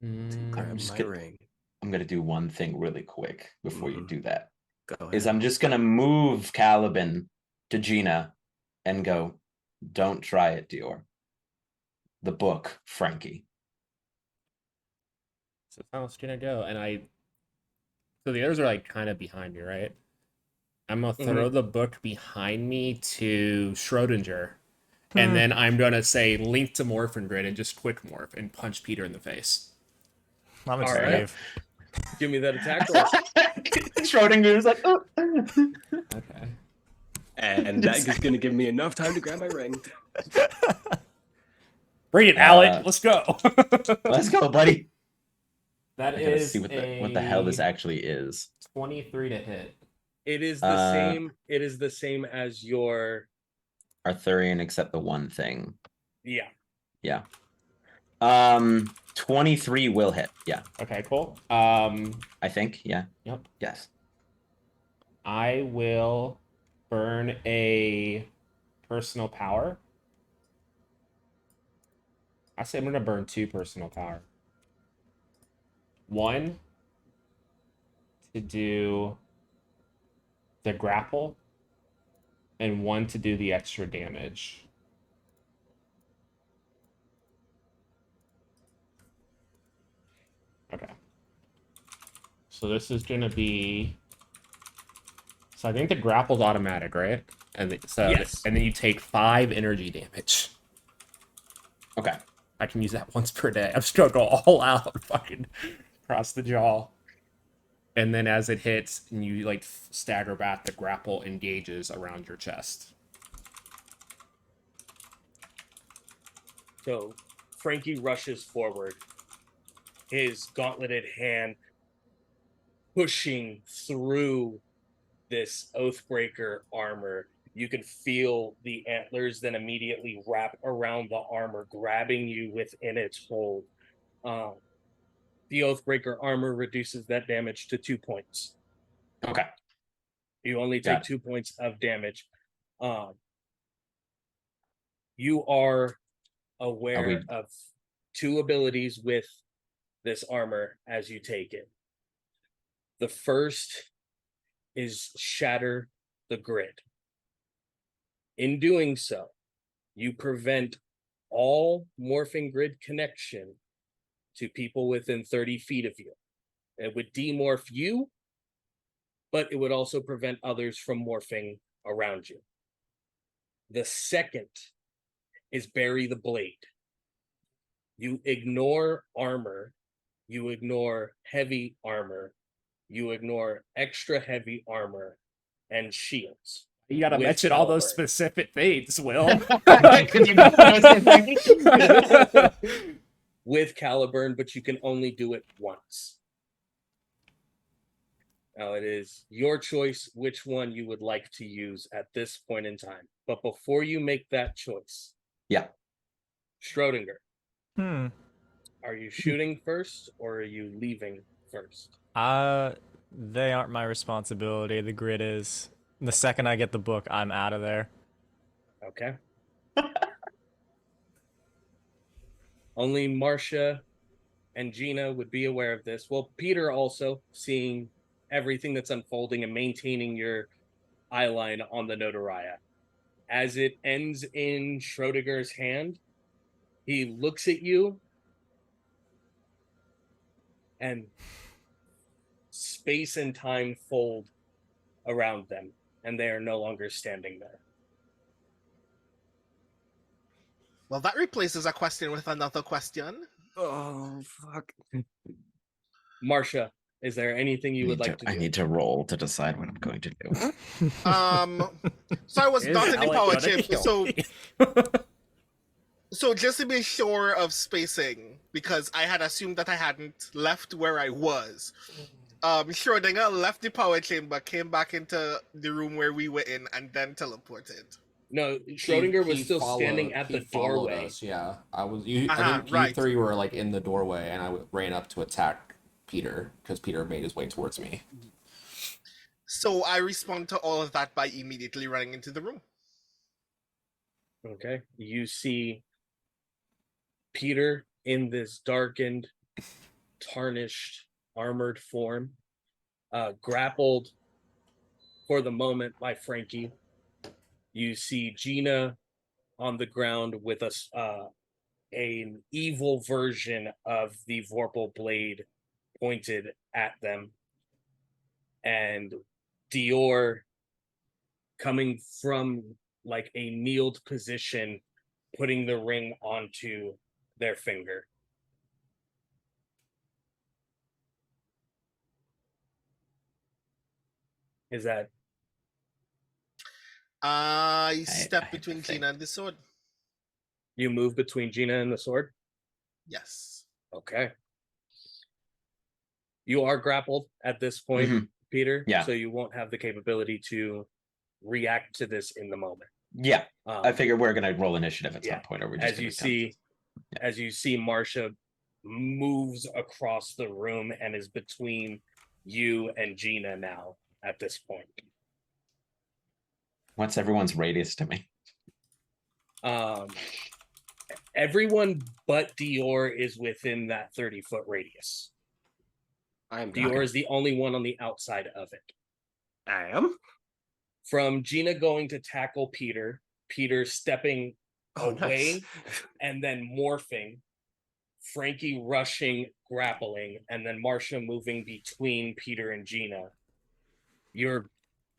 to Mm, grab just my gonna- ring. I'm gonna do one thing really quick before you Mhm. do that. Go Is ahead. I'm just gonna move Caliban to Gina and go, don't try it, Dior. The book, Frankie. So how else can I go? So the others are like kind of behind me, right? I'm gonna throw the book behind me to Schrodinger, and then I'm gonna say link to Morphing Grid and just quick morph and punch Peter in the face. I'm a All right. brave. Give me that attack roll. Schrodinger's like, oh. Okay. And that is going to give me enough time to grab my ring. Bring it, Alec. Let's go. Let's go, buddy. That I gotta is see what the hell this actually is. 23 to hit. It is the same. It is the same as your. Arthurian, except the one thing. Yeah. Yeah. 23 will hit. Yeah, Okay, cool. I think. Yeah. Yep. Yes. I will burn a personal power. I say I'm gonna burn 2 personal power. 1 to do the grapple, and 1 to do the extra damage. Okay. So this is gonna be. So I think the grapple's automatic, right? And Yes. and then you take 5 energy damage. Okay. I can use that once per day. I'm just gonna go all out, fucking across the jaw. And then as it hits, and you like stagger back, the grapple engages around your chest. So Frankie rushes forward, his gauntleted hand pushing through this Oathbreaker armor. You can feel the antlers then immediately wrap around the armor, grabbing you within its hold. The Oathbreaker armor reduces that damage to 2 points. Okay. You only Got take 2 points of damage. You are aware of 2 abilities with this armor as you take it. The first is Shatter the Grid. In doing so, you prevent all Morphing Grid connection to people within 30 feet of you. It would demorph you, but it would also prevent others from morphing around you. The second is Bury the Blade. You ignore armor, you ignore heavy armor, you ignore extra heavy armor and shields. You gotta With mention all those Caliburn. specific things, Will. With Caliburn, but you can only do it once. Now it is your choice which one you would like to use at this point in time. But before you make that choice, Yeah. Schrodinger, Hmm. are you shooting first or are you leaving first? They aren't my responsibility. The grid is. The second I get the book, I'm out of there. Okay. Only Marcia and Gina would be aware of this. Well, Peter also, seeing everything that's unfolding and maintaining your eye line on the Notaria. As it ends in Schrodinger's hand, he looks at you and space and time fold around them, and they are no longer standing there. Well, that replaces a question with another question. Oh fuck! Marcia, is there anything you would like to do? I need to roll to decide what I'm going to do. So I was Is not in the Alec power gonna chamber, kill so me? so just to be sure of spacing, because I had assumed that I hadn't left where I was. Schrodinger left the power chamber, came back into the room where we were in, and then teleported. No, Schrodinger was He still standing followed- at he the followed doorway. us, yeah, I was. I Uh-huh, think right. you three were like in the doorway, and I ran up to attack Peter because Peter made his way towards me. So I respond to all of that by immediately running into the room. Okay. You see Peter in this darkened, tarnished, armored form, grappled for the moment by Frankie. You see Gina on the ground with an evil version of the Vorpal blade pointed at them. And Dior coming from like a kneeled position, putting the ring onto their finger. Is that I I step have to between think. Gina and the sword. you move between Gina and the sword? Yes. Okay. You are grappled at this point, Mhm. Peter. Yeah. So you won't have the capability to react to this in the moment. Yeah, I Um, figure we're gonna roll initiative at yeah, some point, or we're just as you see Marcia moves across the room and is between you and Gina now at this point. What's everyone's radius to me? Everyone but Dior is within that 30-foot radius. I'm Dior is the only one on the outside of it. I am. From Gina going to tackle Peter, Peter stepping Oh, away nice. and then morphing, Frankie rushing, grappling, and then Marcia moving between Peter and Gina. You're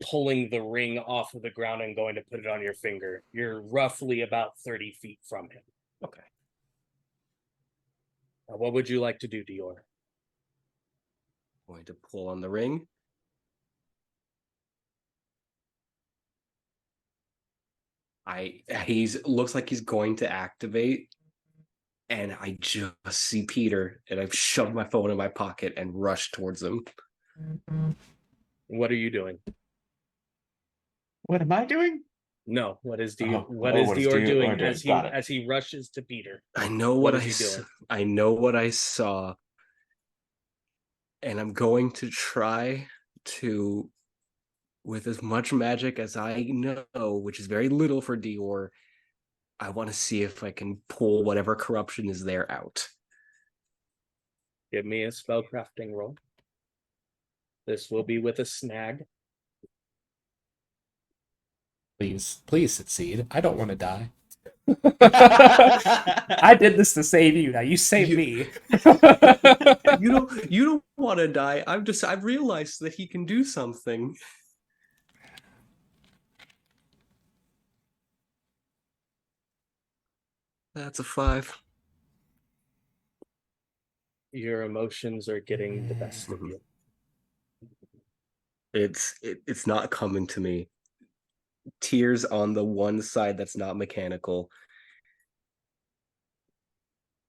pulling the ring off of the ground and going to put it on your finger. You're roughly about 30 feet from him. Okay. What would you like to do, Dior? Going to pull on the ring. He's looks like he's going to activate, and I just see Peter, and I've shoved my phone in my pocket and rushed towards him. What are you doing? What am I doing? No, what is Dior? Oh, what oh, is what is Dior Dior doing doing? Got it. as he rushes to Peter? I know What what, is he doing? I know what I saw, and I'm going to try to, with as much magic as I know, which is very little for Dior, I want to see if I can pull whatever corruption is there out. Give me a spellcrafting roll. This will be with a snag. Please succeed. I don't want to die. I did this to save you. Now you save me. You don't want to die. I've realized that he can do something. That's a 5. Your emotions are getting the best of you. It's not coming to me. Tears on the one side that's not mechanical.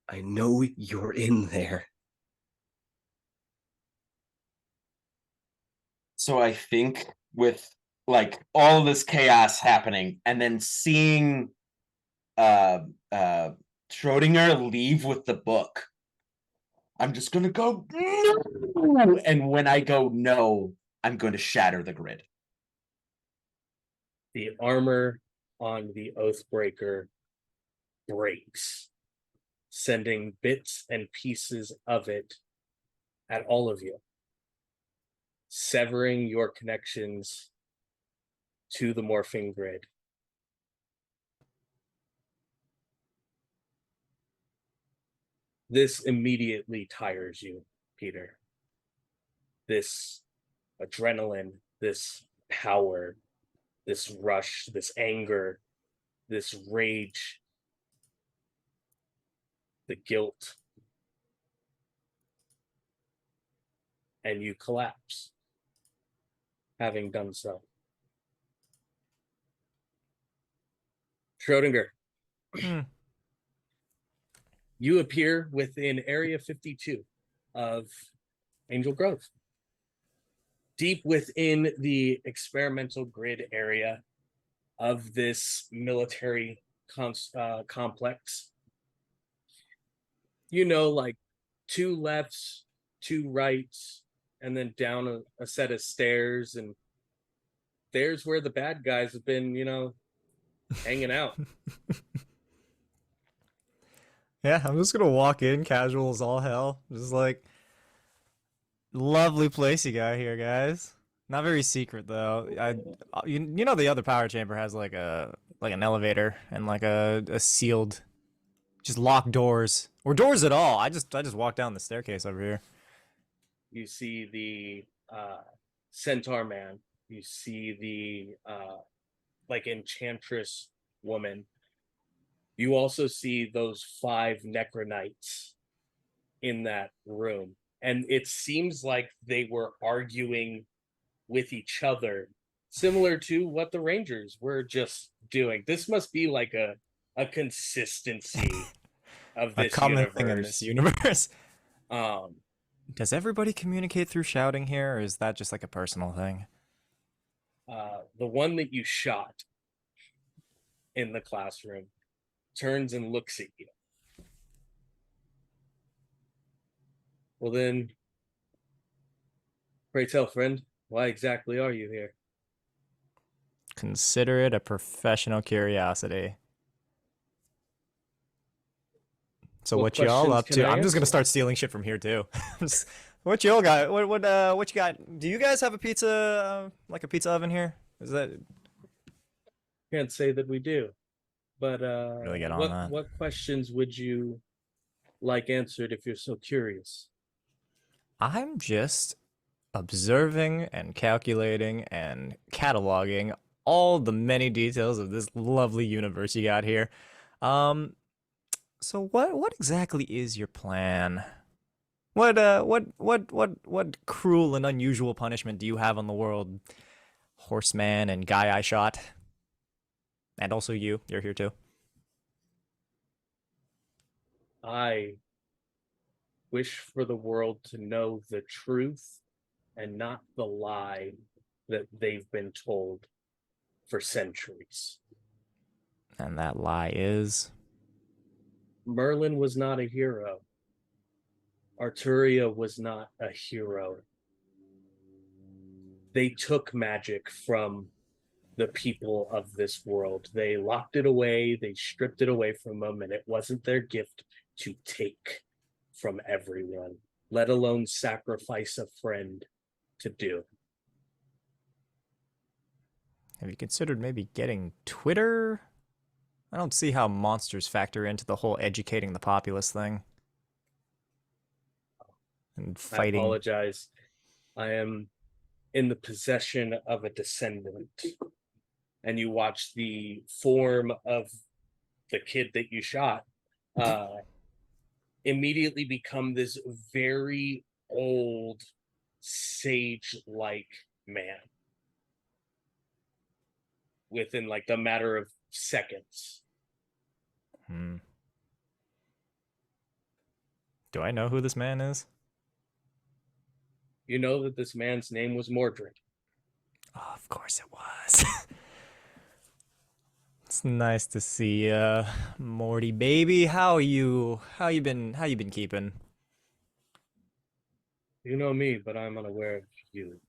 I know you're in there. So I think with like all this chaos happening, and then seeing Schrodinger leave with the book, I'm just gonna go no! And when I go no, I'm going to shatter the grid. The armor on the Oathbreaker breaks, sending bits and pieces of it at all of you, severing your connections to the Morphing Grid. This immediately tires you, Peter. This adrenaline, this power, this rush, this anger, this rage, the guilt, and you collapse, having done so. Schrodinger, Hmm. you appear within Area 52 of Angel Grove, deep within the experimental grid area of this military complex. You know, like 2 lefts, 2 rights, and then down a set of stairs, and there's where the bad guys have been, hanging out. Yeah, I'm just gonna walk in, casual as all hell. Just like, lovely place you got here, guys. Not very secret though. You know the other power chamber has like an elevator and like a sealed, just locked doors or doors at all. I just walked down the staircase over here. You see the centaur man. You see the like enchantress woman. You also see those 5 necroknights in that room, and it seems like they were arguing with each other, similar to what the Rangers were just doing. This must be like a consistency of A this common thing in this universe. Um, Does everybody communicate through shouting here, or is that just like a personal thing? the one that you shot in the classroom turns and looks at you. Well then, pray tell, friend, why exactly are you here? Consider it a professional curiosity. So what y'all questions up can to? I I'm just gonna answer? start stealing shit from here too. What y'all got? What you got? Do you guys have a pizza, like a pizza oven here? Is that Can't say that we do, but really get on what that? what questions would you like answered if you're so curious? I'm just observing and calculating and cataloging all the many details of this lovely universe you got here. So what exactly is your plan? What cruel and unusual punishment do you have on the world, horseman and guy I shot? And also you're here too. I wish for the world to know the truth and not the lie that they've been told for centuries. And that lie is Merlin was not a hero. Arturia was not a hero. They took magic from the people of this world. They locked it away, they stripped it away from them, and it wasn't their gift to take from everyone, let alone sacrifice a friend to do. have you considered maybe getting Twitter? I don't see how monsters factor into the whole educating the populace thing. And I fighting. apologize. I am in the possession of a descendant. And you watch the form of the kid that you shot immediately become this very old, sage-like man within like the matter of seconds. Do I know who this man is? You know that this man's name was Mordred. Oh, of course it was. It's nice to see Morty baby. How you been keeping? You know me, but I'm unaware of you.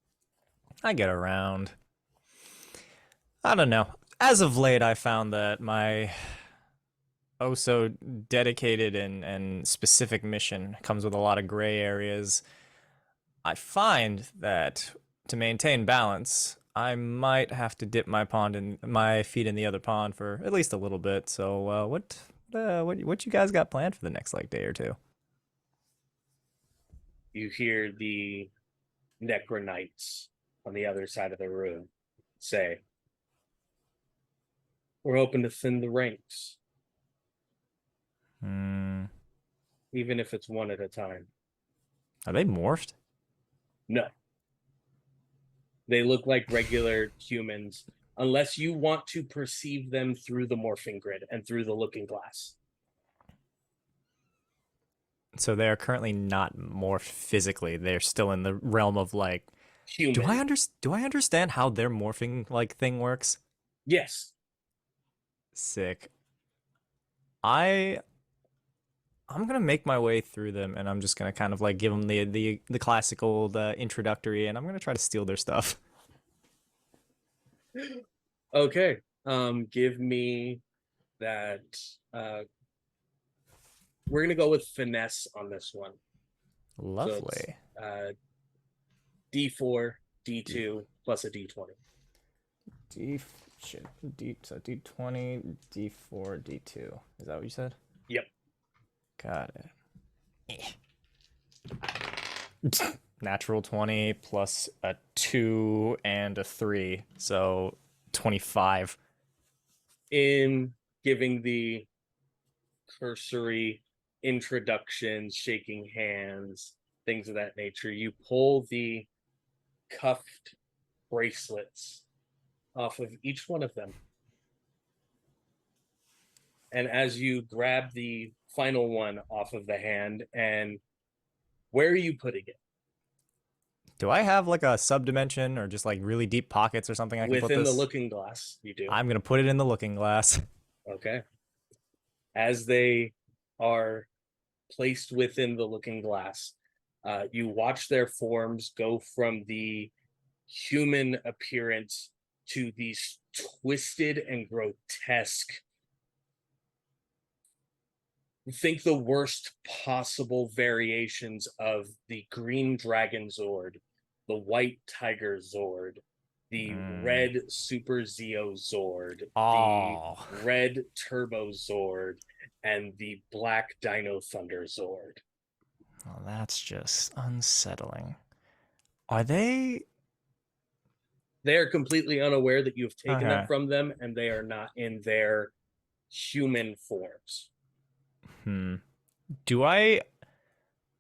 I get around. I don't know. As of late, I found that my oh so dedicated and specific mission comes with a lot of gray areas. I find that to maintain balance, I might have to dip my feet in the other pond for at least a little bit. So, what you guys got planned for the next like day or two? You hear the necroknights on the other side of the room say, "We're hoping to thin the ranks." even if it's one at a time. Are they morphed? No. They look like regular humans, unless you want to perceive them through the morphing grid and through the looking glass. So they are currently not morphed physically. They're still in the realm of like. Human. Do I understand how their morphing like thing works? Yes. Sick. I'm gonna make my way through them, and I'm just gonna kind of like give them the classical introductory, and I'm gonna try to steal their stuff. Okay. Give me that. We're gonna go with finesse on this one. Lovely. So D4, D2 plus a D20. So D20, D4, D2. Is that what you said? Yep. Got it. Natural 20 plus a 2 and a 3, so 25. In giving the cursory introductions, shaking hands, things of that nature, you pull the cuffed bracelets off of each one of them. And as you grab the final one off of the hand, and where are you putting it? Do I have like a subdimension or just like really deep pockets or something I can put Within this? the looking glass, you do. I'm gonna put it in the looking glass. Okay. As they are placed within the looking glass, you watch their forms go from the human appearance to these twisted and grotesque. Think the worst possible variations of the green dragon Zord, the white tiger Zord, the red Super Zeo Zord, the red Turbo Zord, and the black Dino Thunder Zord. Oh, that's just unsettling. Are they? They are completely unaware that you've taken that Okay. from them, and they are not in their human forms. Do I?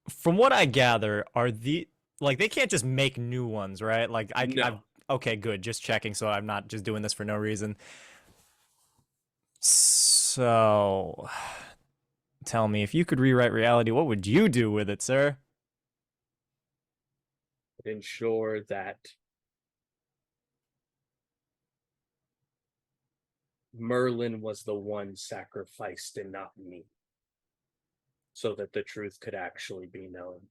From what I gather, are the like they can't just make new ones, right? Like No. okay, good. Just checking, so I'm not just doing this for no reason. So, tell me, if you could rewrite reality, what would you do with it, sir? Ensure that Merlin was the one sacrificed and not me, so that the truth could actually be known.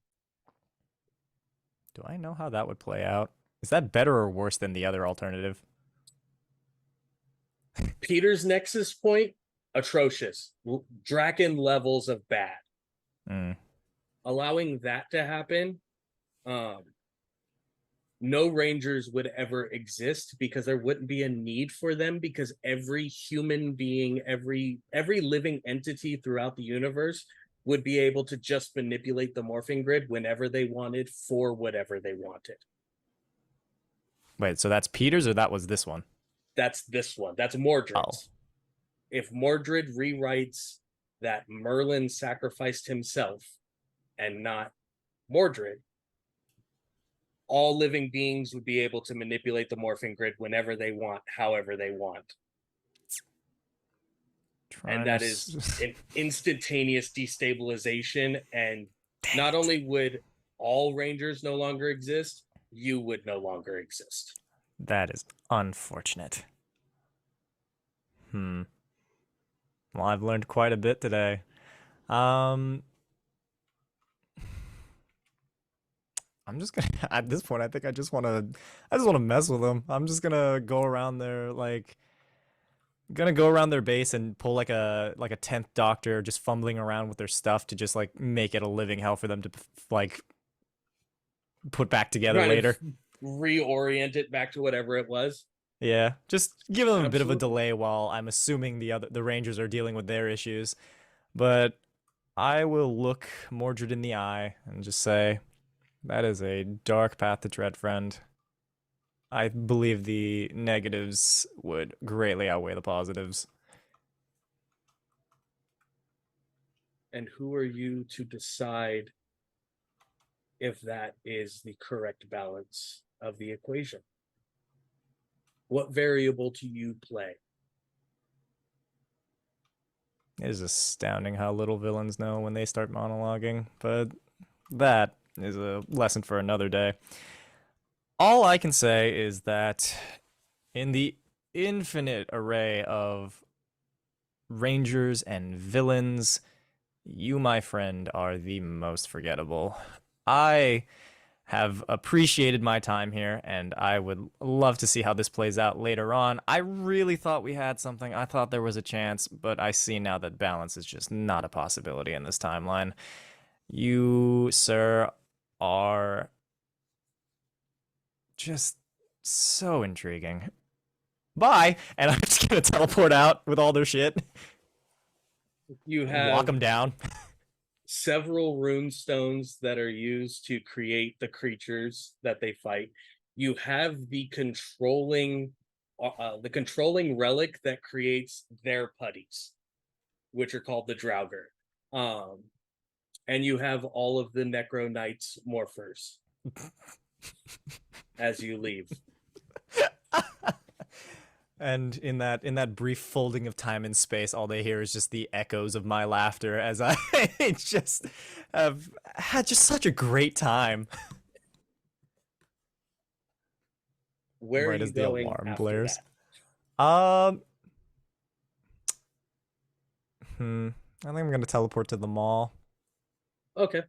Do I know how that would play out? Is that better or worse than the other alternative? Peter's Nexus point, atrocious. Draken levels of bad. Allowing that to happen, no Rangers would ever exist because there wouldn't be a need for them, because every human being, every living entity throughout the universe would be able to just manipulate the morphing grid whenever they wanted for whatever they wanted. Wait, so that's Peter's or that was this one? That's this one. That's Mordred's. If Mordred rewrites that Merlin sacrificed himself and not Mordred, all living beings would be able to manipulate the morphing grid whenever they want, however they want. And that is an instantaneous destabilization, and not only would all Rangers no longer exist, you would no longer exist. That is unfortunate. Well, I've learned quite a bit today. I'm just gonna at this point I think I just wanna mess with them. I'm just gonna go around their base and pull like a 10th doctor, just fumbling around with their stuff to just like make it a living hell for them to like put back together later. Reorient it back to whatever it was. Yeah, just give them a bit of a delay while I'm assuming the Rangers are dealing with their issues. But I will look Mordred in the eye and just say, that is a dark path to tread, friend. I believe the negatives would greatly outweigh the positives. And who are you to decide if that is the correct balance of the equation? What variable do you play? It is astounding how little villains know when they start monologuing, but that is a lesson for another day. All I can say is that in the infinite array of rangers and villains, you, my friend, are the most forgettable. I have appreciated my time here, and I would love to see how this plays out later on. I really thought we had something. I thought there was a chance, but I see now that balance is just not a possibility in this timeline. You, sir, are just so intriguing. Bye! And I'm just gonna teleport out with all their shit. You Lock have them down. several rune stones that are used to create the creatures that they fight. You have the controlling relic that creates their putties, which are called the Draugr. And you have all of the Necro Knights morphers as you leave. And in that brief folding of time and space, all they hear is just the echoes of my laughter as I just have had just such a great time. Where Right are as you the going alarm after blares. that? I think I'm gonna teleport to the mall. Okay.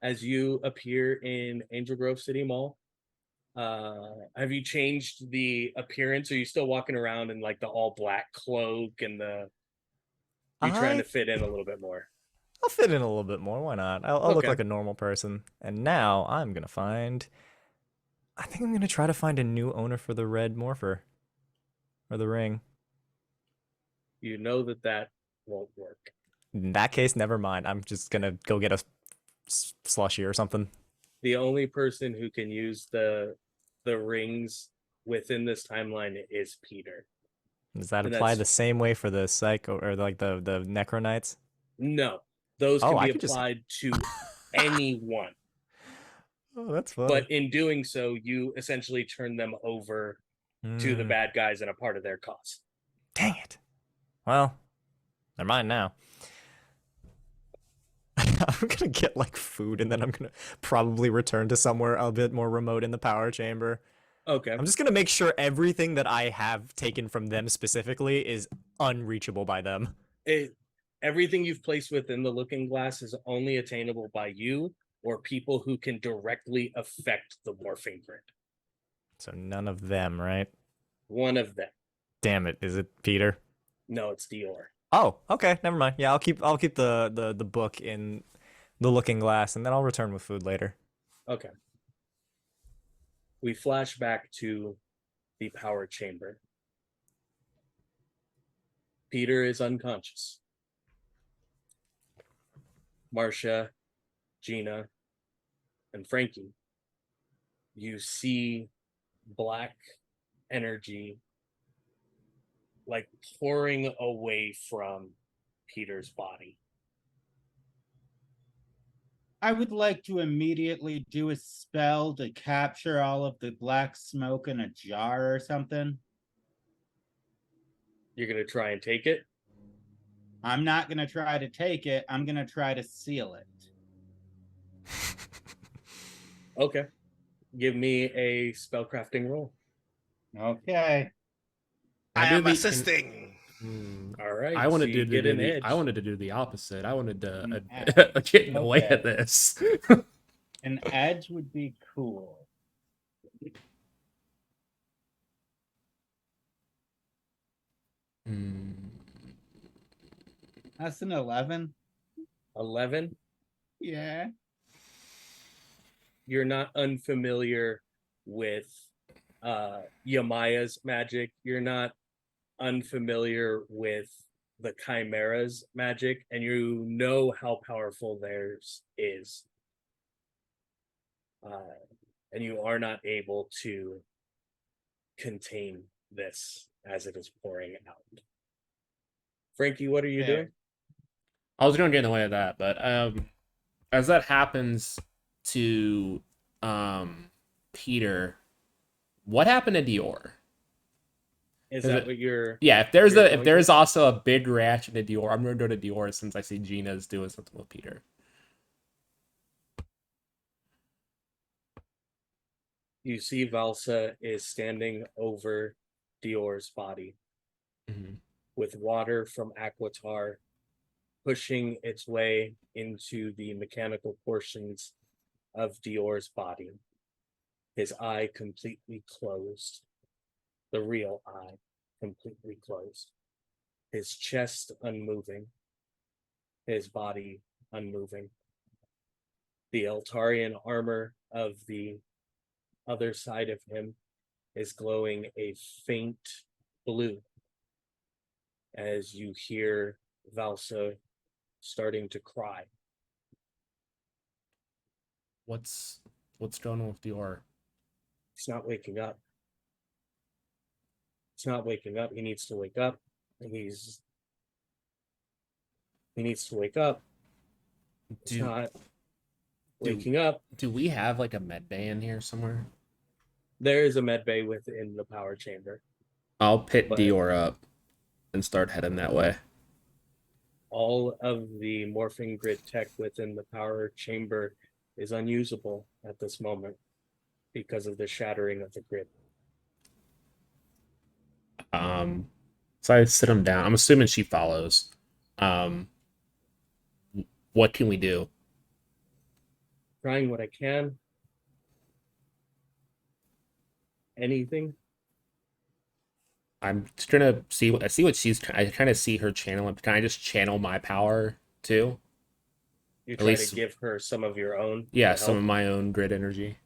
As you appear in Angel Grove City Mall, have you changed the appearance? Are you still walking around in like the all black cloak and the? You trying to fit in a little bit more? I'll fit in a little bit more. Why not? I'll look Okay. like a normal person. And now I'm gonna find. I think I'm gonna try to find a new owner for the red morpher, or the ring. You know that won't work. In that case, never mind. I'm just gonna go get a slushy or something. The only person who can use the rings within this timeline is Peter. Does that And apply that's the same way for the psycho or like the necronites? no. Those Oh, can I be could just- applied to anyone. Oh, that's funny. But in doing so, you essentially turn them over to the bad guys and a part of their cause. Dang it. Well, they're mine now. I'm gonna get like food and then I'm gonna probably return to somewhere a bit more remote in the power chamber. Okay. I'm just gonna make sure everything that I have taken from them specifically is unreachable by them. Everything you've placed within the looking glass is only attainable by you or people who can directly affect the morphing grid. So none of them, right? One of them. Damn it, is it Peter? No, it's Dior. Oh, okay, never mind. Yeah, I'll keep the book in the looking glass and then I'll return with food later. Okay. We flash back to the power chamber. Peter is unconscious. Marcia, Gina, and Frankie, you see black energy like pouring away from Peter's body. I would like to immediately do a spell to capture all of the black smoke in a jar or something. You're going to try and take it? I'm not going to try to take it. I'm going to try to seal it. Okay. Give me a spellcrafting roll. Okay. I do am the- assisting. All right. I wanted so you to get do an the edge. I wanted to do the opposite. I wanted to An get in the way Okay. of this. An edge would be cool. That's an 11. 11. Yeah. You're not unfamiliar with Yamaya's magic. You're not unfamiliar with the Chimera's magic, and you know how powerful theirs is. And you are not able to contain this as it is pouring out. Frankie, what are you Okay. doing? I was going to get in the way of that, but as that happens to Peter, what happened to Dior? Is that what you're? Yeah, if going there's to? also a big reaction to Dior, I'm gonna go to Dior since I see Gina's doing something with Peter. You see Valsa is standing over Dior's body Mhm. with water from Aquatar pushing its way into the mechanical portions of Dior's body. His eye completely closed. The real eye completely closed. His chest unmoving. His body unmoving. The Eltarian armor of the other side of him is glowing a faint blue as you hear Valsa starting to cry. What's going on with Dior? He's not waking up. He's not waking up. He needs to wake up. He needs to wake up. He's not waking up. Do we have like a med bay in here somewhere? There is a med bay within the power chamber. I'll pit But- Dior up and start heading that way. All of the morphing grid tech within the power chamber is unusable at this moment because of the shattering of the grid. So I sit him down. I'm assuming she follows. What can we do? Trying what I can. Anything. I'm just trying to see what she's. I kind of see her channel. Can I just channel my power too? You At try least- to give her some of your own. Yeah, to some help. of my own grid energy.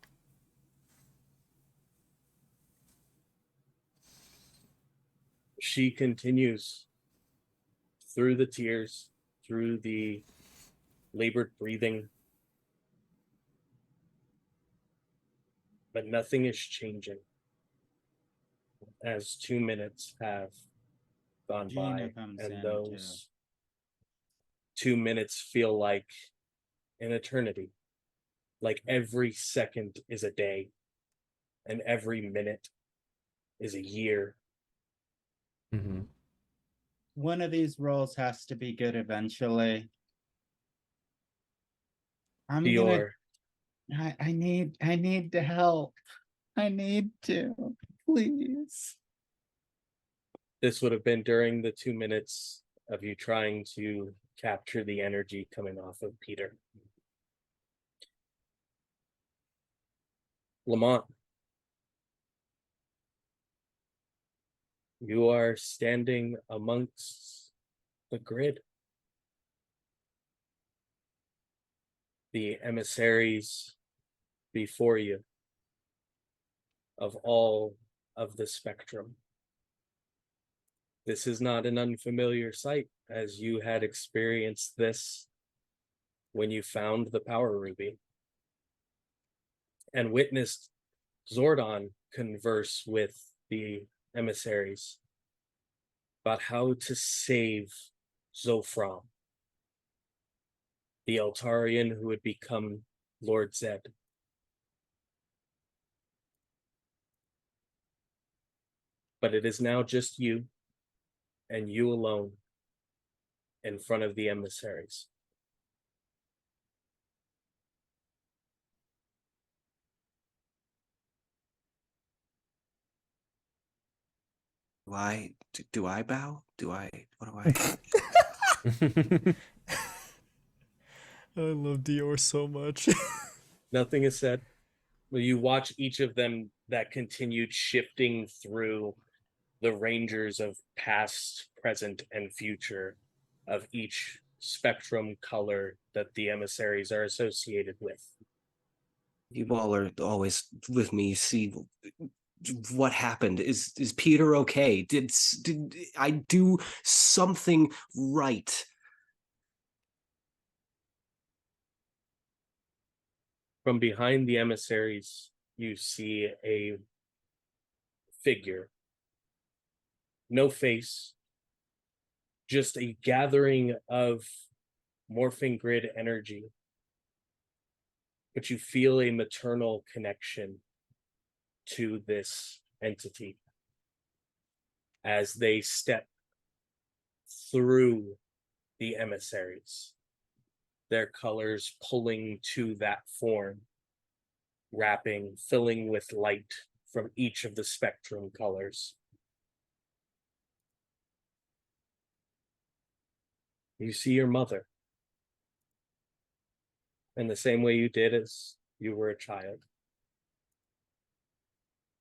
She continues through the tears, through the labored breathing. But nothing is changing. As 2 minutes have gone Gina by, comes and in, those 2 minutes feel like an eternity. Like every second is a day, and every minute is a year. Mm-hmm. One of these roles has to be good eventually. Dior, I need to help. I need to, please. this would have been during the 2 minutes of you trying to capture the energy coming off of Peter. Lamont, you are standing amongst the grid. The emissaries before you of all of the spectrum. This is not an unfamiliar sight, as you had experienced this when you found the power ruby and witnessed Zordon converse with the emissaries about how to save Zofram, the Eltarian who would become Lord Zed. But it is now just you and you alone in front of the emissaries. Do I bow? What do I? I love Dior so much. Nothing is said. You watch each of them that continued shifting through the rangers of past, present, and future of each spectrum color that the emissaries are associated with. You all are always with me. See what happened. Is Peter okay? Did I do something right? From behind the emissaries, you see a figure. No face, just a gathering of morphing grid energy, but you feel a maternal connection to this entity as they step through the emissaries, their colors pulling to that form, wrapping, filling with light from each of the spectrum colors. You see your mother in the same way you did as you were a child.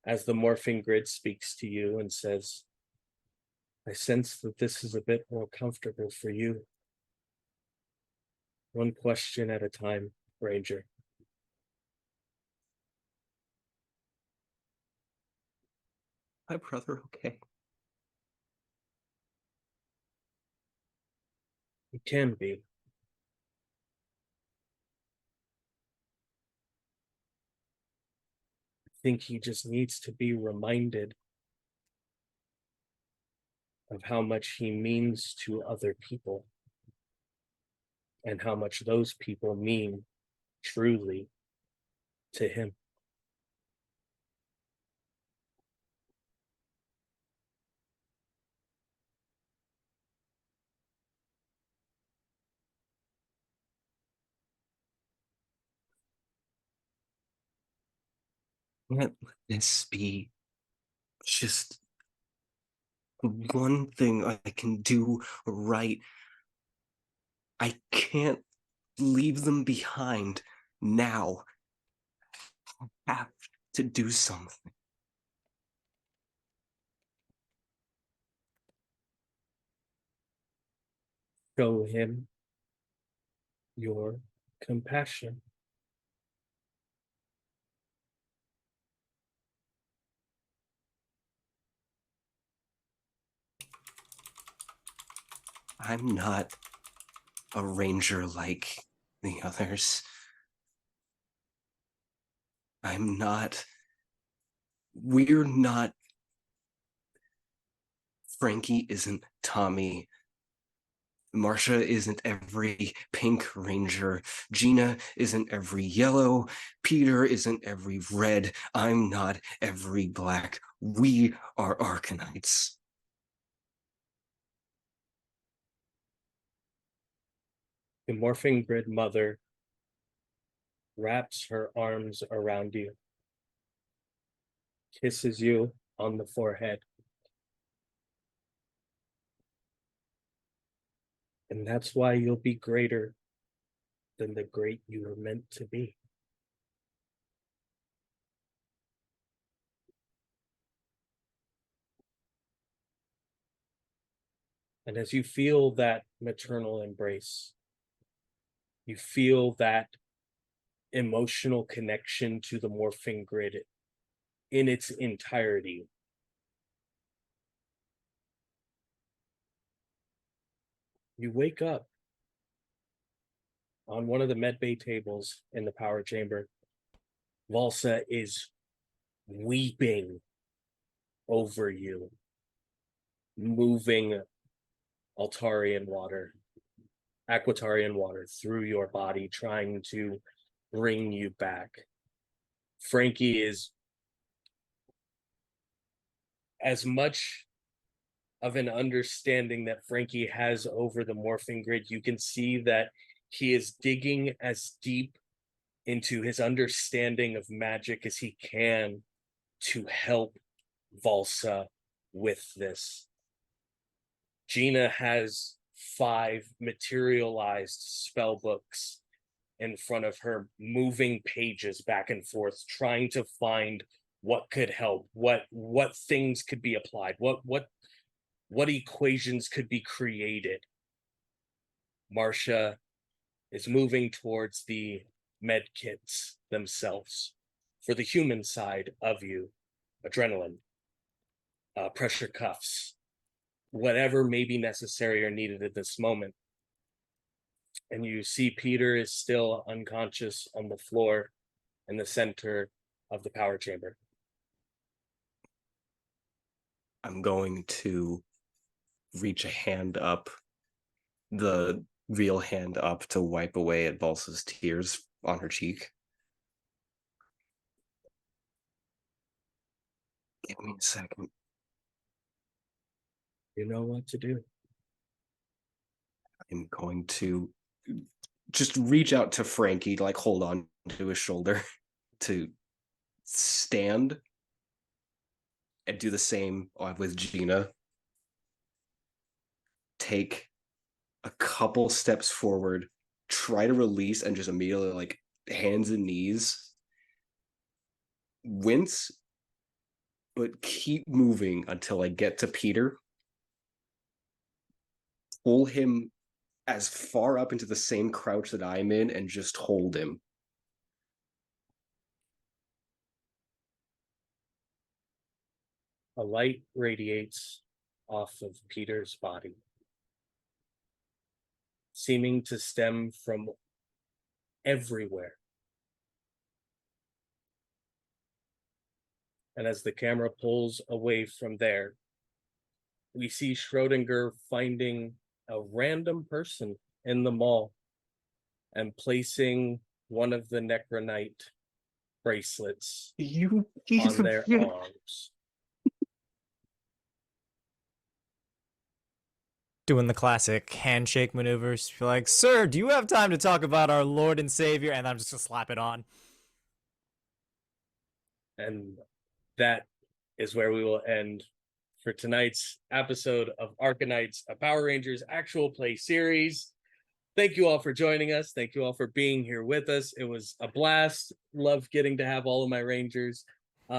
As the morphing grid speaks to you and says, I sense that this is a bit more comfortable for you. One question at a time, Ranger. My brother okay? It can be. I think he just needs to be reminded of how much he means to other people and how much those people mean truly to him. Let this be just one thing I can do right. I can't leave them behind now. I have to do something. Show him your compassion. I'm not a ranger like the others. I'm not. We're not. Frankie isn't Tommy. Marcia isn't every pink ranger. Gina isn't every yellow. Peter isn't every red. I'm not every black. We are ArcaKnights. The morphing grid mother wraps her arms around you, kisses you on the forehead. And that's why you'll be greater than the great you were meant to be. And as you feel that maternal embrace, you feel that emotional connection to the morphing grid in its entirety. You wake up on one of the medbay tables in the power chamber. Valsa is weeping over you, moving Altarian water, Aquatarian water through your body, trying to bring you back. Frankie is as much of an understanding that Frankie has over the morphing grid. You can see that he is digging as deep into his understanding of magic as he can to help Valsa with this. Gina has 5 materialized spell books in front of her, moving pages back and forth, trying to find what could help, what things could be applied, what equations could be created. Marcia is moving towards the med kits themselves for the human side of you. Adrenaline, pressure cuffs, whatever may be necessary or needed at this moment. And you see Peter is still unconscious on the floor in the center of the power chamber. I'm going to reach a hand up. The real hand up to wipe away at Valsa's tears on her cheek. Give me a second. You know what to do. I'm going to just reach out to Frankie to like hold on to his shoulder to stand and do the same with Gina. Take a couple steps forward, try to release, and just immediately like hands and knees. Wince, but keep moving until I get to Peter. Pull him as far up into the same crouch that I'm in and just hold him. A light radiates off of Peter's body, seeming to stem from everywhere. And as the camera pulls away from there, we see Schrodinger finding a random person in the mall and placing one of the Necronite bracelets You piece on of their shit. arms. Doing the classic handshake maneuvers. You're like, sir, do you have time to talk about our Lord and Savior? And I'm just gonna slap it on. And that is where we will end for tonight's episode of ArcaKnights, a Power Rangers actual play series. Thank you all for joining us. Thank you all for being here with us. It was a blast. Love getting to have all of my Rangers. We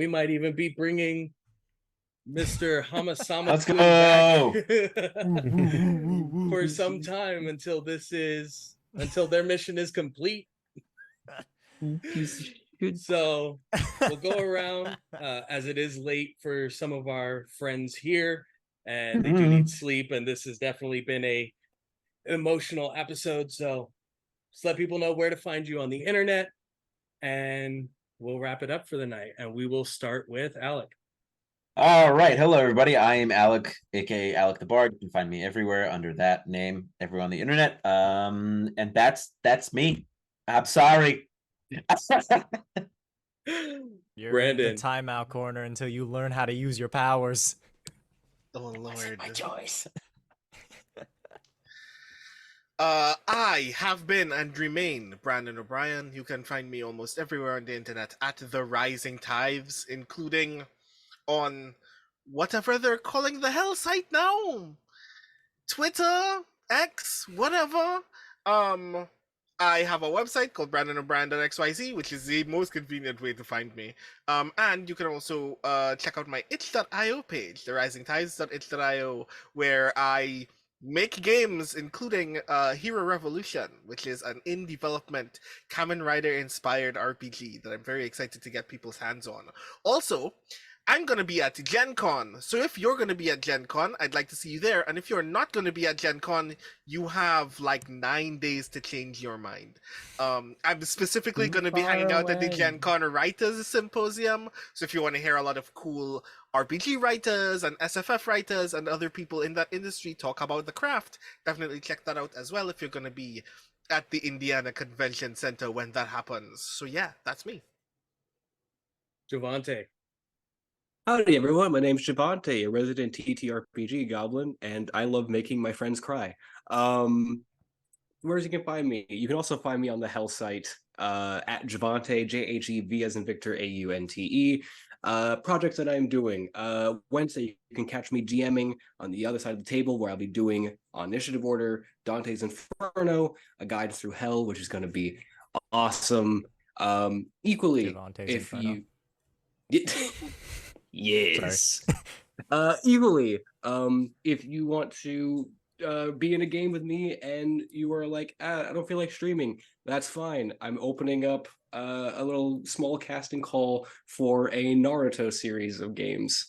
might even be bringing Mr. Hamasama Let's go. back for some time until their mission is complete. So we'll go around as it is late for some of our friends here, and they do need sleep, and this has definitely been an emotional episode. So just let people know where to find you on the internet, and we'll wrap it up for the night. And we will start with Alec. All right. Hello, everybody. I am Alec, aka Alec the Bard. You can find me everywhere under that name, everywhere on the internet. And that's me. I'm sorry. You're Brandon. in the timeout corner until you learn how to use your powers. Oh Lord. My choice. I have been and remain Brandon O'Brien. You can find me almost everywhere on the internet at The Rising Tides, including on whatever they're calling the hell site now. Twitter, X, whatever. I have a website called BrandonO'Brien.xyz, which is the most convenient way to find me. And you can also check out my itch.io page, therisingtides.itch.io, where I make games, including Hero Revolution, which is an in-development Kamen Rider-inspired RPG that I'm very excited to get people's hands on. Also, I'm going to be at Gen Con, so if you're going to be at Gen Con, I'd like to see you there, and if you're not going to be at Gen Con, you have like 9 days to change your mind. I'm specifically going to be hanging out at the Gen Con Writers Symposium, so if you want to hear a lot of cool RPG writers and SFF writers and other people in that industry talk about the craft, definitely check that out as well if you're going to be at the Indiana Convention Center when that happens. So yeah, that's me. Javante. Howdy, everyone. My name's Javante, a resident TTRPG goblin, and I love making my friends cry. Where's you can find me? You can also find me on the Hell site at Javante, Jev as in Victor, Aunte. Projects that I'm doing. Wednesday, you can catch me GMing on the other side of the table, where I'll be doing On Initiative Order, Dante's Inferno, A Guide Through Hell, which is going to be awesome. Equally, Javante's if Inferno. you... Yes. Equally, if you want to be in a game with me and you are like, I don't feel like streaming, that's fine. I'm opening up a little small casting call for a Naruto series of games,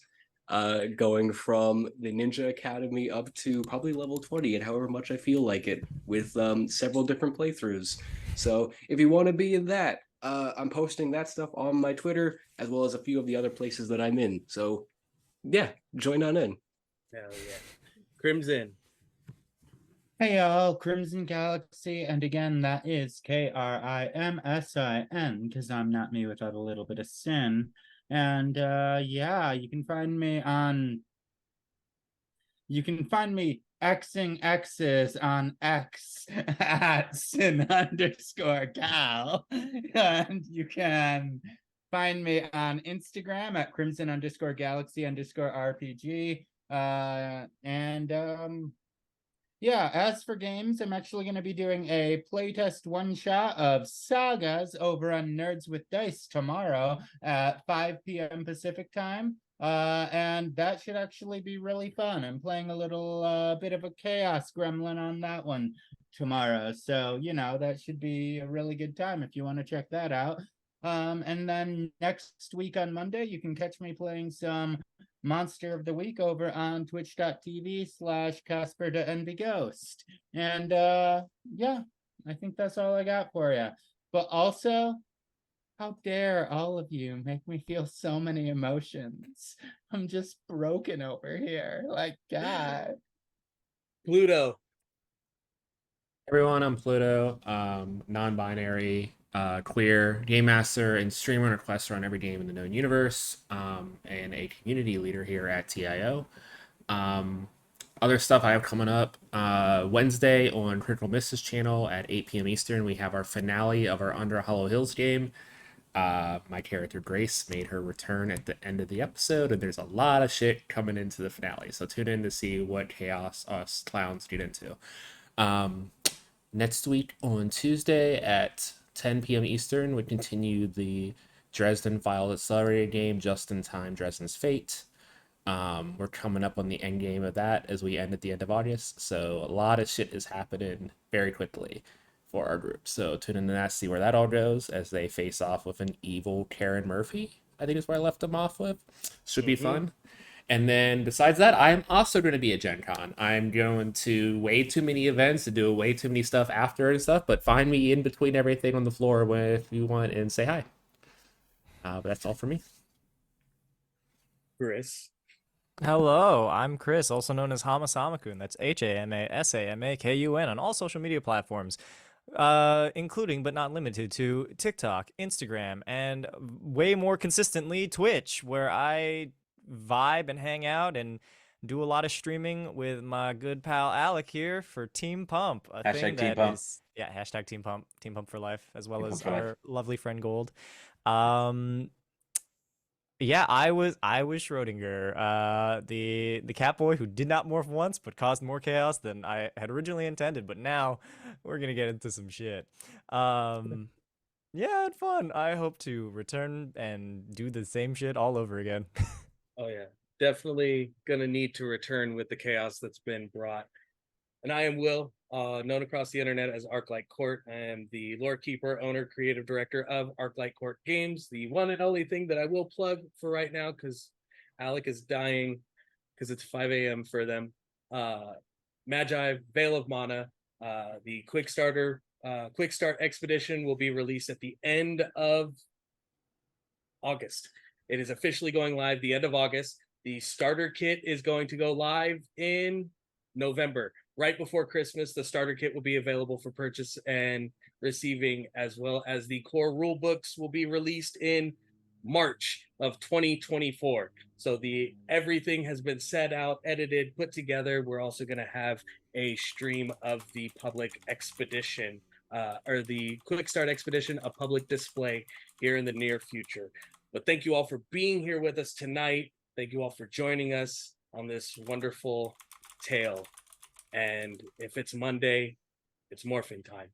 going from the Ninja Academy up to probably level 20 and however much I feel like it, with several different playthroughs. So if you want to be in that, I'm posting that stuff on my Twitter, as well as a few of the other places that I'm in. So, yeah, join on in. Hell yeah. Krimsin. Hey y'all, Crimson Galaxy, and again, that is Krimsin, because I'm not me without a little bit of sin. And yeah, you can find me Xing X's on X at sin_gal. And you can find me on Instagram at crimson_galaxy_RPG. Yeah, as for games, I'm actually going to be doing a playtest one-shot of Sagas over on Nerds with Dice tomorrow at 5 p.m. Pacific time. And that should actually be really fun. I'm playing a little bit of a chaos gremlin on that one tomorrow. So, you know, that should be a really good time if you want to check that out. And then next week on Monday, you can catch me playing some Monster of the Week over on twitch.tv/Casper the Envy Ghost. And yeah, I think that's all I got for you. But also, how dare all of you make me feel so many emotions? I'm just broken over here. Like, God. Pluto. Everyone, I'm Pluto, non-binary, queer game master and streamer and requester on every game in the known universe, and a community leader here at TIO. Other stuff I have coming up, Wednesday on Critical Misses channel at 8 p.m. Eastern, we have our finale of our Under Hollow Hills game. My character Grace made her return at the end of the episode, and there's a lot of shit coming into the finale, so tune in to see what chaos us clowns get into. Next week on Tuesday at 10 p.m. Eastern, we continue the Dresden Files Accelerated game, Just in Time Dresden's Fate. We're coming up on the end game of that as we end at the end of August, so a lot of shit is happening very quickly for our group. So tune in to that, see where that all goes as they face off with an evil Karen Murphy, I think is where I left them off with. Should be fun. And then besides that, I'm also going to be at Gen Con. I'm going to way too many events and do way too many stuff after and stuff, but find me in between everything on the floor if you want and say hi. But that's all for me. Chris. Hello, I'm Chris, also known as Hamasamakun. That's HAMASAMAKUN on all social media platforms, including but not limited to TikTok, Instagram, and way more consistently Twitch, where I vibe and hang out and do a lot of streaming with my good pal Alec here for Team Pump, a Hashtag thing Team that Pump. is hashtag Team Pump for life, as well Team as Pump for life. our lovely friend Gold. Yeah, I was Schrodinger, the cat boy who did not morph once but caused more chaos than I had originally intended. But now we're gonna get into some shit. Yeah, I had fun. I hope to return and do the same shit all over again. Oh yeah, definitely gonna need to return with the chaos that's been brought. And I am Will, known across the internet as ArcaKnight Court. I am the lore keeper, owner, creative director of ArcaKnight Court Games, the one and only thing that I will plug for right now because Alec is dying because it's 5 a.m. for them. Magi, Veil of Mana, the quick start expedition will be released at the end of August. It is officially going live the end of August. The starter kit is going to go live in November. Right before Christmas, the starter kit will be available for purchase and receiving, as well as the core rule books will be released in March of 2024. So everything has been set out, edited, put together. We're also going to have a stream of the public expedition, or the quick start expedition, a public display here in the near future. But thank you all for being here with us tonight. Thank you all for joining us on this wonderful tale. And if it's Monday, it's morphing time.